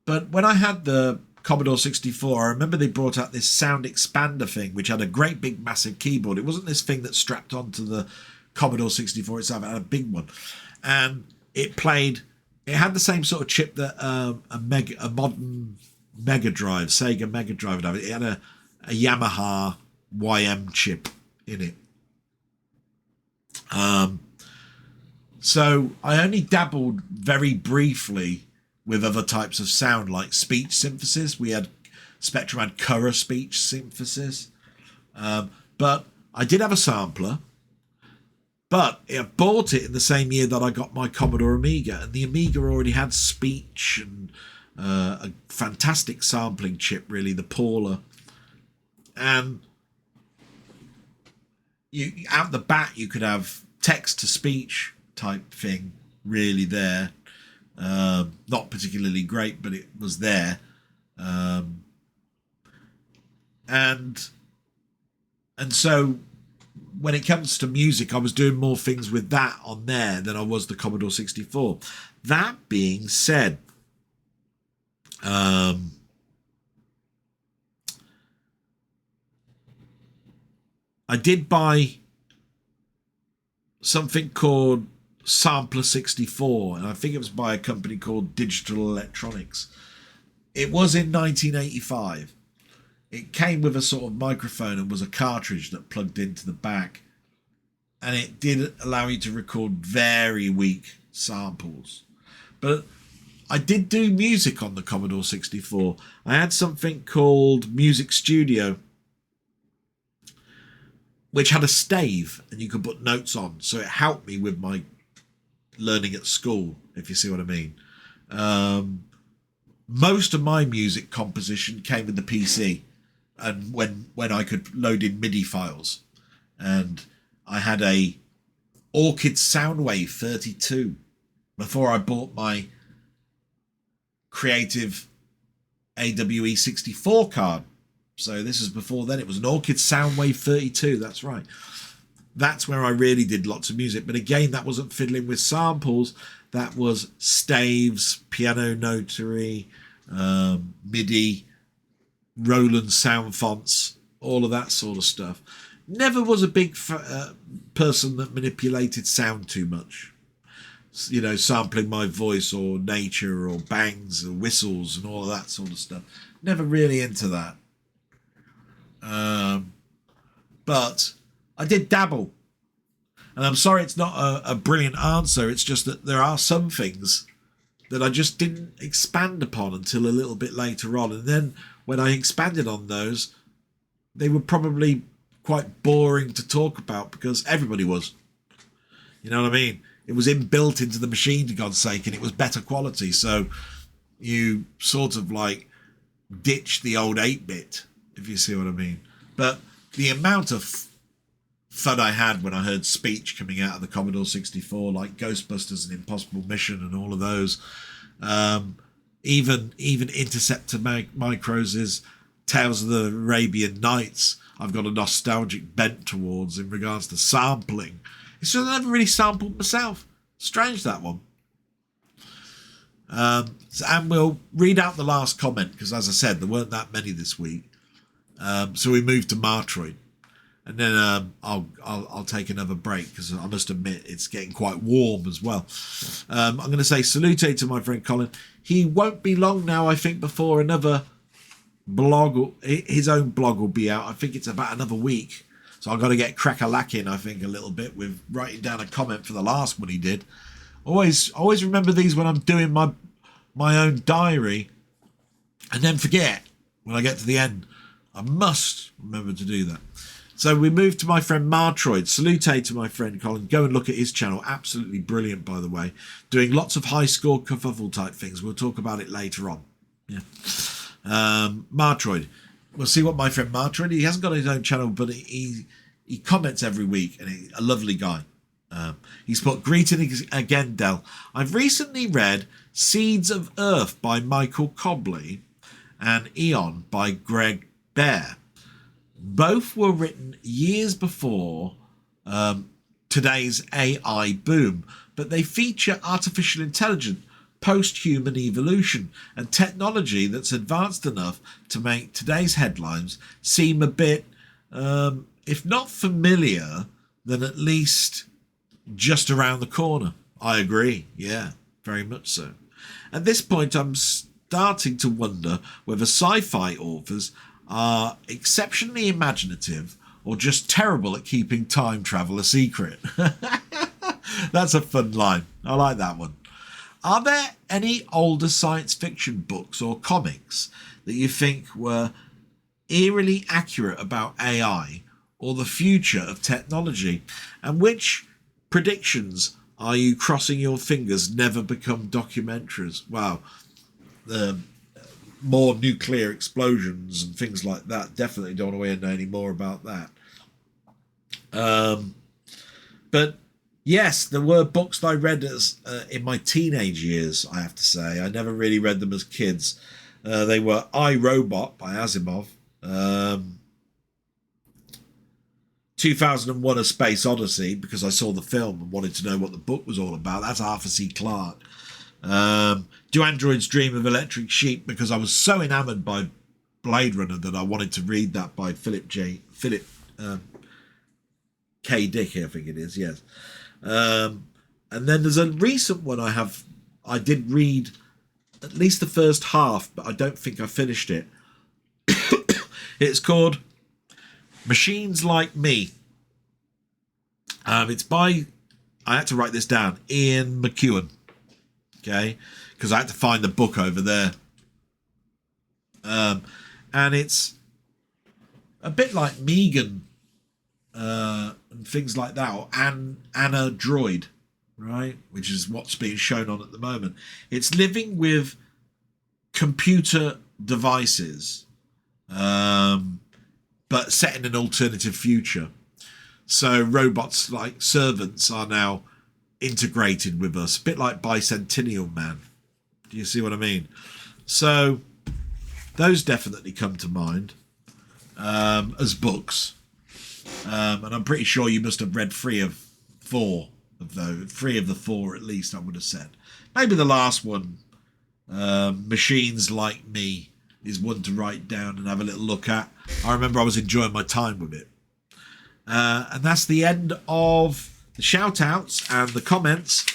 But when I had the Commodore 64, I remember they brought out this sound expander thing, which had a great big massive keyboard. It wasn't this thing that strapped onto the Commodore 64 itself. It had a big one, and it had the same sort of chip that a modern Mega Drive, Sega Mega Drive would have. It had a Yamaha YM chip in it. So I only dabbled very briefly with other types of sound, like speech synthesis. We had Spectrum had Curra speech synthesis. But I did have a sampler. But I bought it in the same year that I got my Commodore Amiga. And the Amiga already had speech and a fantastic sampling chip, really, the Paula. And out the bat, you could have text-to-speech type thing really there. Not particularly great, but it was there. And so when it comes to music, I was doing more things with that on there than I was the Commodore 64. That being said, I did buy something called Sampler 64, and I think it was by a company called Digital Electronics. It was in 1985. It came with a sort of microphone and was a cartridge that plugged into the back, and it did allow you to record very weak samples. But I did do music on the Commodore 64. I had something called Music Studio, which had a stave and you could put notes on. So it helped me with my learning at school, if you see what I mean. Most of my music composition came with the PC, and when I could load in MIDI files. And I had a Orchid Soundwave 32 before I bought my Creative AWE 64 card. So this is before then. It was an Orchid Soundwave 32. That's right. That's where I really did lots of music. But again, that wasn't fiddling with samples. That was staves, piano notary, MIDI, Roland sound fonts, all of that sort of stuff. Never was a big person that manipulated sound too much. You know, sampling my voice or nature or bangs or whistles and all of that sort of stuff. Never really into that. But I did dabble. And I'm sorry it's not a brilliant answer. It's just that there are some things that I just didn't expand upon until a little bit later on. And then when I expanded on those, they were probably quite boring to talk about because everybody was. You know what I mean? It was inbuilt into the machine, for God's sake, and it was better quality. So you sort of like ditch the old 8-bit, if you see what I mean. But the amount of fun I had when I heard speech coming out of the Commodore 64, like Ghostbusters and Impossible Mission and all of those, even Interceptor Micros' Tales of the Arabian Nights, I've got a nostalgic bent towards in regards to sampling. It's just I never really sampled myself. Strange, that one. And we'll read out the last comment because, as I said, there weren't that many this week. So we moved to Martroid, and then I'll take another break because I must admit it's getting quite warm as well. I'm going to say salute to my friend Colin. He won't be long now, I think, before another blog, his own blog will be out. I think it's about another week. So I've got to get crack-a-lacking, I think, a little bit with writing down a comment for the last one he did. Always remember these when I'm doing my own diary, and then forget when I get to the end. I must remember to do that. So we moved to my friend Martroid. Salute to my friend Colin. Go and look at his channel. Absolutely brilliant, by the way. Doing lots of high-score kerfuffle type things. We'll talk about it later on. Yeah. Martroid. We'll see what my friend Martroid. He hasn't got his own channel, but he comments every week, and he's a lovely guy. He's put, greetings again, Del. I've recently read Seeds of Earth by Michael Cobley and Eon by Greg Bear. Both were written years before today's AI boom, but they feature artificial intelligence, post-human evolution, and technology that's advanced enough to make today's headlines seem a bit, if not familiar, then at least just around the corner. I agree. Yeah, very much so. At this point, I'm starting to wonder whether sci-fi authors are exceptionally imaginative or just terrible at keeping time travel a secret. That's a fun line. I like that one. Are there any older science fiction books or comics that you think were eerily accurate about AI or the future of technology? And which predictions are you crossing your fingers never become documentaries? Wow, the more nuclear explosions and things like that. Definitely don't want to hear any more about that. But yes, there were books that I read as in my teenage years, I have to say. I never really read them as kids. They were I, Robot by Asimov. 2001: A Space Odyssey, because I saw the film and wanted to know what the book was all about. That's Arthur C. Clarke. Do Androids Dream of Electric Sheep, because I was so enamoured by Blade Runner that I wanted to read that by Philip K. Dick, I think it is, yes. And then there's a recent one I did read at least the first half, but I don't think I finished it. It's called Machines Like Me. It's by, I had to write this down, Ian McEwan. Okay, because I had to find the book over there. And it's a bit like Megan and things like that, or Anna Droid, right? Which is what's being shown on at the moment. It's living with computer devices, but set in an alternative future. So robots like servants are now integrated with us, a bit like Bicentennial Man. Do you see what I mean? So those definitely come to mind as books. And I'm pretty sure you must have read 3 of 4 of those. 3 of the 4 at least, I would have said. Maybe the last one, Machines Like Me, is one to write down and have a little look at. I remember I was enjoying my time with it. And that's the end of the shout outs and the comments.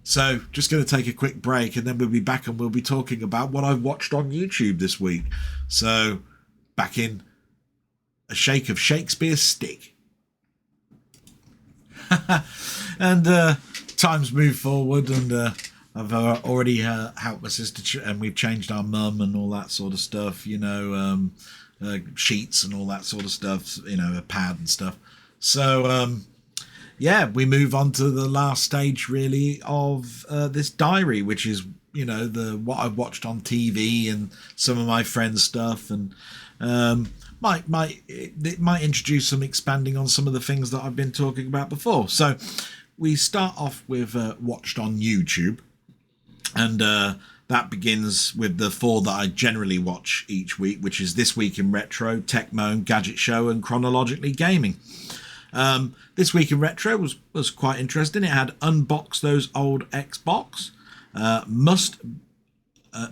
So just going to take a quick break, and then we'll be back and we'll be talking about what I've watched on YouTube this week. So back in a shake of Shakespeare's stick. And times move forward, and I've already helped my sister, and we've changed our mum and all that sort of stuff, you know, sheets and all that sort of stuff, you know, a pad and stuff. So yeah, we move on to the last stage really of this diary, which is, you know, what I've watched on TV and some of my friends' stuff, and it might introduce some expanding on some of the things that I've been talking about before. So we start off with watched on YouTube, and that begins with the 4 that I generally watch each week, which is This Week in Retro, Tech Moan, Gadget Show, and Chronologically Gaming. This Week in Retro was quite interesting. It had Unbox Those Old Xbox, Must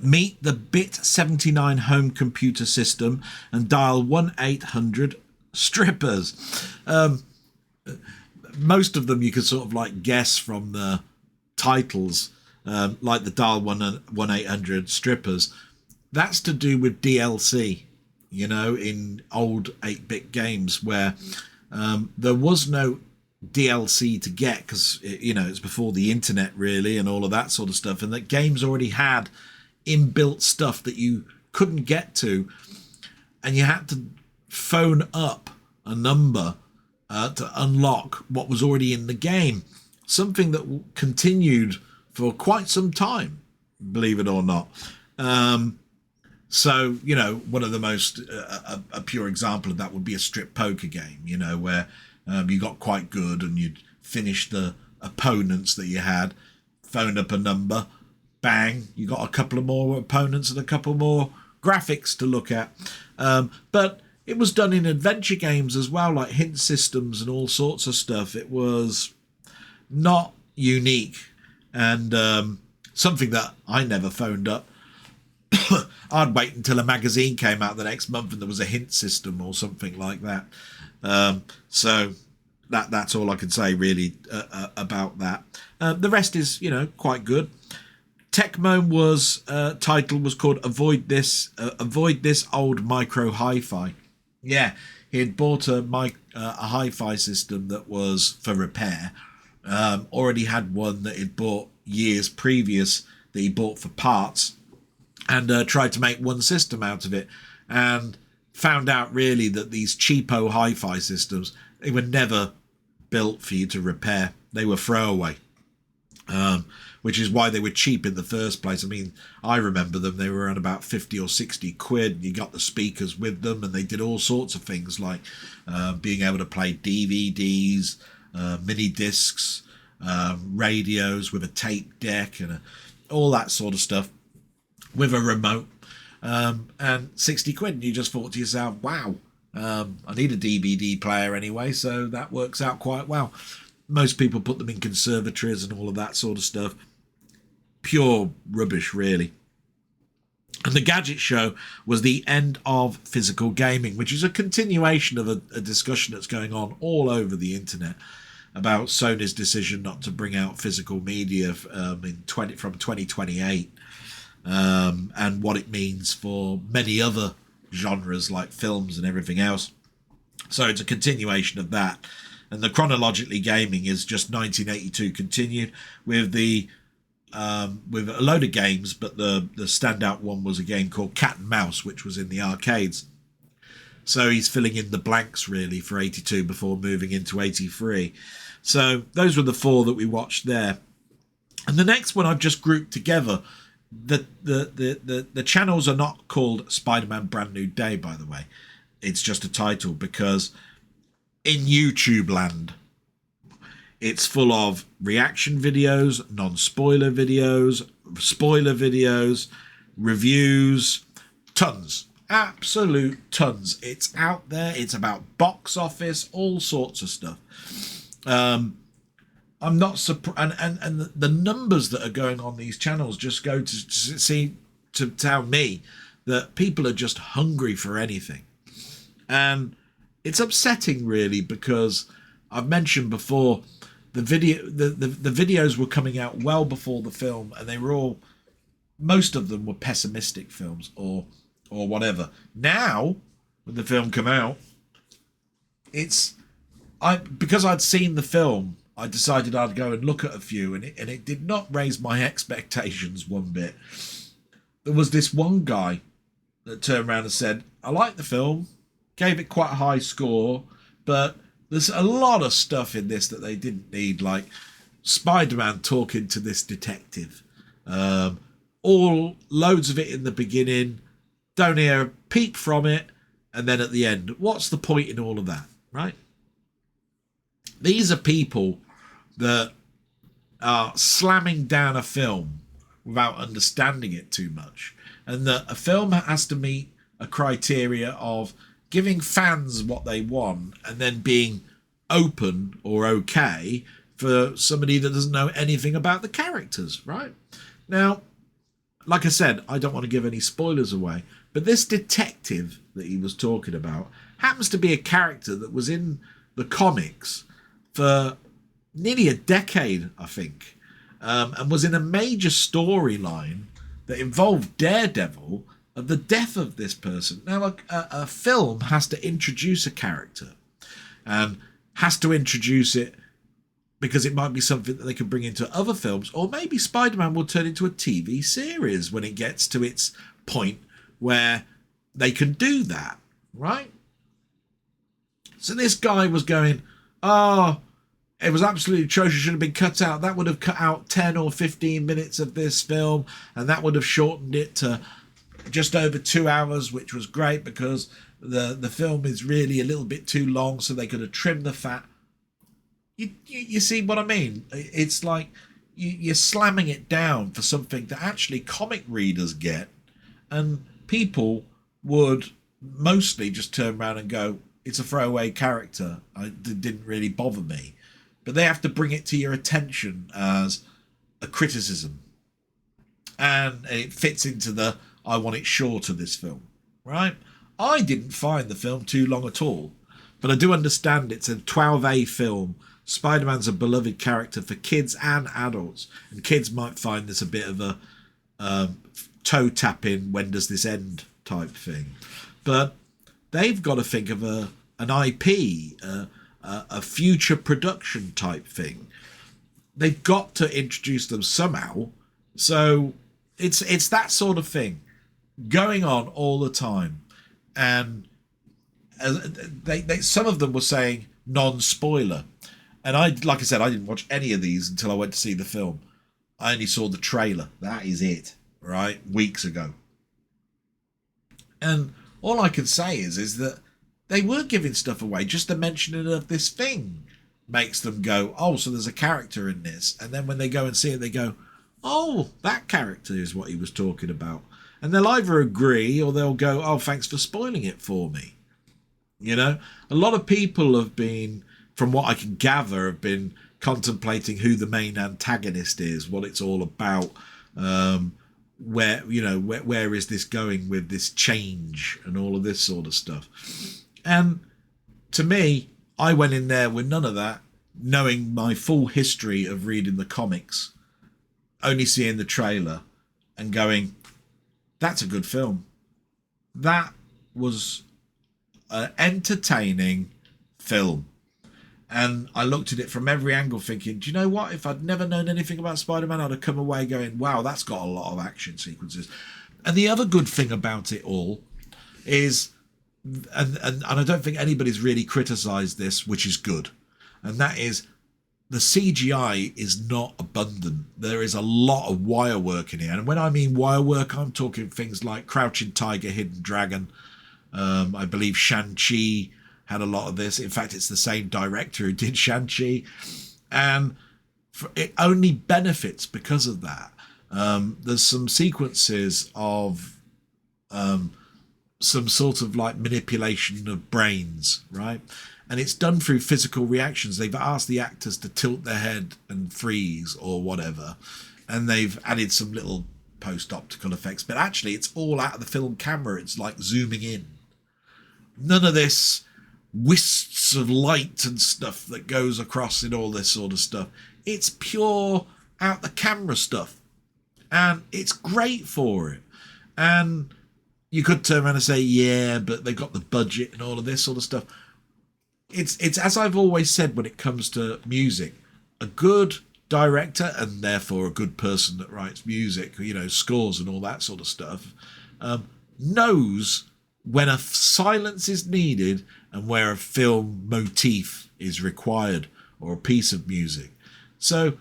Meet the Bit79 Home Computer System, and Dial 1-800 Strippers. Most of them you could sort of like guess from the titles, like the Dial 1-800 Strippers. That's to do with DLC, you know, in old 8-bit games where there was no DLC to get, because, you know, it's before the internet really and all of that sort of stuff, and that games already had inbuilt stuff that you couldn't get to, and you had to phone up a number to unlock what was already in the game. Something that continued for quite some time, believe it or not. So, you know, one of the most, a pure example of that would be a strip poker game, you know, where you got quite good and you'd finish the opponents that you had, phone up a number, bang, you got a couple of more opponents and a couple more graphics to look at. But it was done in adventure games as well, like hint systems and all sorts of stuff. It was not unique, and something that I never phoned up. I'd wait until a magazine came out the next month and there was a hint system or something like that. So that's all I can say really about that. The rest is, you know, quite good. Tecmo title was called Avoid This Old Micro Hi-Fi. Yeah, he had bought a hi-fi system that was for repair. Already had one that he'd bought years previous that he bought for parts, and tried to make one system out of it, and found out really that these cheapo hi-fi systems, they were never built for you to repair. They were throwaway, which is why they were cheap in the first place. I mean, I remember them, they were around about 50 or 60 quid. You got the speakers with them, and they did all sorts of things like being able to play DVDs, mini discs, radios with a tape deck, and all that sort of stuff, with a remote, and 60 quid, and you just thought to yourself, wow, I need a DVD player anyway, so that works out quite well. Most people put them in conservatories and all of that sort of stuff. Pure rubbish, really. And the Gadget Show was the end of physical gaming, which is a continuation of a discussion that's going on all over the internet about Sony's decision not to bring out physical media from 2028, and what it means for many other genres like films and everything else. So it's a continuation of that. And the chronologically gaming is just 1982 continued with with a load of games, but the standout one was a game called Cat and Mouse, which was in the arcades. So he's filling in the blanks really for 82 before moving into 83. So those were the four that we watched there. And the next one I've just grouped together. The channels are not called Spider-Man Brand New Day, by the way. It's just a title because in YouTube land, it's full of reaction videos, non-spoiler videos, spoiler videos, reviews, tons, absolute tons. It's out there. It's about box office, all sorts of stuff. I'm not surprised, and the numbers that are going on these channels just go to tell me that people are just hungry for anything, and it's upsetting really because I've mentioned before the videos were coming out well before the film, and they were most of them were pessimistic films or whatever. Now, when the film come out, because I'd seen the film, I decided I'd go and look at a few, and it did not raise my expectations one bit. There was this one guy that turned around and said, I like the film, gave it quite a high score, but there's a lot of stuff in this that they didn't need, like Spider-Man talking to this detective. All loads of it in the beginning, don't hear a peep from it, and then at the end, what's the point in all of that, right? These are people that are slamming down a film without understanding it too much, and that a film has to meet a criteria of giving fans what they want and then being open or okay for somebody that doesn't know anything about the characters, right? Now, like I said, I don't want to give any spoilers away, but this detective that he was talking about happens to be a character that was in the comics for nearly a decade, I think, and was in a major storyline that involved Daredevil of the death of this person. Now, a film has to introduce a character and has to introduce it because it might be something that they can bring into other films, or maybe Spider-Man will turn into a TV series when it gets to its point where they can do that, right? So this guy was going, it was absolutely atrocious, should have been cut out. That would have cut out 10 or 15 minutes of this film, and that would have shortened it to just over 2 hours, which was great because the film is really a little bit too long, so they could have trimmed the fat. You see what I mean? It's like you're slamming it down for something that actually comic readers get, and people would mostly just turn around and go, it's a throwaway character. It didn't really bother me. But they have to bring it to your attention as a criticism. And it fits into the, I want it shorter, this film, right? I didn't find the film too long at all. But I do understand it's a 12A film. Spider-Man's a beloved character for kids and adults. And kids might find this a bit of a toe-tapping, when does this end type thing. But they've got to think of an IP, a future production type thing. They've got to introduce them somehow. So it's that sort of thing going on all the time. And some of them were saying non-spoiler. And like I said, I didn't watch any of these until I went to see the film. I only saw the trailer. That is it, right? Weeks ago. And all I can say is that they were giving stuff away. Just the mentioning of this thing makes them go, oh, so there's a character in this. And then when they go and see it, they go, oh, that character is what he was talking about. And they'll either agree or they'll go, oh, thanks for spoiling it for me. You know, a lot of people have been, from what I can gather, have been contemplating who the main antagonist is, what it's all about, where, you know, where is this going with this change and all of this sort of stuff. And to me, I went in there with none of that, knowing my full history of reading the comics, only seeing the trailer and going, that's a good film. That was an entertaining film. And I looked at it from every angle thinking, do you know what? If I'd never known anything about Spider-Man, I'd have come away going, wow, that's got a lot of action sequences. And the other good thing about it all is, and I don't think anybody's really criticised this, which is good, and that is the CGI is not abundant. There is a lot of wire work in here. And when I mean wire work, I'm talking things like Crouching Tiger, Hidden Dragon. I believe Shang-Chi had a lot of this. In fact, it's the same director who did Shang-Chi. And it only benefits because of that. There's some sequences of some sort of like manipulation of brains, right? And it's done through physical reactions. They've asked the actors to tilt their head and freeze or whatever. And they've added some little post-optical effects. But actually, it's all out of the film camera. It's like zooming in. None of this wisps of light and stuff that goes across in all this sort of stuff. It's pure out the camera stuff. And it's great for it. And you could turn around and say, yeah, but they've got the budget and all of this sort of stuff. It's as I've always said when it comes to music, a good director and therefore a good person that writes music, you know, scores and all that sort of stuff, knows when a silence is needed and where a film motif is required or a piece of music. So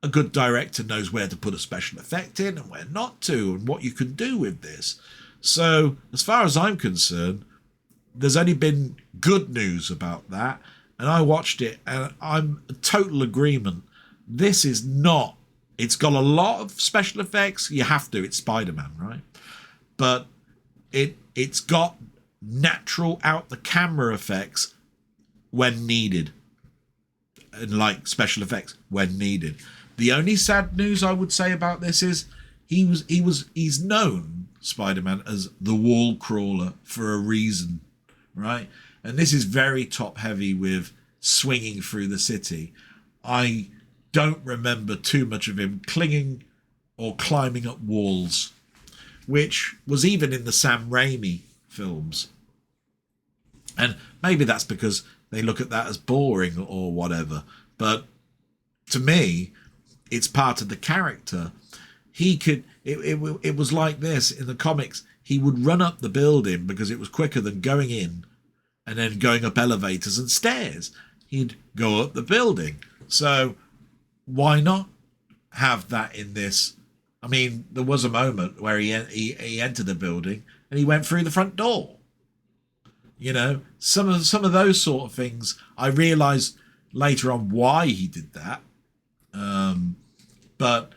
a good director knows where to put a special effect in and where not to and what you can do with this. So as far as I'm concerned, there's only been good news about that. And I watched it and I'm in total agreement. This is not, it's got a lot of special effects. You have to, it's Spider-Man, right? But it's got natural out the camera effects when needed. And like special effects when needed. The only sad news I would say about this is he's known, Spider-Man, as the wall crawler for a reason, right? And this is very top heavy with swinging through the city. I don't remember too much of him clinging or climbing up walls, which was even in the Sam Raimi films. And maybe that's because they look at that as boring or whatever. But to me, it's part of the character. He could, it was like this in the comics. He would run up the building because it was quicker than going in and then going up elevators and stairs. He'd go up the building. So why not have that in this? I mean, there was a moment where he entered the building and he went through the front door. You know, some of those sort of things. I realised later on why he did that. But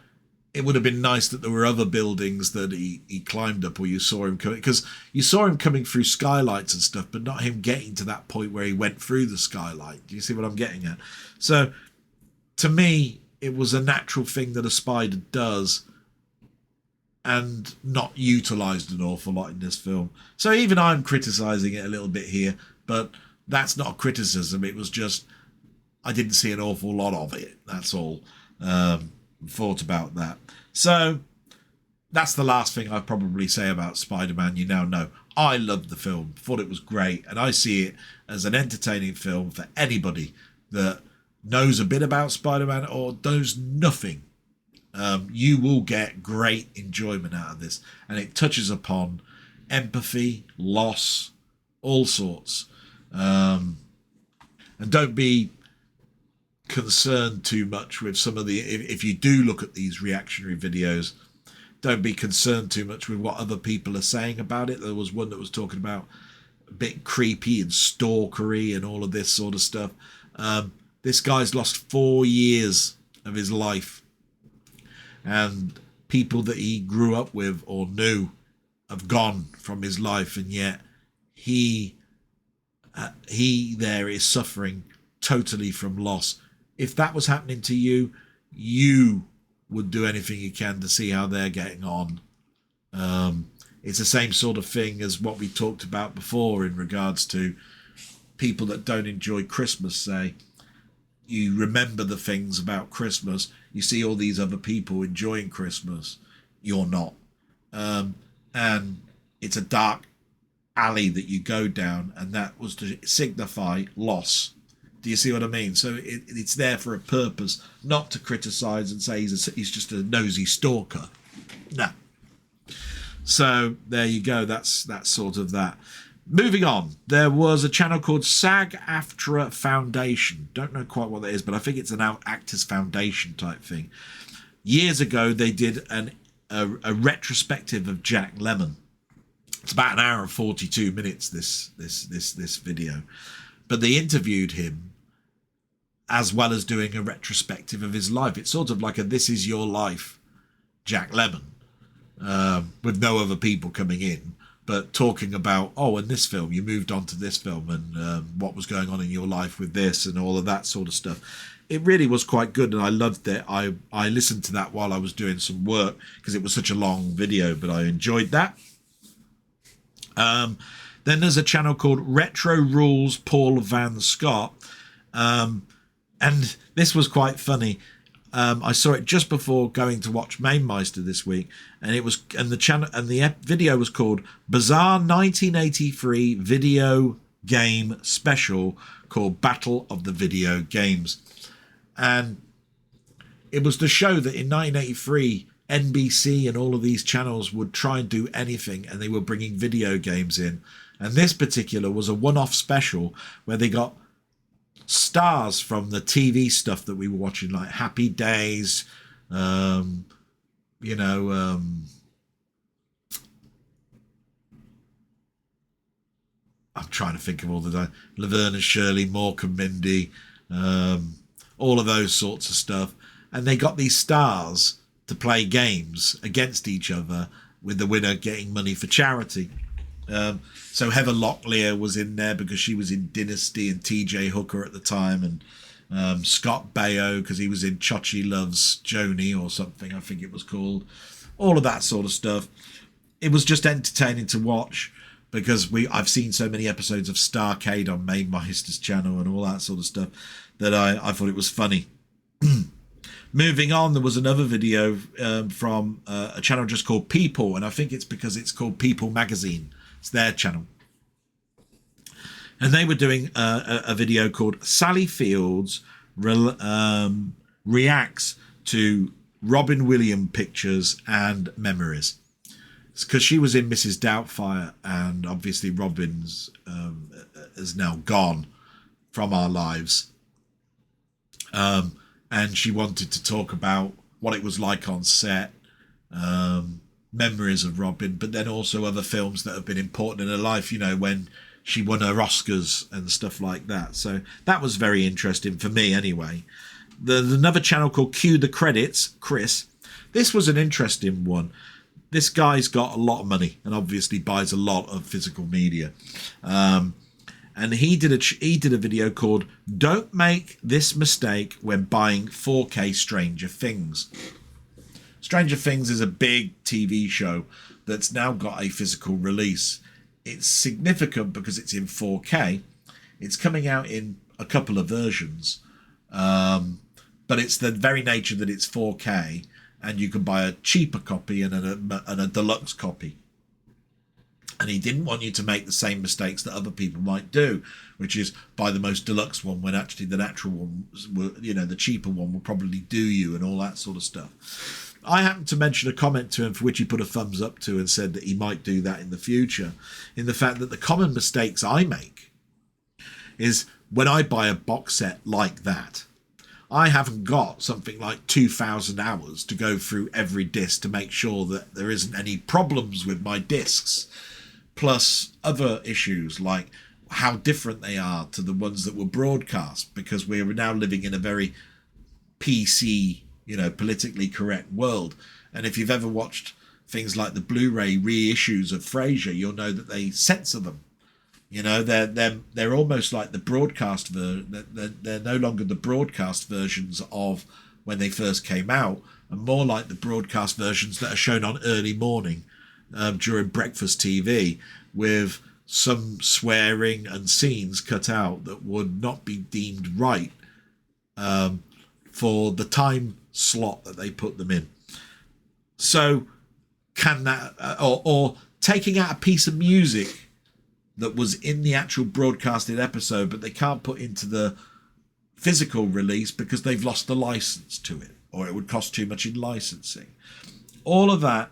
it would have been nice that there were other buildings that he climbed up, or you saw him coming, because you saw him coming through skylights and stuff, but not him getting to that point where he went through the skylight. Do you see what I'm getting at? So to me, it was a natural thing that a spider does and not utilised an awful lot in this film. So even I'm criticising it a little bit here, but that's not a criticism. It was just, I didn't see an awful lot of it. That's all. Thought about that. So that's the last thing I'd probably say about Spider-Man. You now know I loved the film, thought it was great, and I see it as an entertaining film for anybody that knows a bit about Spider-Man or knows nothing. You will get great enjoyment out of this, and it touches upon empathy, loss, all sorts. And don't be concerned too much with some of the, if you do look at these reactionary videos, don't be concerned too much with what other people are saying about it. There was one that was talking about a bit creepy and stalkery and all of this sort of stuff. This guy's lost 4 years of his life, and people that he grew up with or knew have gone from his life, and yet he he there is suffering totally from loss. If that was happening to you, you would do anything you can to see how they're getting on. It's the same sort of thing as what we talked about before in regards to people that don't enjoy Christmas, say. You remember the things about Christmas. You see all these other people enjoying Christmas. You're not. And it's a dark alley that you go down, and that was to signify loss. Do you see what I mean? So it's there for a purpose, not to criticize and say he's just a nosy stalker. No. So there you go. That's sort of that. Moving on, there was a channel called SAG-AFTRA Foundation. Don't know quite what that is, but I think it's an Actors Foundation type thing. Years ago, they did a retrospective of Jack Lemmon. It's about an hour and 42 minutes, this video. But they interviewed him as well as doing a retrospective of his life. It's sort of like a This Is Your Life Jack Lemmon, with no other people coming in, but talking about, oh, in this film, you moved on to this film, and what was going on in your life with this and all of that sort of stuff. It really was quite good, and I loved it. I listened to that while I was doing some work because it was such a long video, but I enjoyed that. Then there's a channel called Retro Rules Paul Van Scott, and this was quite funny. I saw it just before going to watch Mainmeister this week, and the video was called Bizarre 1983 Video Game Special, called Battle of the Video Games. And it was to show that in 1983, NBC and all of these channels would try and do anything, and they were bringing video games in. And this particular was a one-off special where they got stars from the TV stuff that we were watching, like Happy Days, I'm trying to think of all the Laverne and Shirley, Mork and Mindy, all of those sorts of stuff. And they got these stars to play games against each other, with the winner getting money for charity. So Heather Locklear was in there because she was in Dynasty and TJ Hooker at the time, and Scott Baio because he was in Chachi Loves Joni or something, I think it was called. All of that sort of stuff. It was just entertaining to watch because I've seen so many episodes of Starcade on Mainmeister's channel and all that sort of stuff that I thought it was funny. Moving on, there was another video from a channel just called People, and I think it's because it's called People Magazine. It's their channel. And they were doing a video called Sally Fields Reacts to Robin Williams Pictures and Memories. It's because she was in Mrs. Doubtfire, and obviously Robin's is now gone from our lives. And she wanted to talk about what it was like on set, memories of Robin, but then also other films that have been important in her life, when she won her Oscars and stuff like that. So that was very interesting for me anyway. There's another channel called Cue the Credits, Chris. This was an interesting one. This guy's got a lot of money and obviously buys a lot of physical media. And he did a video called Don't Make This Mistake When Buying 4K Stranger Things. Stranger Things is a big TV show that's now got a physical release. It's significant because it's in 4K. It's coming out in a couple of versions. But it's the very nature that it's 4K, and you can buy a cheaper copy and a deluxe copy. And he didn't want you to make the same mistakes that other people might do, which is buy the most deluxe one when actually the natural one, the cheaper one will probably do you and all that sort of stuff. I happened to mention a comment to him for which he put a thumbs up to and said that he might do that in the future, in the fact that the common mistakes I make is when I buy a box set like that, I haven't got something like 2,000 hours to go through every disc to make sure that there isn't any problems with my discs. Plus other issues like how different they are to the ones that were broadcast, because we are now living in a very PC, politically correct world. And if you've ever watched things like the Blu-ray reissues of Frasier, you'll know that they censor them You know, they're almost like the broadcast they're no longer the broadcast versions of when they first came out, and more like the broadcast versions that are shown on early morning during breakfast TV, with some swearing and scenes cut out that would not be deemed right for the time slot that they put them in. So can that, or taking out a piece of music that was in the actual broadcasted episode, but they can't put into the physical release because they've lost the license to it, or it would cost too much in licensing. All of that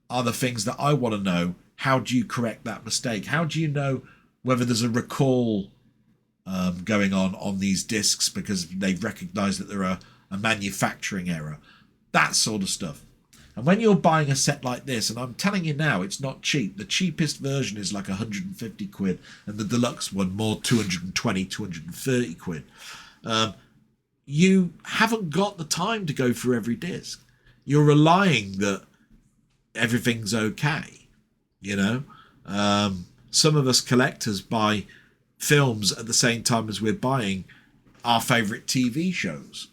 are the things that I want to know. How do you correct that mistake? How do you know whether there's a recall going on these discs because they've recognized that there are a manufacturing error? That sort of stuff. And when you're buying a set like this, and I'm telling you now, it's not cheap. The cheapest version is like 150 quid, and the deluxe one more 220, 230 quid. You haven't got the time to go through every disc. You're relying that everything's okay. You know, some of us collectors buy films at the same time as we're buying our favourite TV shows.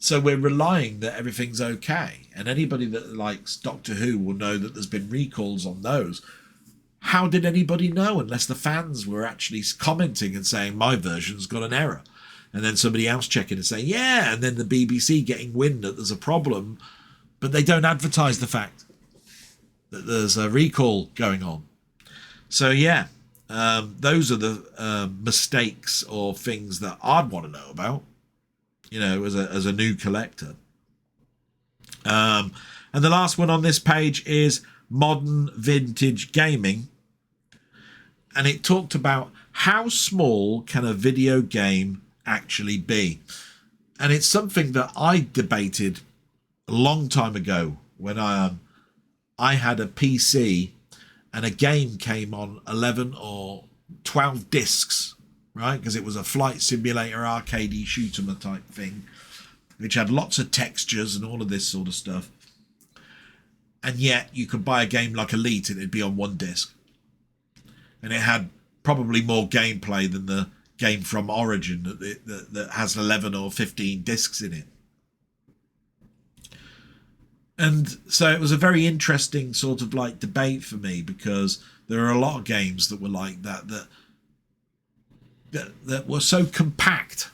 So we're relying that everything's okay. And anybody that likes Doctor Who will know that there's been recalls on those. How did anybody know unless the fans were actually commenting and saying, my version's got an error? And then somebody else checking and saying, yeah, and then the BBC getting wind that there's a problem, but they don't advertise the fact that there's a recall going on. So yeah, those are the mistakes or things that I'd want to know about, you know, as a new collector. And the last one on this page is modern vintage gaming. And it talked about how small can a video game actually be. And it's something that I debated a long time ago when I had a PC and a game came on 11 or 12 discs, right? Because it was a flight simulator, arcadey, shoot 'em type thing, which had lots of textures and all of this sort of stuff. And yet you could buy a game like Elite and it'd be on one disc. And it had probably more gameplay than the game from Origin that has 11 or 15 discs in it. And so it was a very interesting sort of like debate for me, because there are a lot of games that were like that were so compact.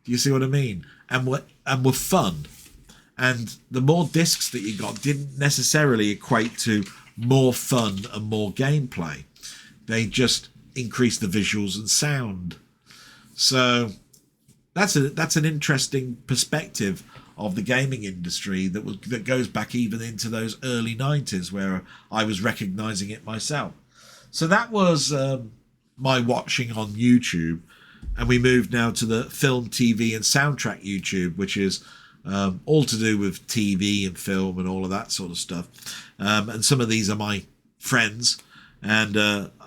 Do you see what I mean? And were fun. And the more discs that you got didn't necessarily equate to more fun and more gameplay. They just increased the visuals and sound. So that's an interesting perspective of the gaming industry that goes back even into those early 90s where I was recognizing it myself. So that was my watching on YouTube. And we moved now to the film, TV and soundtrack YouTube, which is all to do with TV and film and all of that sort of stuff. And some of these are my friends, and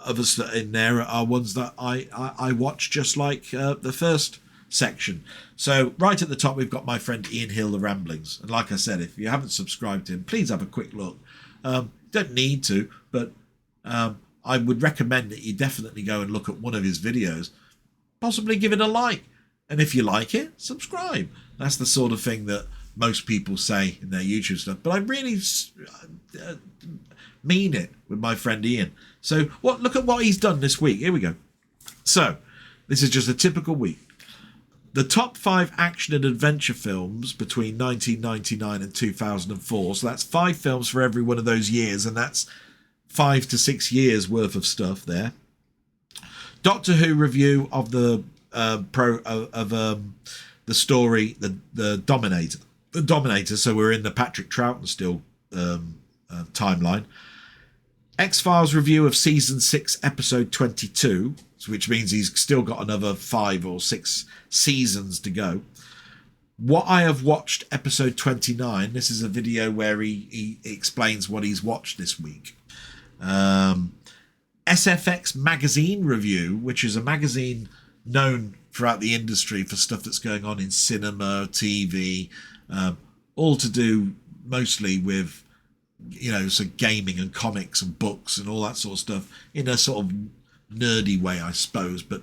others that in there are ones that I watch, just like the first section. So right at the top, we've got my friend Ian Hill, The Ramblings. And like I said, if you haven't subscribed to him, please have a quick look. Don't need to, but I would recommend that you definitely go and look at one of his videos, possibly give it a like. And if you like it, subscribe. That's the sort of thing that most people say in their YouTube stuff. But I really mean it with my friend Ian. So look at what he's done this week. Here we go. So this is just a typical week. The top 5 action and adventure films between 1999 and 2004. So that's 5 films for every one of those years. And that's 5 to 6 years worth of stuff there. Doctor Who review of the the story, the Dominator. The Dominator, so we're in the Patrick Troughton still timeline. X-Files review of Season 6, Episode 22, which means he's still got another 5 or 6 seasons to go. What I have watched, Episode 29. This is a video where he explains what he's watched this week. SFX Magazine review, which is a magazine known throughout the industry for stuff that's going on in cinema, TV, all to do mostly with, you know, so gaming and comics and books and all that sort of stuff in a sort of nerdy way, I suppose, but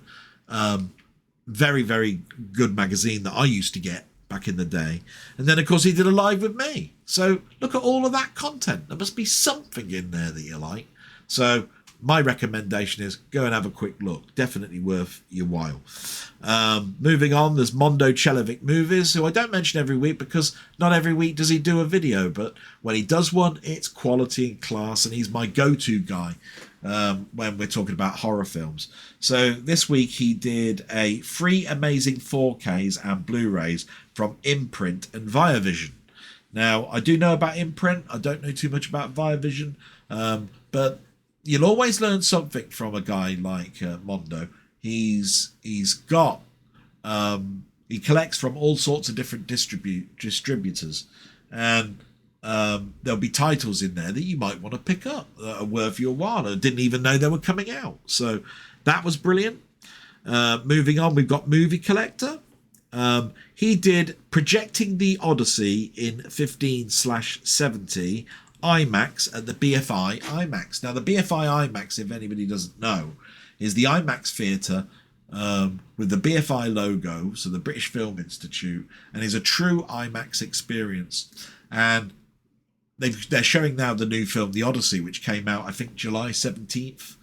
very, very good magazine that I used to get back in the day. And then, of course, he did a live with me. So look at all of that content. There must be something in there that you like. So my recommendation is go and have a quick look. Definitely worth your while. Moving on, there's Mondo Chelovic Movies, who I don't mention every week because not every week does he do a video, but when he does one, it's quality and class, and he's my go-to guy when we're talking about horror films. So this week he did a free amazing 4Ks and Blu-rays from Imprint and Viavision. Now, I do know about Imprint. I don't know too much about Viavision, but you'll always learn something from a guy like Mondo. He's got he collects from all sorts of different distributors, and there'll be titles in there that you might want to pick up that are worth your while. I didn't even know they were coming out, so that was brilliant. Moving on, we've got Movie Collector. He did Projecting the Odyssey in 15/70 IMAX at the BFI IMAX. Now, the BFI IMAX, if anybody doesn't know, is the IMAX theatre with the BFI logo, so the British Film Institute, and is a true IMAX experience. And they're showing now the new film, The Odyssey, which came out, I think, July 17th.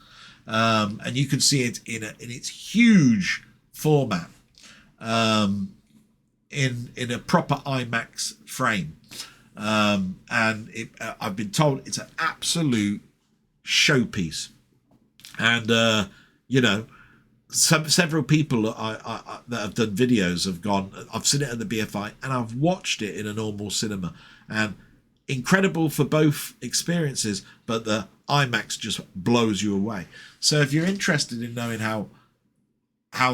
And you can see it in its huge format, in a proper IMAX frame. And I've been told it's an absolute showpiece. And, several people that have done videos have gone, I've seen it at the BFI and I've watched it in a normal cinema. And incredible for both experiences, but the IMAX just blows you away. So if you're interested in knowing how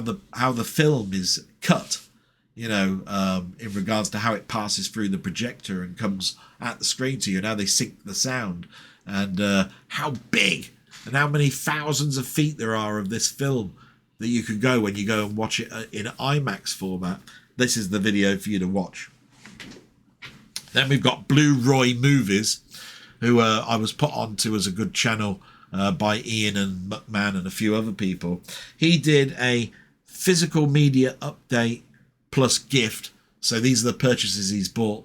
the film is cut, in regards to how it passes through the projector and comes at the screen to you, and how they sync the sound, and how big and how many thousands of feet there are of this film that you can go when you go and watch it in IMAX format, this is the video for you to watch. Then we've got Blue Roy Movies, who I was put onto as a good channel by Ian and McMahon and a few other people. He did a physical media update plus gift. So these are the purchases he's bought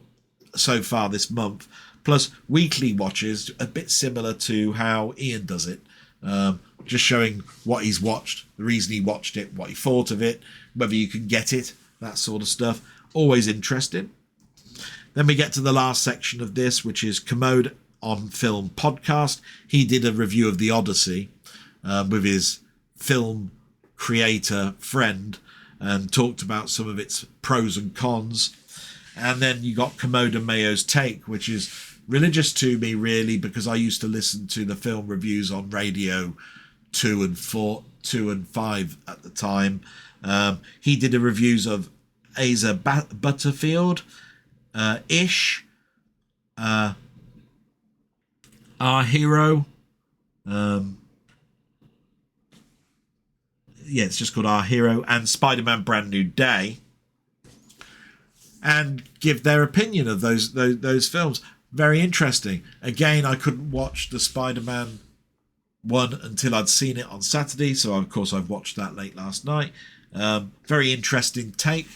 so far this month, plus weekly watches, a bit similar to how Ian does it. Just showing what he's watched, the reason he watched it, what he thought of it, whether you can get it, that sort of stuff. Always interesting. Then we get to the last section of this, which is Commode on Film Podcast. He did a review of The Odyssey with his film creator friend and talked about some of its pros and cons. And then you got Commode and Mayo's Take, which is religious to me, really, because I used to listen to the film reviews on Radio 2 and 5 at the time. He did a reviews of Asa Butterfield, Ish, Our Hero. It's just called Our Hero, and Spider-Man Brand New Day, and give their opinion of those films. Very interesting. Again, I couldn't watch the Spider-Man one until I'd seen it on Saturday, so of course I've watched that late last night. Very interesting take.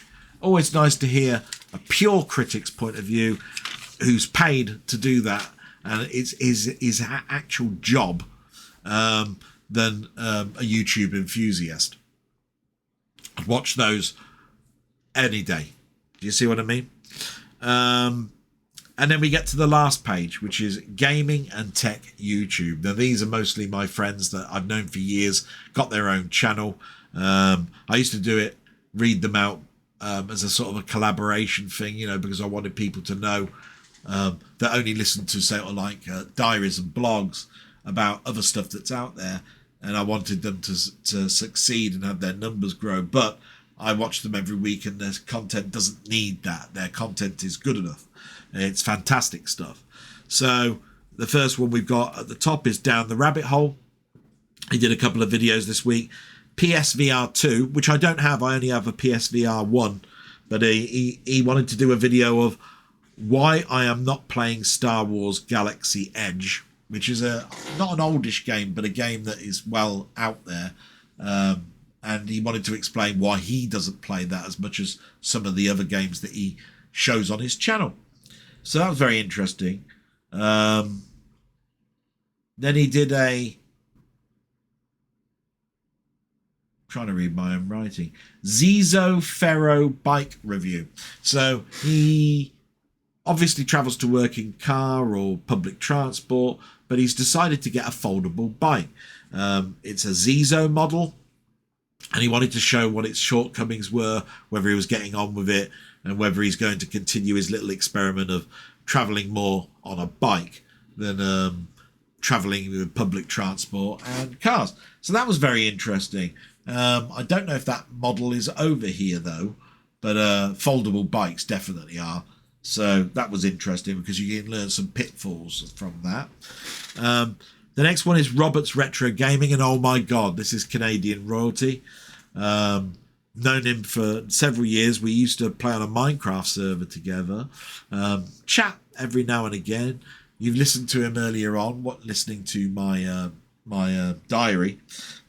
Always nice to hear a pure critic's point of view who's paid to do that, and it's his actual job, than a YouTube enthusiast. I'd watch those any day. Do you see what I mean? And then we get to the last page, which is Gaming and Tech YouTube. Now, these are mostly my friends that I've known for years, got their own channel. I used to do it, read them out as a sort of a collaboration thing, because I wanted people to know that only listen to sort of like diaries and blogs about other stuff that's out there. And I wanted them to succeed and have their numbers grow. But I watch them every week, and their content doesn't need that. Their content is good enough. It's fantastic stuff. So the first one we've got at the top is Down the Rabbit Hole. He did a couple of videos this week. PSVR 2, which I don't have. I only have a PSVR 1. But he wanted to do a video of why I am not playing Star Wars Galaxy Edge, which is not an oldish game, but a game that is well out there. And he wanted to explain why he doesn't play that as much as some of the other games that he shows on his channel. So that was very interesting. Then he did trying to read my own writing, Zizo Ferro bike review. So he obviously travels to work in car or public transport, but he's decided to get a foldable bike. It's a Zizo model, and he wanted to show what its shortcomings were, whether he was getting on with it, and whether he's going to continue his little experiment of traveling more on a bike than traveling with public transport and cars. So that was very interesting. I don't know if that model is over here though, but foldable bikes definitely are. So that was interesting because you can learn some pitfalls from that. The next one is Robert's Retro Gaming, and oh my god, this is Canadian royalty. Known him for several years. We used to play on a Minecraft server together, chat every now and again. You've listened to him earlier on, listening to my diary.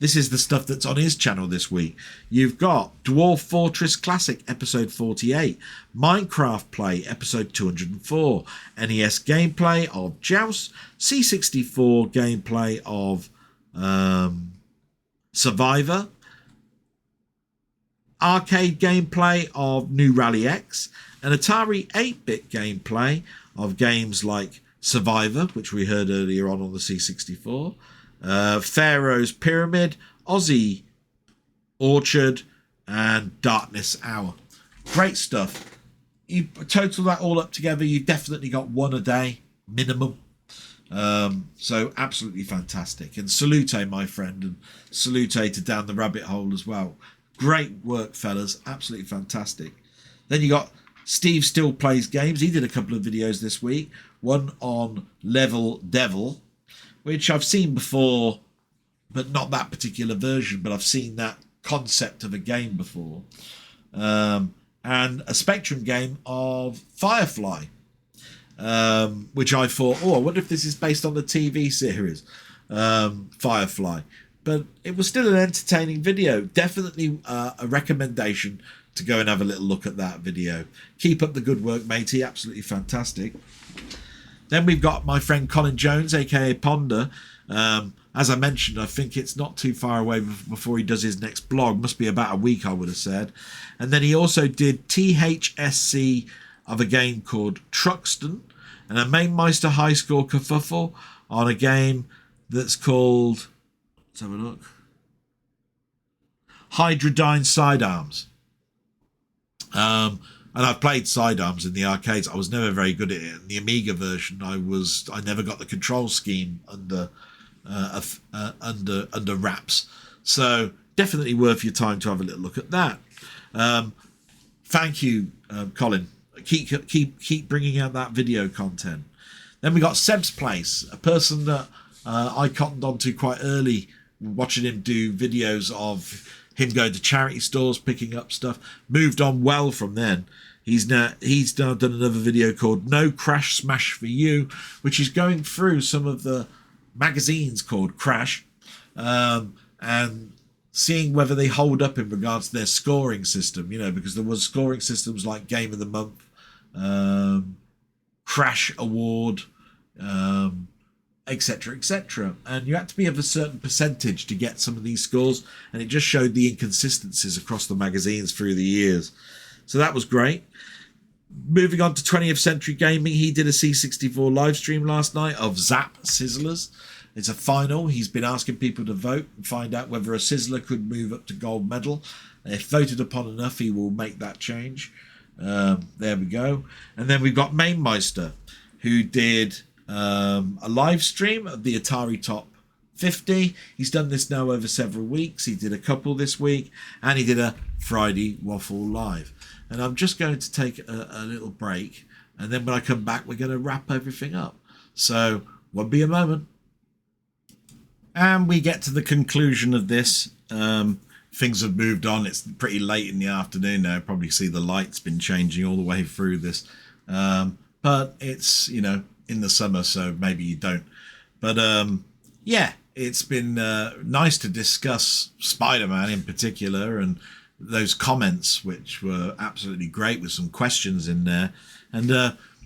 This is the stuff that's on his channel this week. You've got Dwarf Fortress Classic episode 48, Minecraft Play episode 204, NES gameplay of Joust, C64 gameplay of Survivor, arcade gameplay of New Rally X, and Atari 8-bit gameplay of games like Survivor, which we heard earlier on the C64, Pharaoh's Pyramid, Aussie Orchard, and Darkness Hour. Great stuff. You total that all up together, you've definitely got one a day minimum. So absolutely fantastic. And salute, my friend, and salute to Down the Rabbit Hole as well. Great work, fellas. Absolutely fantastic. Then you got Steve Still Plays Games. He did a couple of videos this week. One on Level Devil, which I've seen before, but not that particular version, but I've seen that concept of a game before. And a Spectrum game of Firefly, which I thought, I wonder if this is based on the TV series Firefly. But it was still an entertaining video. Definitely a recommendation to go and have a little look at that video. Keep up the good work, matey. Absolutely fantastic. Then we've got my friend Colin Jones, aka Ponder. As I mentioned, I think it's not too far away before he does his next blog. Must be about a week, I would have said. And then he also did THSC of a game called Truxton, and a Mainmeister high score kerfuffle on a game that's called, let's have a look, Hydrodyne Sidearms. And I've played sidearms in the arcades. I was never very good at it. In the Amiga version, I never got the control scheme under wraps. So definitely worth your time to have a little look at that. Thank you, Colin. Keep bringing out that video content. Then we got Seb's Place, a person that I cottoned onto quite early, watching him do videos of him going to charity stores, picking up stuff. Moved on well from then. He's now done another video called No Crash Smash for You, which is going through some of the magazines called Crash, and seeing whether they hold up in regards to their scoring system, because there was scoring systems like Game of the Month, Crash Award, etc., etc. And you had to be of a certain percentage to get some of these scores, and it just showed the inconsistencies across the magazines through the years. So that was great. Moving on to 20th Century Gaming, he did a C64 live stream last night of Zap Sizzlers. It's a final. He's been asking people to vote and find out whether a Sizzler could move up to gold medal. If voted upon enough, he will make that change. There we go. And then we've got Mainmeister, who did a live stream of the Atari Top 50. He's done this now over several weeks. He did a couple this week, and he did a Friday Waffle Live. And I'm just going to take a little break, and then when I come back, we're going to wrap everything up. So, won't be a moment. And we get to the conclusion of this. Things have moved on. It's pretty late in the afternoon now. Probably see the light's been changing all the way through this. But it's, in the summer, so maybe you don't But yeah, it's been nice to discuss Spider-Man in particular, and those comments, which were absolutely great, with some questions in there. And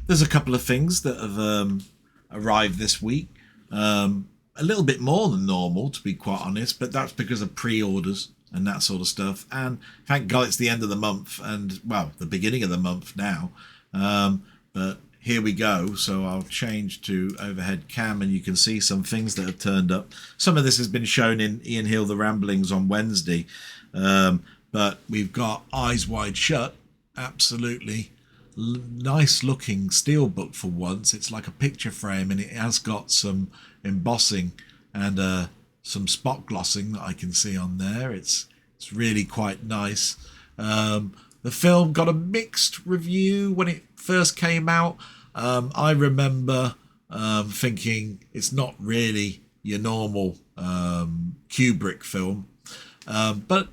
there's a couple of things that have arrived this week. A little bit more than normal, to be quite honest, but that's because of pre-orders and that sort of stuff. And thank God it's the end of the month, and, well, the beginning of the month now. But here we go. So I'll change to overhead cam, and you can see some things that have turned up. Some of this has been shown in Ian Hill, The Ramblings on Wednesday. But we've got Eyes Wide Shut, absolutely nice looking steelbook for once. It's like a picture frame, and it has got some embossing and some spot glossing that I can see on there. It's really quite nice. The film got a mixed review when it first came out. I remember thinking it's not really your normal Kubrick film, but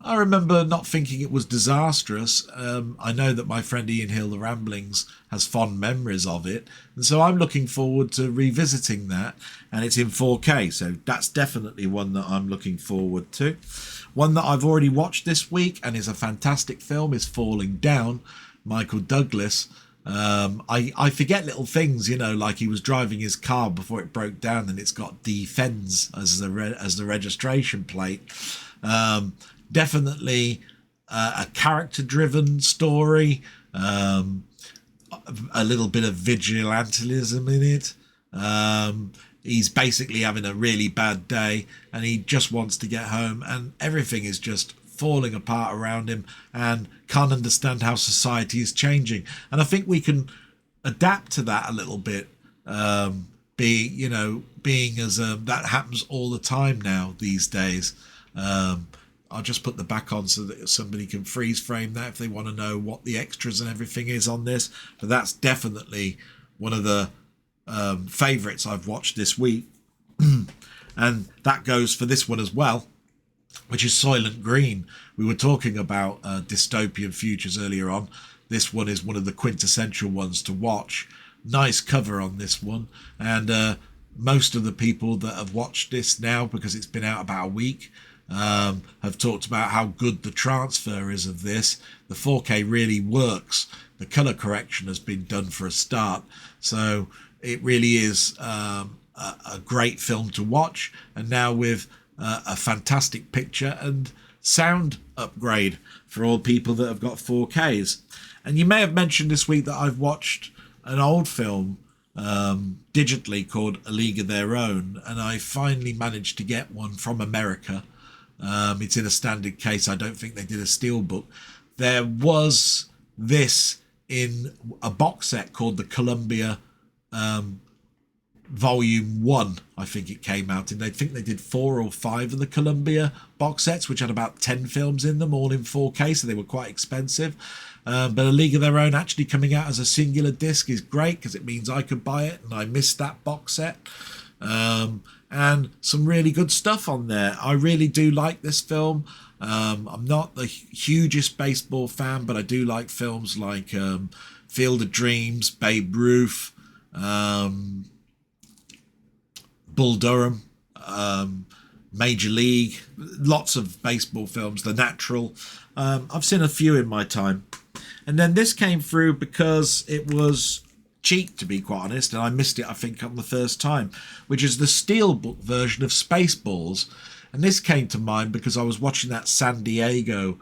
I remember not thinking it was disastrous. I know that my friend Ian Hill, The Ramblings, has fond memories of it. And so I'm looking forward to revisiting that. And it's in 4K. So that's definitely one that I'm looking forward to. One that I've already watched this week and is a fantastic film is Falling Down, Michael Douglas. I forget little things, you know, like he was driving his car before it broke down and it's got Defense as the registration plate. Definitely a character-driven story, a little bit of vigilantism in it. He's basically having a really bad day and he just wants to get home, and everything is just falling apart around him and can't understand how society is changing. And I think we can adapt to that a little bit, being as that happens all the time now these days. I'll just put the back on so that somebody can freeze frame that if they want to know what the extras and everything is on this. But that's definitely one of the favourites I've watched this week. And that goes for this one as well, which is Soylent Green. We were talking about dystopian futures earlier on. This one is one of the quintessential ones to watch. Nice cover on this one. And most of the people that have watched this now, because it's been out about a week, have talked about how good the transfer is of this. The 4K really works. The colour correction has been done for a start. So it really is a great film to watch. And now with a fantastic picture and sound upgrade for all people that have got 4Ks. And you may have mentioned this week that I've watched an old film digitally called A League of Their Own, and I finally managed to get one from America. It's in a standard case. I don't think they did a steelbook. There was this in a box set called the Columbia Volume 1, I think it came out in. I think they did 4 or 5 of the Columbia box sets, which had about 10 films in them, all in 4K, so they were quite expensive. But A League of Their Own actually coming out as a singular disc is great, because it means I could buy it, and I missed that box set. And some really good stuff on there. I really do like this film. I'm not the hugest baseball fan, but I do like films like Field of Dreams, Babe Ruth, Bull Durham, Major League, lots of baseball films, The Natural. I've seen a few in my time. And then this came through because it was cheap, to be quite honest, and I missed it, I think, on the first time, which is the steelbook version of Spaceballs. And this came to mind because I was watching that San Diego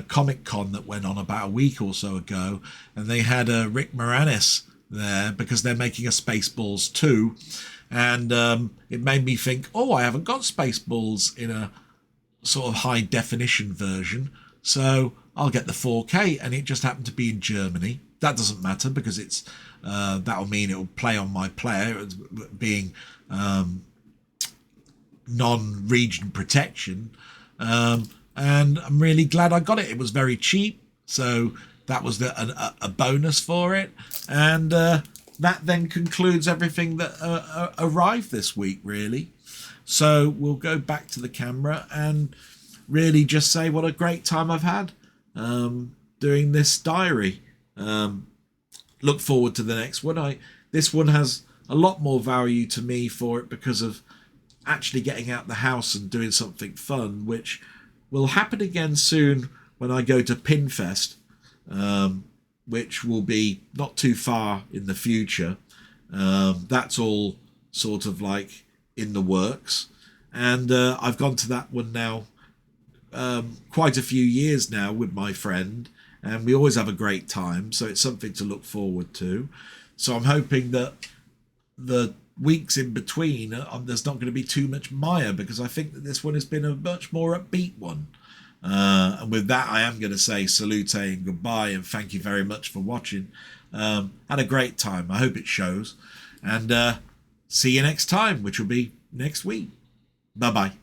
Comic Con that went on about a week or so ago, and they had Rick Moranis there because they're making a Spaceballs 2. And it made me think, oh, I haven't got Spaceballs in a sort of high definition version, so I'll get the 4K. And it just happened to be in Germany. That doesn't matter because it's that'll mean it'll play on my player, being non-region protection. And I'm really glad I got it. It was very cheap, so that was a bonus for it. And that then concludes everything that arrived this week, really. So we'll go back to the camera and really just say what a great time I've had doing this diary. Look forward to the next one. This one has a lot more value to me for it because of actually getting out the house and doing something fun, which will happen again soon when I go to Pinfest, which will be not too far in the future. That's all sort of like in the works, and I've gone to that one now quite a few years now with my friend, and we always have a great time, so it's something to look forward to. So I'm hoping that the weeks in between, there's not going to be too much Maya, because I think that this one has been a much more upbeat one. And with that, I am going to say salute and goodbye, and thank you very much for watching. Had a great time. I hope it shows. And see you next time, which will be next week. Bye-bye.